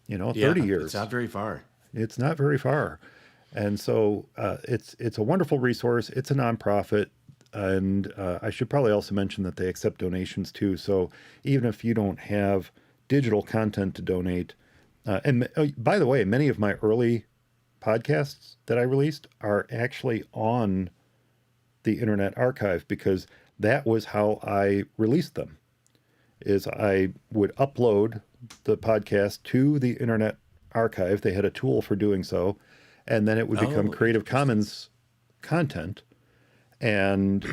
30 years. It's not very far. It's not very far. And so it's a wonderful resource. It's a nonprofit. And I should probably also mention that they accept donations too. So even if you don't have digital content to donate, by the way, many of my early podcasts that I released are actually on the Internet Archive because that was how I released them. Is I would upload the podcast to the Internet Archive. They had a tool for doing so, and then it would become Oh, Creative interesting. Commons content. And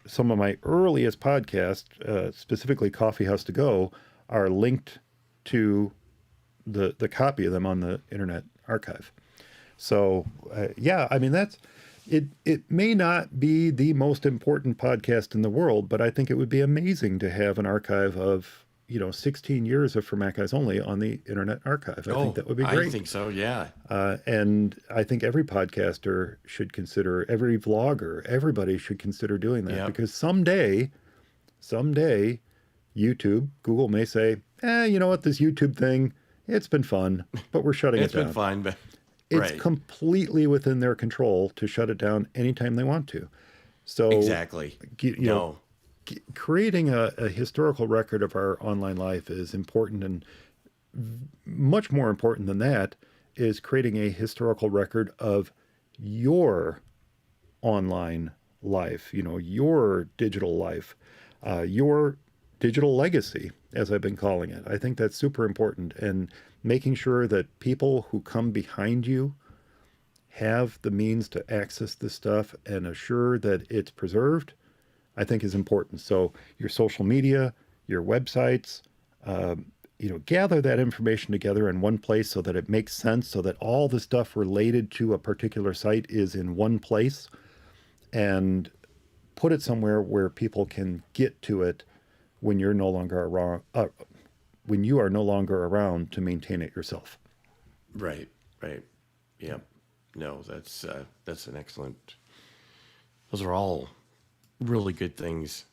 some of my earliest podcasts, specifically Coffee House to Go, are linked to the copy of them on the Internet Archive. So yeah, I mean that's it. It may not be the most important podcast in the world, but I think it would be amazing to have an archive of 16 years of For Mac Guys Only on the Internet Archive. I think Oh, that would be I great. think so. Yeah. And I think every podcaster should consider, every vlogger, everybody should consider doing that Yep. because someday, YouTube, Google may say, you know what, this YouTube thing, it's been fun, but we're shutting it It's been down. fun, but It's right. completely within their control to shut it down anytime they want to. So, Exactly. you know, No. creating a historical record of our online life is important, and much more important than that is creating a historical record of your online life, your digital life, your digital legacy, as I've been calling it. I think that's super important. And making sure that people who come behind you have the means to access this stuff and assure that it's preserved, I think is important. So your social media, your websites, gather that information together in one place so that it makes sense, so that all the stuff related to a particular site is in one place, and put it somewhere where people can get to it when you're no longer around, when you are no longer around to maintain it yourself. Right. Right. Yep. No, that's an excellent. Those are all really good things.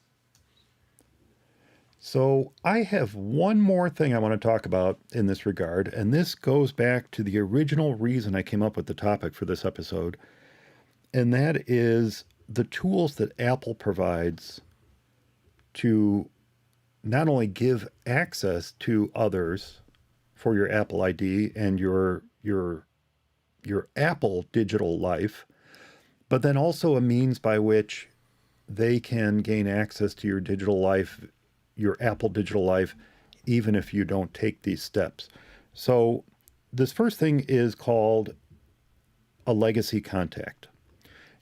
So I have one more thing I want to talk about in this regard, and this goes back to the original reason I came up with the topic for this episode, and that is the tools that Apple provides to not only give access to others for your Apple ID and your Apple digital life, but then also a means by which they can gain access to your digital life, your Apple digital life, even if you don't take these steps. So this first thing is called a legacy contact.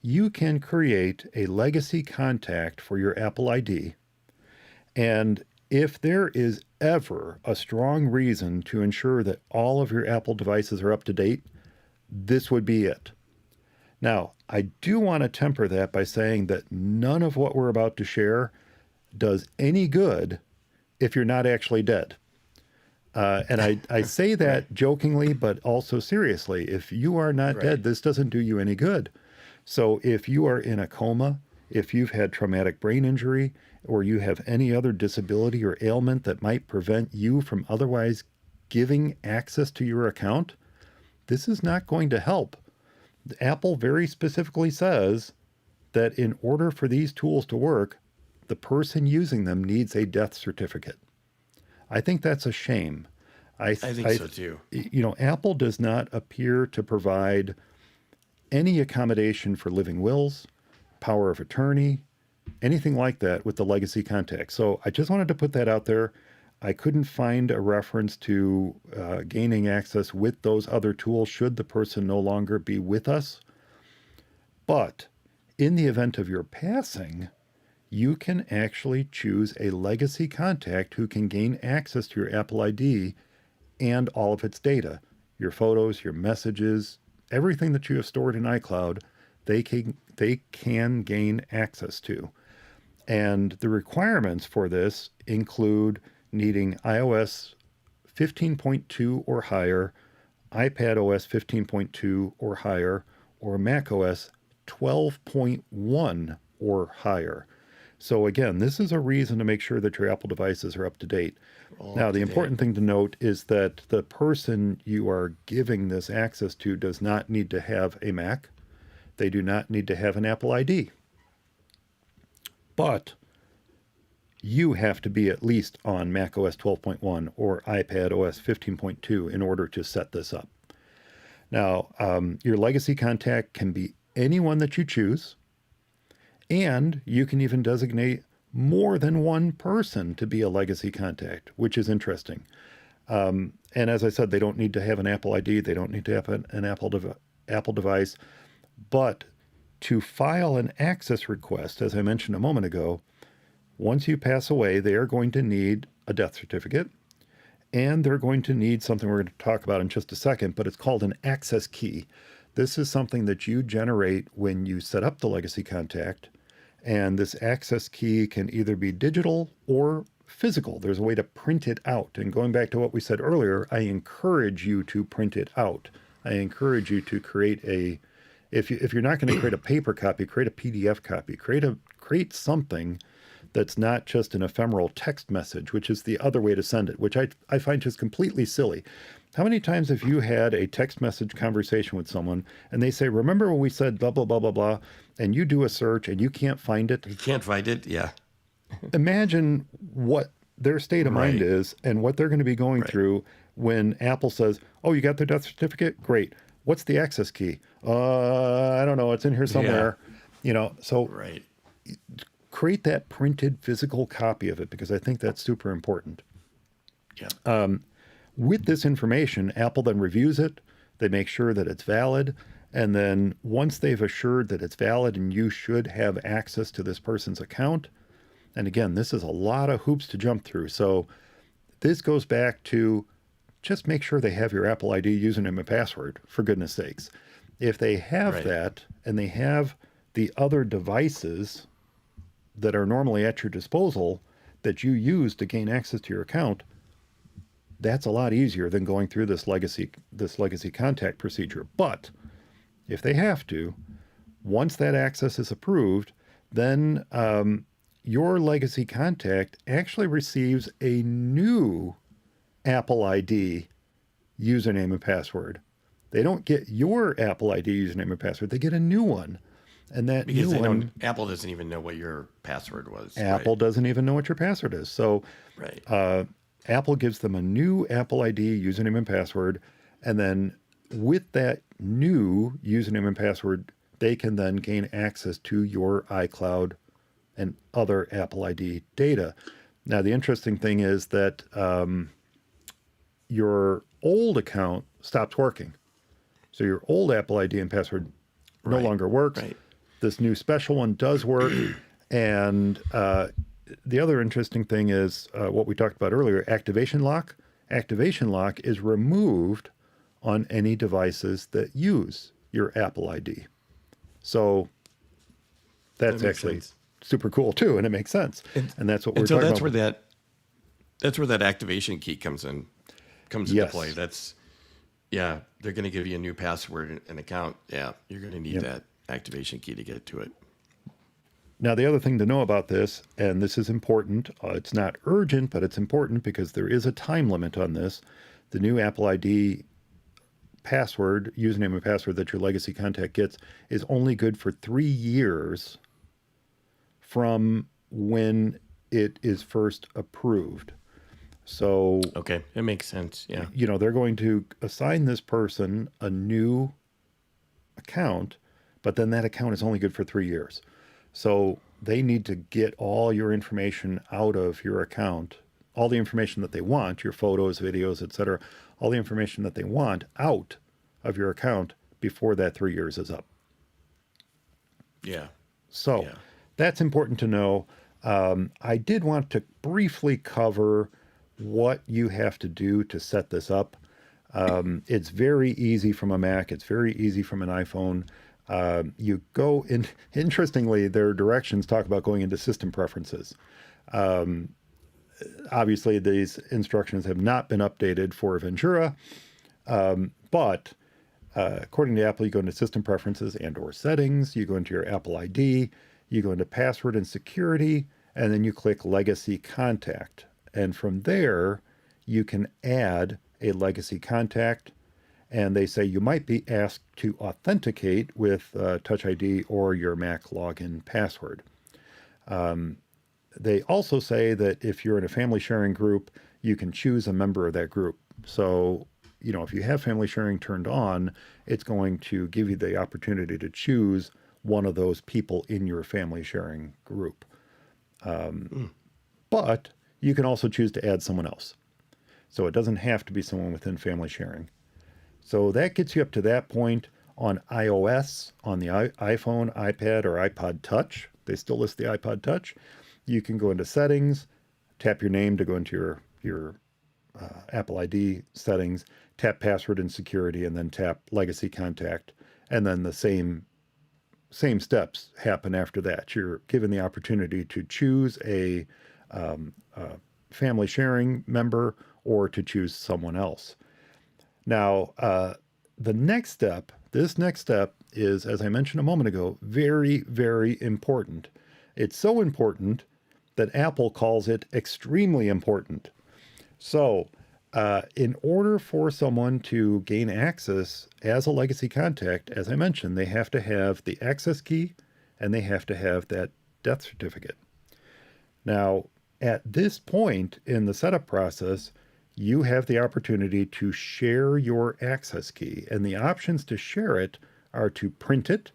You can create a legacy contact for your Apple ID, and if there is ever a strong reason to ensure that all of your Apple devices are up to date, this would be it. Now, I do want to temper that by saying that none of what we're about to share does any good if you're not actually dead. And I say that jokingly, but also seriously. If you are not Right. dead, this doesn't do you any good. So if you are in a coma, if you've had traumatic brain injury, or you have any other disability or ailment that might prevent you from otherwise giving access to your account, this is not going to help. Apple very specifically says that in order for these tools to work, the person using them needs a death certificate. I think that's a shame. I think so too. Apple does not appear to provide any accommodation for living wills, power of attorney, anything like that with the legacy contact. So I just wanted to put that out there. I couldn't find a reference to gaining access with those other tools should the person no longer be with us. But in the event of your passing, you can actually choose a legacy contact who can gain access to your Apple ID and all of its data, your photos, your messages, everything that you have stored in iCloud, they can gain access to. And the requirements for this include needing iOS 15.2 or higher, iPadOS 15.2 or higher, or macOS 12.1 or higher. So again, this is a reason to make sure that your Apple devices are up to date. All Now, up the to date. important thing to note is that the person you are giving this access to does not need to have a Mac. They do not need to have an Apple ID. But you have to be at least on macOS 12.1 or iPadOS 15.2 in order to set this up. Now, your legacy contact can be anyone that you choose, and you can even designate more than one person to be a legacy contact, which is interesting. And as I said, they don't need to have an Apple ID. They don't need to have an Apple device. But to file an access request, as I mentioned a moment ago, once you pass away, they are going to need a death certificate, and they're going to need something we're going to talk about in just a second, but it's called an access key. This is something that you generate when you set up the legacy contact, and this access key can either be digital or physical. There's a way to print it out. And going back to what we said earlier, I encourage you to print it out. I encourage you to create if you're not going to create a paper copy, create a PDF copy, create something that's not just an ephemeral text message, which is the other way to send it, which I find just completely silly. How many times have you had a text message conversation with someone and they say, remember when we said blah, blah, blah, blah, blah, and you do a search and you can't find it? You can't find it? Yeah. Imagine what their state of mind is and what they're going to be going through when Apple says, oh, you got their death certificate? Great. What's the access key? I don't know. It's in here somewhere. So create that printed physical copy of it, because I think that's super important. Yeah. With this information, Apple then reviews it. They make sure that it's valid. And then once they've assured that it's valid and you should have access to this person's account, and again, this is a lot of hoops to jump through. So this goes back to just make sure they have your Apple ID, username, and password, for goodness sakes. If they have that and they have the other devices that are normally at your disposal that you use to gain access to your account, that's a lot easier than going through this legacy contact procedure. But if they have to, once that access is approved, then your legacy contact actually receives a new Apple ID username and password. They don't get your Apple ID username and password. They get a new one. And that because new one, Apple doesn't even know what your password was. Apple doesn't even know what your password is. So Apple gives them a new Apple ID username and password. And then with that new username and password, they can then gain access to your iCloud and other Apple ID data. Now, the interesting thing is that your old account stops working. So your old Apple ID and password no longer works. This new special one does work. And the other interesting thing is what we talked about earlier, activation lock. Activation lock is removed on any devices that use your Apple ID. So that's actually super cool too, and it makes sense. And that's what we're talking about. So that's where that activation key comes into play. They're going to give you a new password and account. Yeah, you're going to need that activation key to get to it. Now, the other thing to know about this, and this is important, it's not urgent, but it's important because there is a time limit on this. The new Apple ID password, username and password that your legacy contact gets is only good for 3 years from when it is first approved. So, okay, it makes sense. Yeah. They're going to assign this person a new account, but then that account is only good for 3 years. So they need to get all your information out of your account, all the information that they want, your photos, videos, etc., all the information that they want out of your account before that 3 years is up. Yeah. So that's important to know. I did want to briefly cover what you have to do to set this up. It's very easy from a Mac. It's very easy from an iPhone. You go in, interestingly, their directions talk about going into system preferences. Obviously, these instructions have not been updated for Ventura, but according to Apple, you go into system preferences and or settings, you go into your Apple ID, You go into password and security, and then you click legacy contact. And from there, you can add a legacy contact. And they say you might be asked to authenticate with Touch ID or your Mac login password. They also say that if you're in a family sharing group, you can choose a member of that group. So, if you have family sharing turned on, it's going to give you the opportunity to choose one of those people in your family sharing group. But you can also choose to add someone else. So it doesn't have to be someone within family sharing. So that gets you up to that point on iOS, on the iPhone, iPad, or iPod Touch. They still list the iPod Touch. You can go into settings, tap your name to go into your Apple ID settings, tap password and security, and then tap legacy contact. And then the same steps happen after that. You're given the opportunity to choose a family sharing member or to choose someone else. Now, this next step is, as I mentioned a moment ago, very, very important. It's so important that Apple calls it extremely important. So, in order for someone to gain access as a legacy contact, as I mentioned, they have to have the access key and they have to have that death certificate. Now, at this point in the setup process, you have the opportunity to share your access key, and the options to share it are to print it.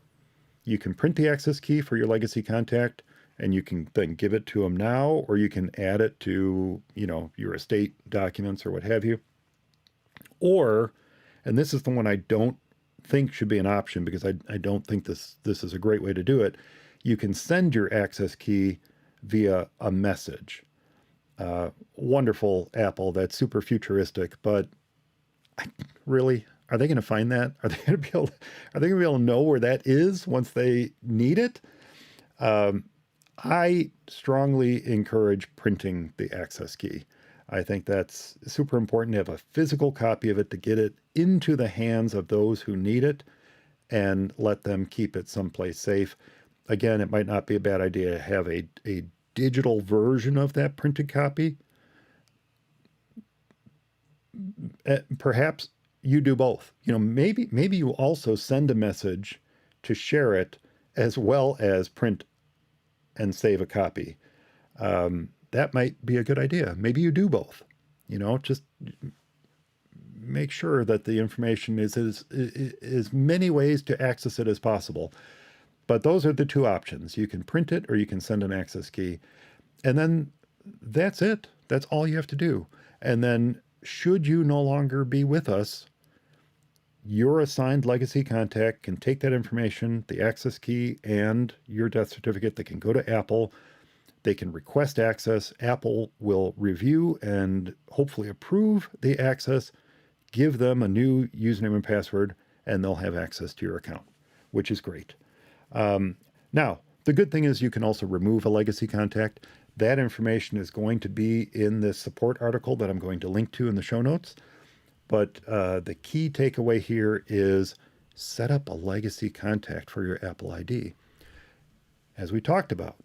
You can print the access key for your legacy contact, and you can then give it to them now, or you can add it to, your estate documents or what have you. Or, and this is the one I don't think should be an option because I don't think this is a great way to do it. You can send your access key via a message. Wonderful, Apple. That's super futuristic, but really, are they going to find that? Are they going to be able to know where that is once they need it? I strongly encourage printing the access key. I think that's super important to have a physical copy of it to get it into the hands of those who need it and let them keep it someplace safe. Again, it might not be a bad idea to have a digital version of that printed copy. Perhaps you do both. Maybe you also send a message to share it as well as print and save a copy. That might be a good idea. Maybe you do both. Just make sure that the information is as many ways to access it as possible. But those are the two options. You can print it or you can send an access key. And then that's it. That's all you have to do. And then should you no longer be with us, your assigned legacy contact can take that information, the access key and your death certificate. They can go to Apple. They can request access. Apple will review and hopefully approve the access, give them a new username and password, and they'll have access to your account, which is great. Now, the good thing is you can also remove a legacy contact. That information is going to be in this support article that I'm going to link to in the show notes. But the key takeaway here is set up a legacy contact for your Apple ID. As we talked about,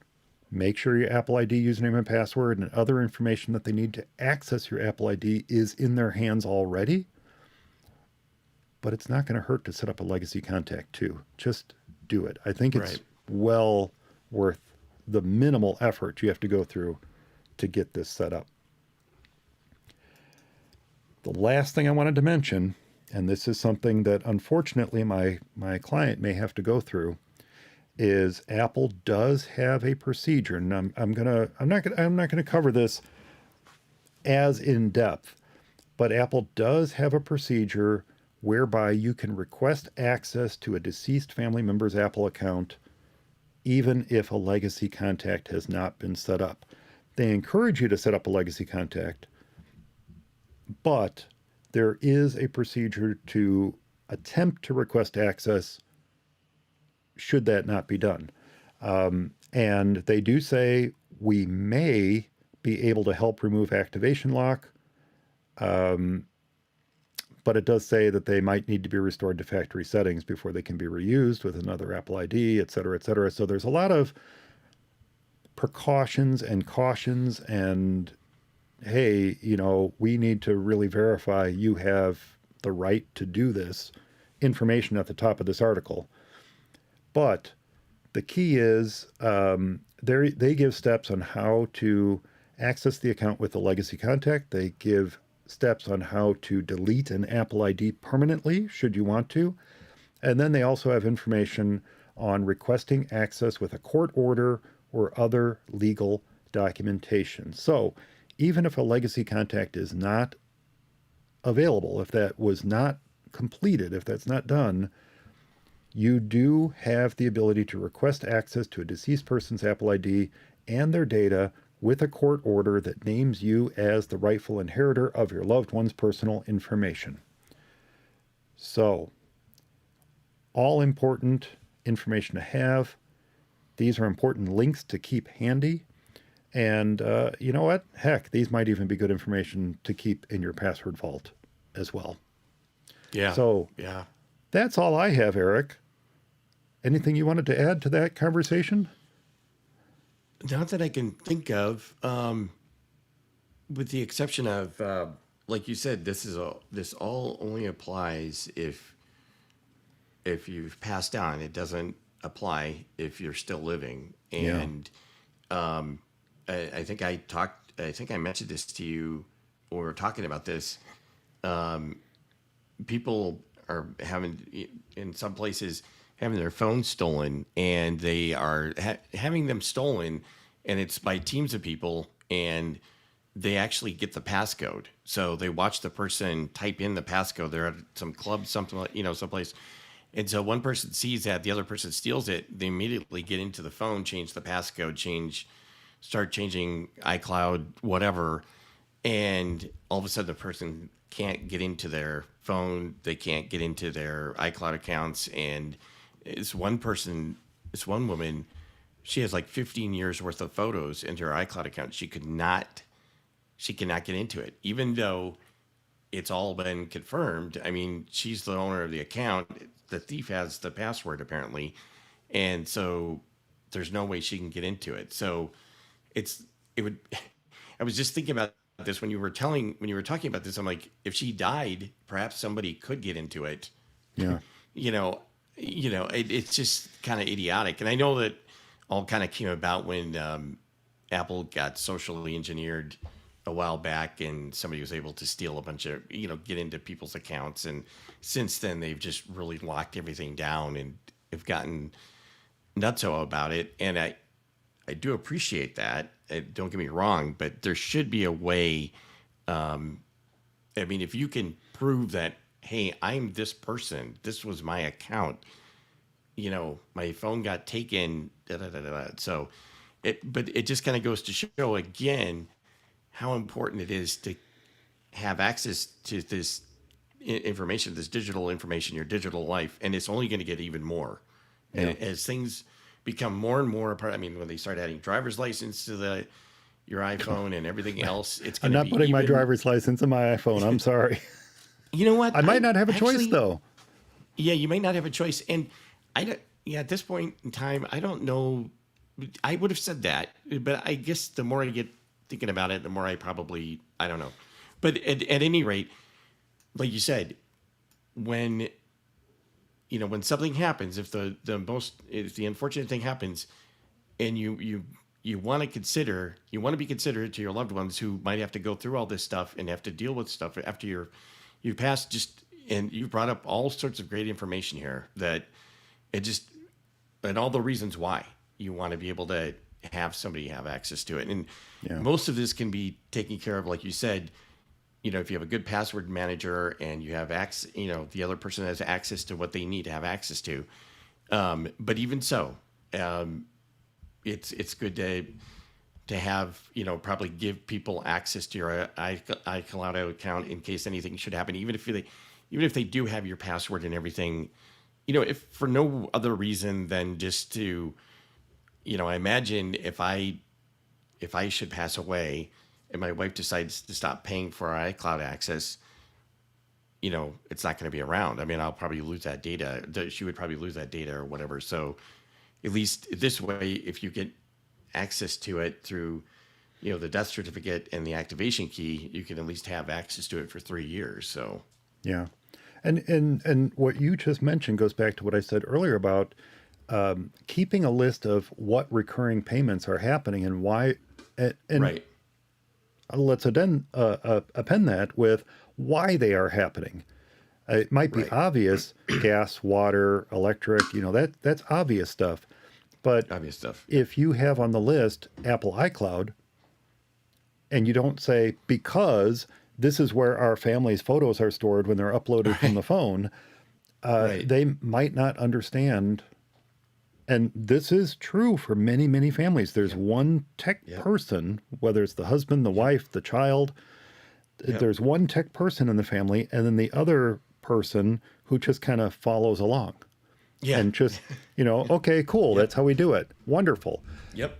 make sure your Apple ID username and password and other information that they need to access your Apple ID is in their hands already. But it's not going to hurt to set up a legacy contact too. Just do it. I think it's well worth the minimal effort you have to go through to get this set up. The last thing I wanted to mention, and this is something that unfortunately my client may have to go through, is Apple does have a procedure, and I'm not gonna cover this as in depth, but Apple does have a procedure whereby you can request access to a deceased family member's Apple account even if a legacy contact has not been set up. They encourage you to set up a legacy contact, but there is a procedure to attempt to request access should that not be done. And they do say we may be able to help remove activation lock, but it does say that they might need to be restored to factory settings before they can be reused with another Apple ID, et cetera, et cetera. So there's a lot of precautions and cautions and, hey, we need to really verify you have the right to do this information at the top of this article. But the key is they give steps on how to access the account with a legacy contact. They give steps on how to delete an Apple ID permanently, should you want to. And then they also have information on requesting access with a court order or other legal documentation. So even if a legacy contact is not available, if that was not completed, if that's not done, you do have the ability to request access to a deceased person's Apple ID and their data with a court order that names you as the rightful inheritor of your loved one's personal information. So, all important information to have. These are important links to keep handy. And you know what? Heck, these might even be good information to keep in your password vault as well. Yeah. So, yeah. That's all I have, Eric. Anything you wanted to add to that conversation? Not that I can think of, with the exception of, like you said, this all only applies if you've passed on. It doesn't apply if you're still living. And I think I mentioned this to you, or we were talking about this. People are in some places having their phones stolen, and they are having them stolen, and it's by teams of people, and they actually get the passcode. So they watch the person type in the passcode. They're at some club, something like, someplace. And so one person sees that, the other person steals it. They immediately get into the phone, change the passcode, start changing iCloud, whatever. And all of a sudden the person can't get into their phone. They can't get into their iCloud accounts. And this one woman, she has like 15 years worth of photos into her iCloud account. She cannot get into it, even though it's all been confirmed. I mean, she's the owner of the account. The thief has the password apparently. And so there's no way she can get into it. So I was just thinking about this when you were talking about this. I'm like, if she died, perhaps somebody could get into it. Yeah. It's just kind of idiotic. And I know that all kind of came about when Apple got socially engineered a while back, and somebody was able to steal a bunch of, get into people's accounts. And since then, they've just really locked everything down and have gotten nutso about it. And I do appreciate that. Don't get me wrong, but there should be a way. If you can prove that, hey, I'm this person, this was my account, my phone got taken, da, da, da, da, da. So but it just kind of goes to show again how important it is to have access to this information, this digital information, your digital life. And it's only going to get even more. Yeah. And as things become more and more apart, when they start adding driver's license to your iPhone and everything else, it's going to be I'm not putting my driver's license in my iPhone. I'm sorry. You know what? I might not have a choice, though. Yeah, you might not have a choice. And at this point in time, I don't know. I would have said that, but I guess the more I get thinking about it, the more I don't know. But at any rate, like you said, when something happens, if the unfortunate thing happens, and you want to be considerate to your loved ones who might have to go through all this stuff and have to deal with stuff after you've passed, and you've brought up all sorts of great information here and all the reasons why you want to be able to have somebody have access to it. And most of this can be taken care of, like you said, if you have a good password manager and you have access, the other person has access to what they need to have access to. But even so, it's good to have, probably give people access to your iCloud account in case anything should happen, even if they do have your password and everything, if for no other reason than just to, I imagine if I should pass away and my wife decides to stop paying for our iCloud access, it's not going to be around. I mean, I'll probably lose that data. She would probably lose that data or whatever. So at least this way, if you get access to it through, the death certificate and the activation key, you can at least have access to it for 3 years. So Yeah. And what you just mentioned goes back to what I said earlier about keeping a list of what recurring payments are happening and why. And right, let's then append that with why they are happening. It might be right, obvious, gas, water, electric, that's obvious stuff. But obvious stuff. if you have on the list Apple iCloud and you don't say, because this is where our family's photos are stored when they're uploaded from the phone, Right. they might not understand. And this is true for many, many families. There's one tech Yep. person, whether it's the husband, the wife, the child, Yep. there's one tech person in the family, and then the other person who just kind of follows along Yeah. and just, okay, cool, that's how we do it. Wonderful. Yep.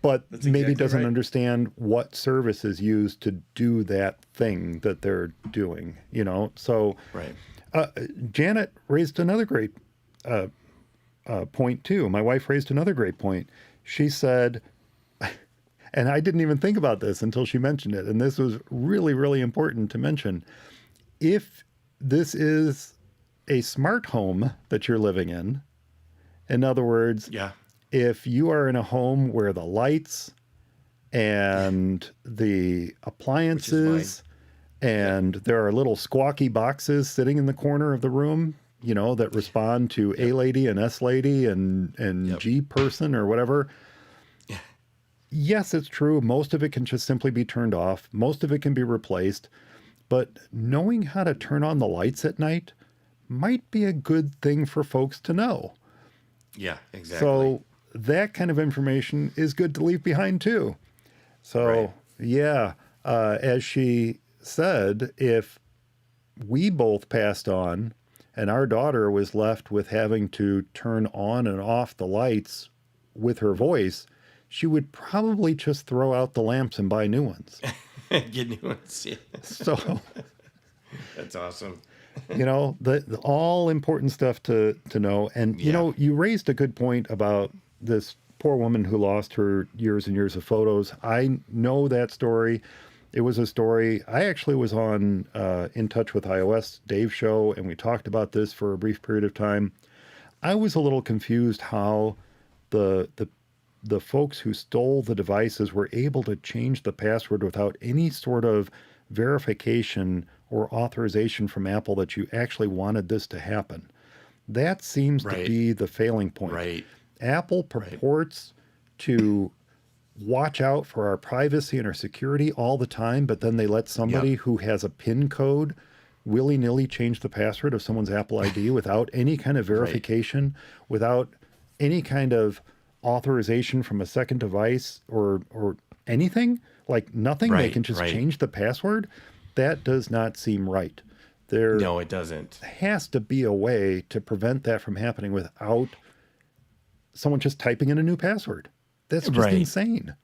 But That's maybe exactly doesn't right. understand what service is used to do that thing that they're doing, So Right. Janet raised another great point too. My wife raised another great point. She said, and I didn't even think about this until she mentioned it, and this was really, really important to mention. If this is a smart home that you're living in other words, Yeah. if you are in a home where the lights and the appliances and there are little squawky boxes sitting in the corner of the room, that respond to A lady and S lady and Yep. G person or whatever. Yes, it's true. Most of it can just simply be turned off. Most of it can be replaced. But knowing how to turn on the lights at night might be a good thing for folks to know. Yeah. Exactly. So that kind of information is good to leave behind too. So Right. yeah, as she said, if we both passed on and our daughter was left with having to turn on and off the lights with her voice, she would probably just throw out the lamps and buy new ones. Get new ones. Yeah. So, That's awesome. the all important stuff to know. And, Yeah. you raised a good point about this poor woman who lost her years and years of photos. I know that story. It was a story. I actually was on In Touch with iOS, Dave's show, and we talked about this for a brief period of time. I was a little confused how the folks who stole the devices were able to change the password without any sort of verification or authorization from Apple that you actually wanted this to happen. That seems to Right. be the failing point. Right. Apple purports to watch out for our privacy and our security all the time, but then they let somebody who has a PIN code willy-nilly change the password of someone's Apple ID without any kind of verification, without any kind of authorization from a second device or anything, like nothing. They Right, can just right. change the password. That does not seem right. There No, it doesn't. has to be a way to prevent that from happening without someone just typing in a new password. That's just Right. insane.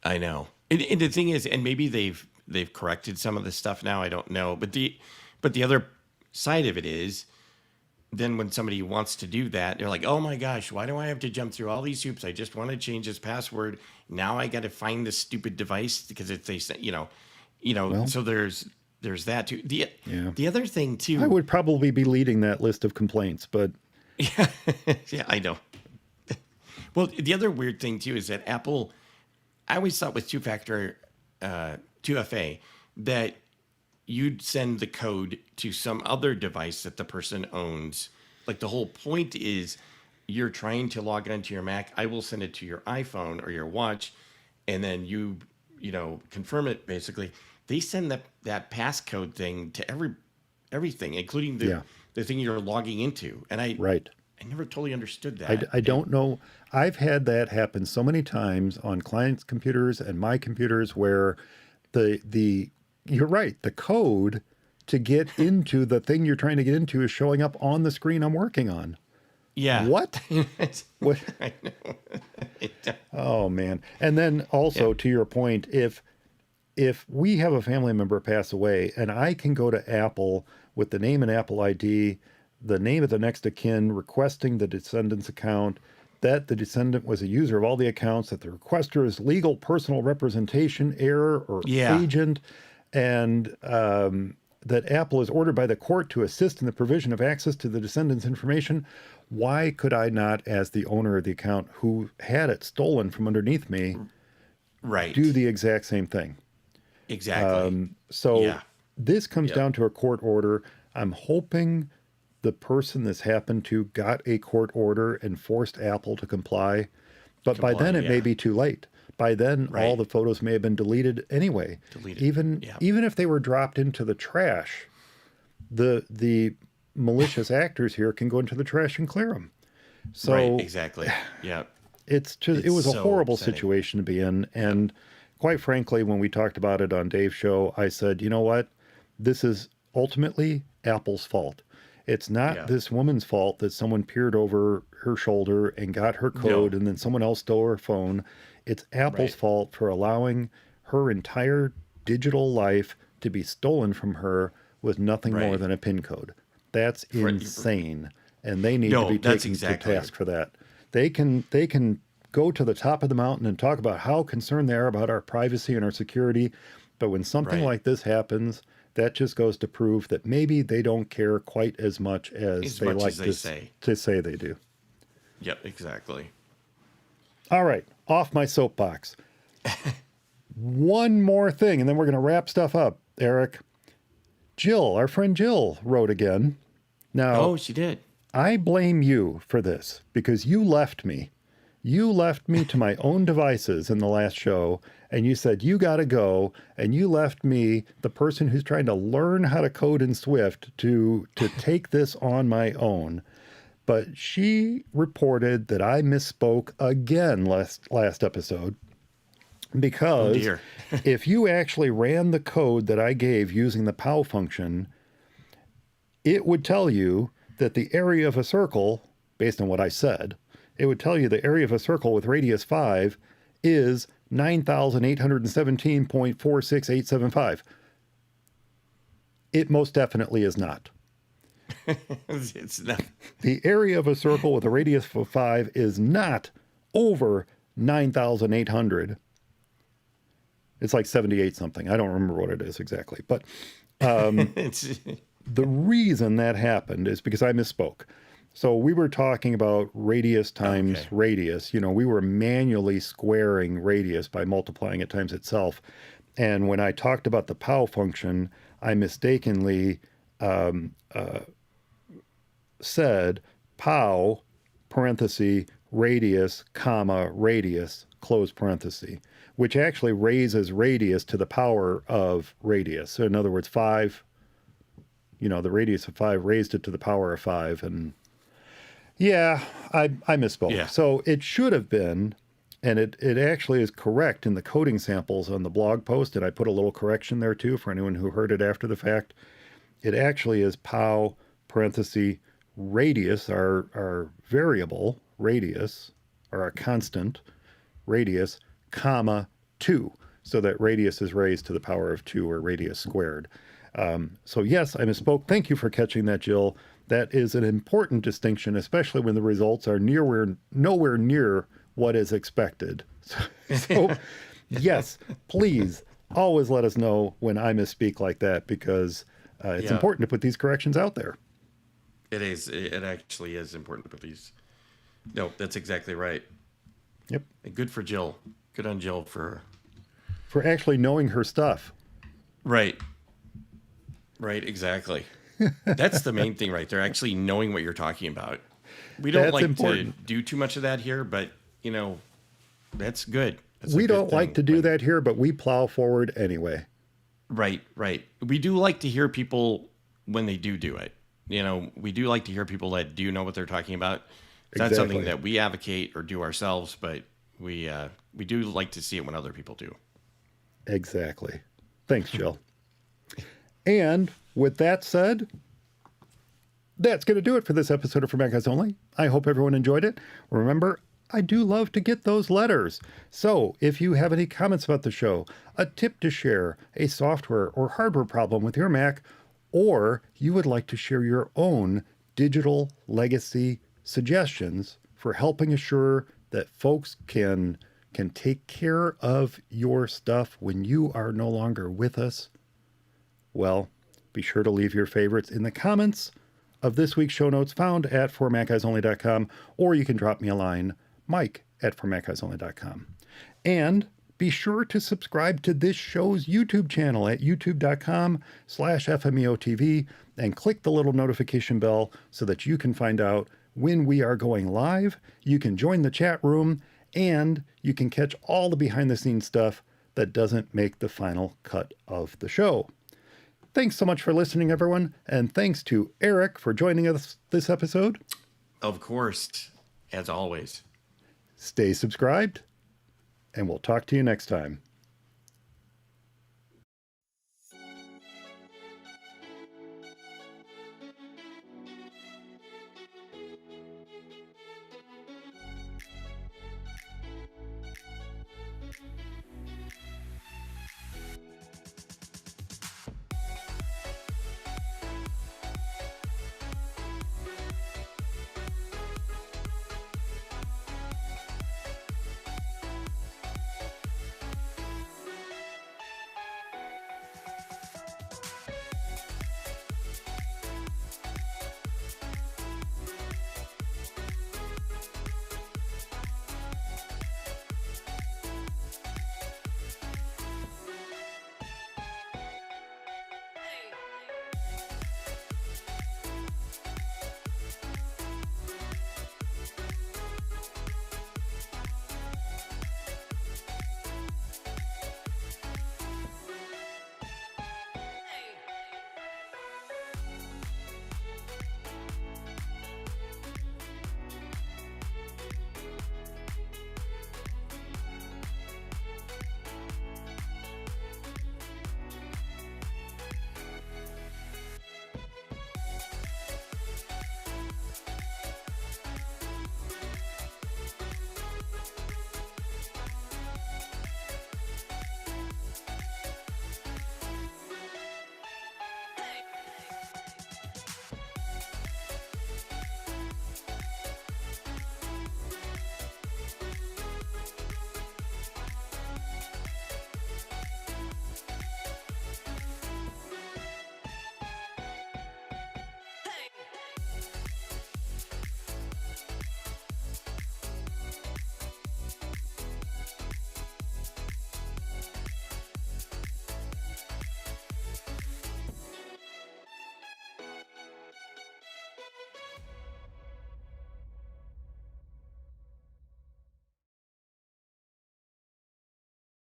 I know. And the thing is, and maybe they've corrected some of this stuff now. I don't know. But the other side of it is, then when somebody wants to do that, they're like, "Oh my gosh, why do I have to jump through all these hoops? I just want to change this password. Now I got to find this stupid device because it's Well, So there's that too. Yeah. The other thing too. I would probably be leading that list of complaints, but Yeah, yeah, I know. Well, the other weird thing too is that Apple, I always thought with two-factor 2FA that you'd send the code to some other device that the person owns. Like the whole point is you're trying to log onto your Mac. I will send it to your iPhone or your watch, and then you confirm it. Basically, they send that passcode thing to everything, including the thing you're logging into. And I right. never totally understood that. I don't know. I've had that happen so many times on clients' computers and my computers where you're right, the code to get into the thing you're trying to get into is showing up on the screen I'm working on. Yeah. What? What? I know. Oh man. And then also to your point, if we have a family member pass away and I can go to Apple with the name and Apple ID, the name of the next of kin requesting the descendant's account, that the descendant was a user of all the accounts, that the requester is legal personal representation, heir, or Yeah. agent, and that Apple is ordered by the court to assist in the provision of access to the descendant's information. Why could I not, as the owner of the account who had it stolen from underneath me, Right. do the exact same thing? Exactly. So Yeah. this comes down to a court order. I'm hoping the person this happened to got a court order and forced Apple to comply. But by then it may be too late. By then, all Right. the photos may have been deleted anyway. Even if they were dropped into the trash, the malicious actors here can go into the trash and clear them. So Right. Exactly. Yeah. it was a so horrible upsetting. situation to be in. And quite frankly, when we talked about it on Dave's show, I said, you know what? This is ultimately Apple's fault. It's not this woman's fault that someone peered over her shoulder and got her code and then someone else stole her phone. It's Apple's fault for allowing her entire digital life to be stolen from her with nothing more than a PIN code. That's insane. And they need to be taken to task for that. They can go to the top of the mountain and talk about how concerned they are about our privacy and our security. But when something like this happens, that just goes to prove that maybe they don't care quite as much as they like to say they do. Yep, exactly. All right, off my soapbox. One more thing, and then we're going to wrap stuff up, Eric. Jill, our friend Jill, wrote again. Now, she did. I blame you for this because you left me. You left me to my own devices in the last show, and you said, you got to go, and you left me, the person who's trying to learn how to code in Swift, to take this on my own. But she reported that I misspoke again last episode because if you actually ran the code that I gave using the POW function, it would tell you that the area of a circle, based on what I said, it would tell you the area of a circle with radius 5 is 9,817.46875. It most definitely is not. It's not. The area of a circle with a radius of 5 is not over 9,800. It's like 78 something. I don't remember what it is exactly. But the reason that happened is because I misspoke. So we were talking about radius times radius. You know, we were manually squaring radius by multiplying it times itself. And when I talked about the POW function, I mistakenly said POW, parenthesis, radius, comma, radius, close parenthesis, which actually raises radius to the power of radius. So in other words, 5, you know, the radius of 5 raised it to the power of 5. And yeah, I misspoke. Yeah. So it should have been, and it actually is correct in the coding samples on the blog post, and I put a little correction there too for anyone who heard it after the fact. It actually is POW, parenthesis, radius, our variable, radius, or our constant, radius, comma, 2, so that radius is raised to the power of 2, or radius squared. So yes, I misspoke. Thank you for catching that, Jill. That is an important distinction, especially when the results are nowhere near what is expected. So yes, please always let us know when I misspeak like that, because it's important to put these corrections out there. It is. It actually is important to put these. No, that's exactly right. Yep. And good for Jill. Good on Jill for actually knowing her stuff. Right. Right, exactly. That's the main thing right there, actually knowing what you're talking about. We don't like to do too much of that here, but, you know, that's good. We don't like to do that here, but we plow forward anyway. Right, right. We do like to hear people when they do it. You know, we do like to hear people that do know what they're talking about. It's not something that we advocate or do ourselves, but we do like to see it when other people do. Exactly. Thanks, Jill. And with that said, that's going to do it for this episode of For Mac Guys Only. I hope everyone enjoyed it. Remember, I do love to get those letters. So if you have any comments about the show, a tip to share, a software or hardware problem with your Mac, or you would like to share your own digital legacy suggestions for helping assure that folks can take care of your stuff when you are no longer with us, well, be sure to leave your favorites in the comments of this week's show notes found at formaccguysonly.com, or you can drop me a line, mike@formaccguysonly.com. And be sure to subscribe to this show's YouTube channel at youtube.com/FMEOTV and click the little notification bell so that you can find out when we are going live. You can join the chat room and you can catch all the behind the scenes stuff that doesn't make the final cut of the show. Thanks so much for listening, everyone. And thanks to Eric for joining us this episode. Of course, as always. Stay subscribed, and we'll talk to you next time.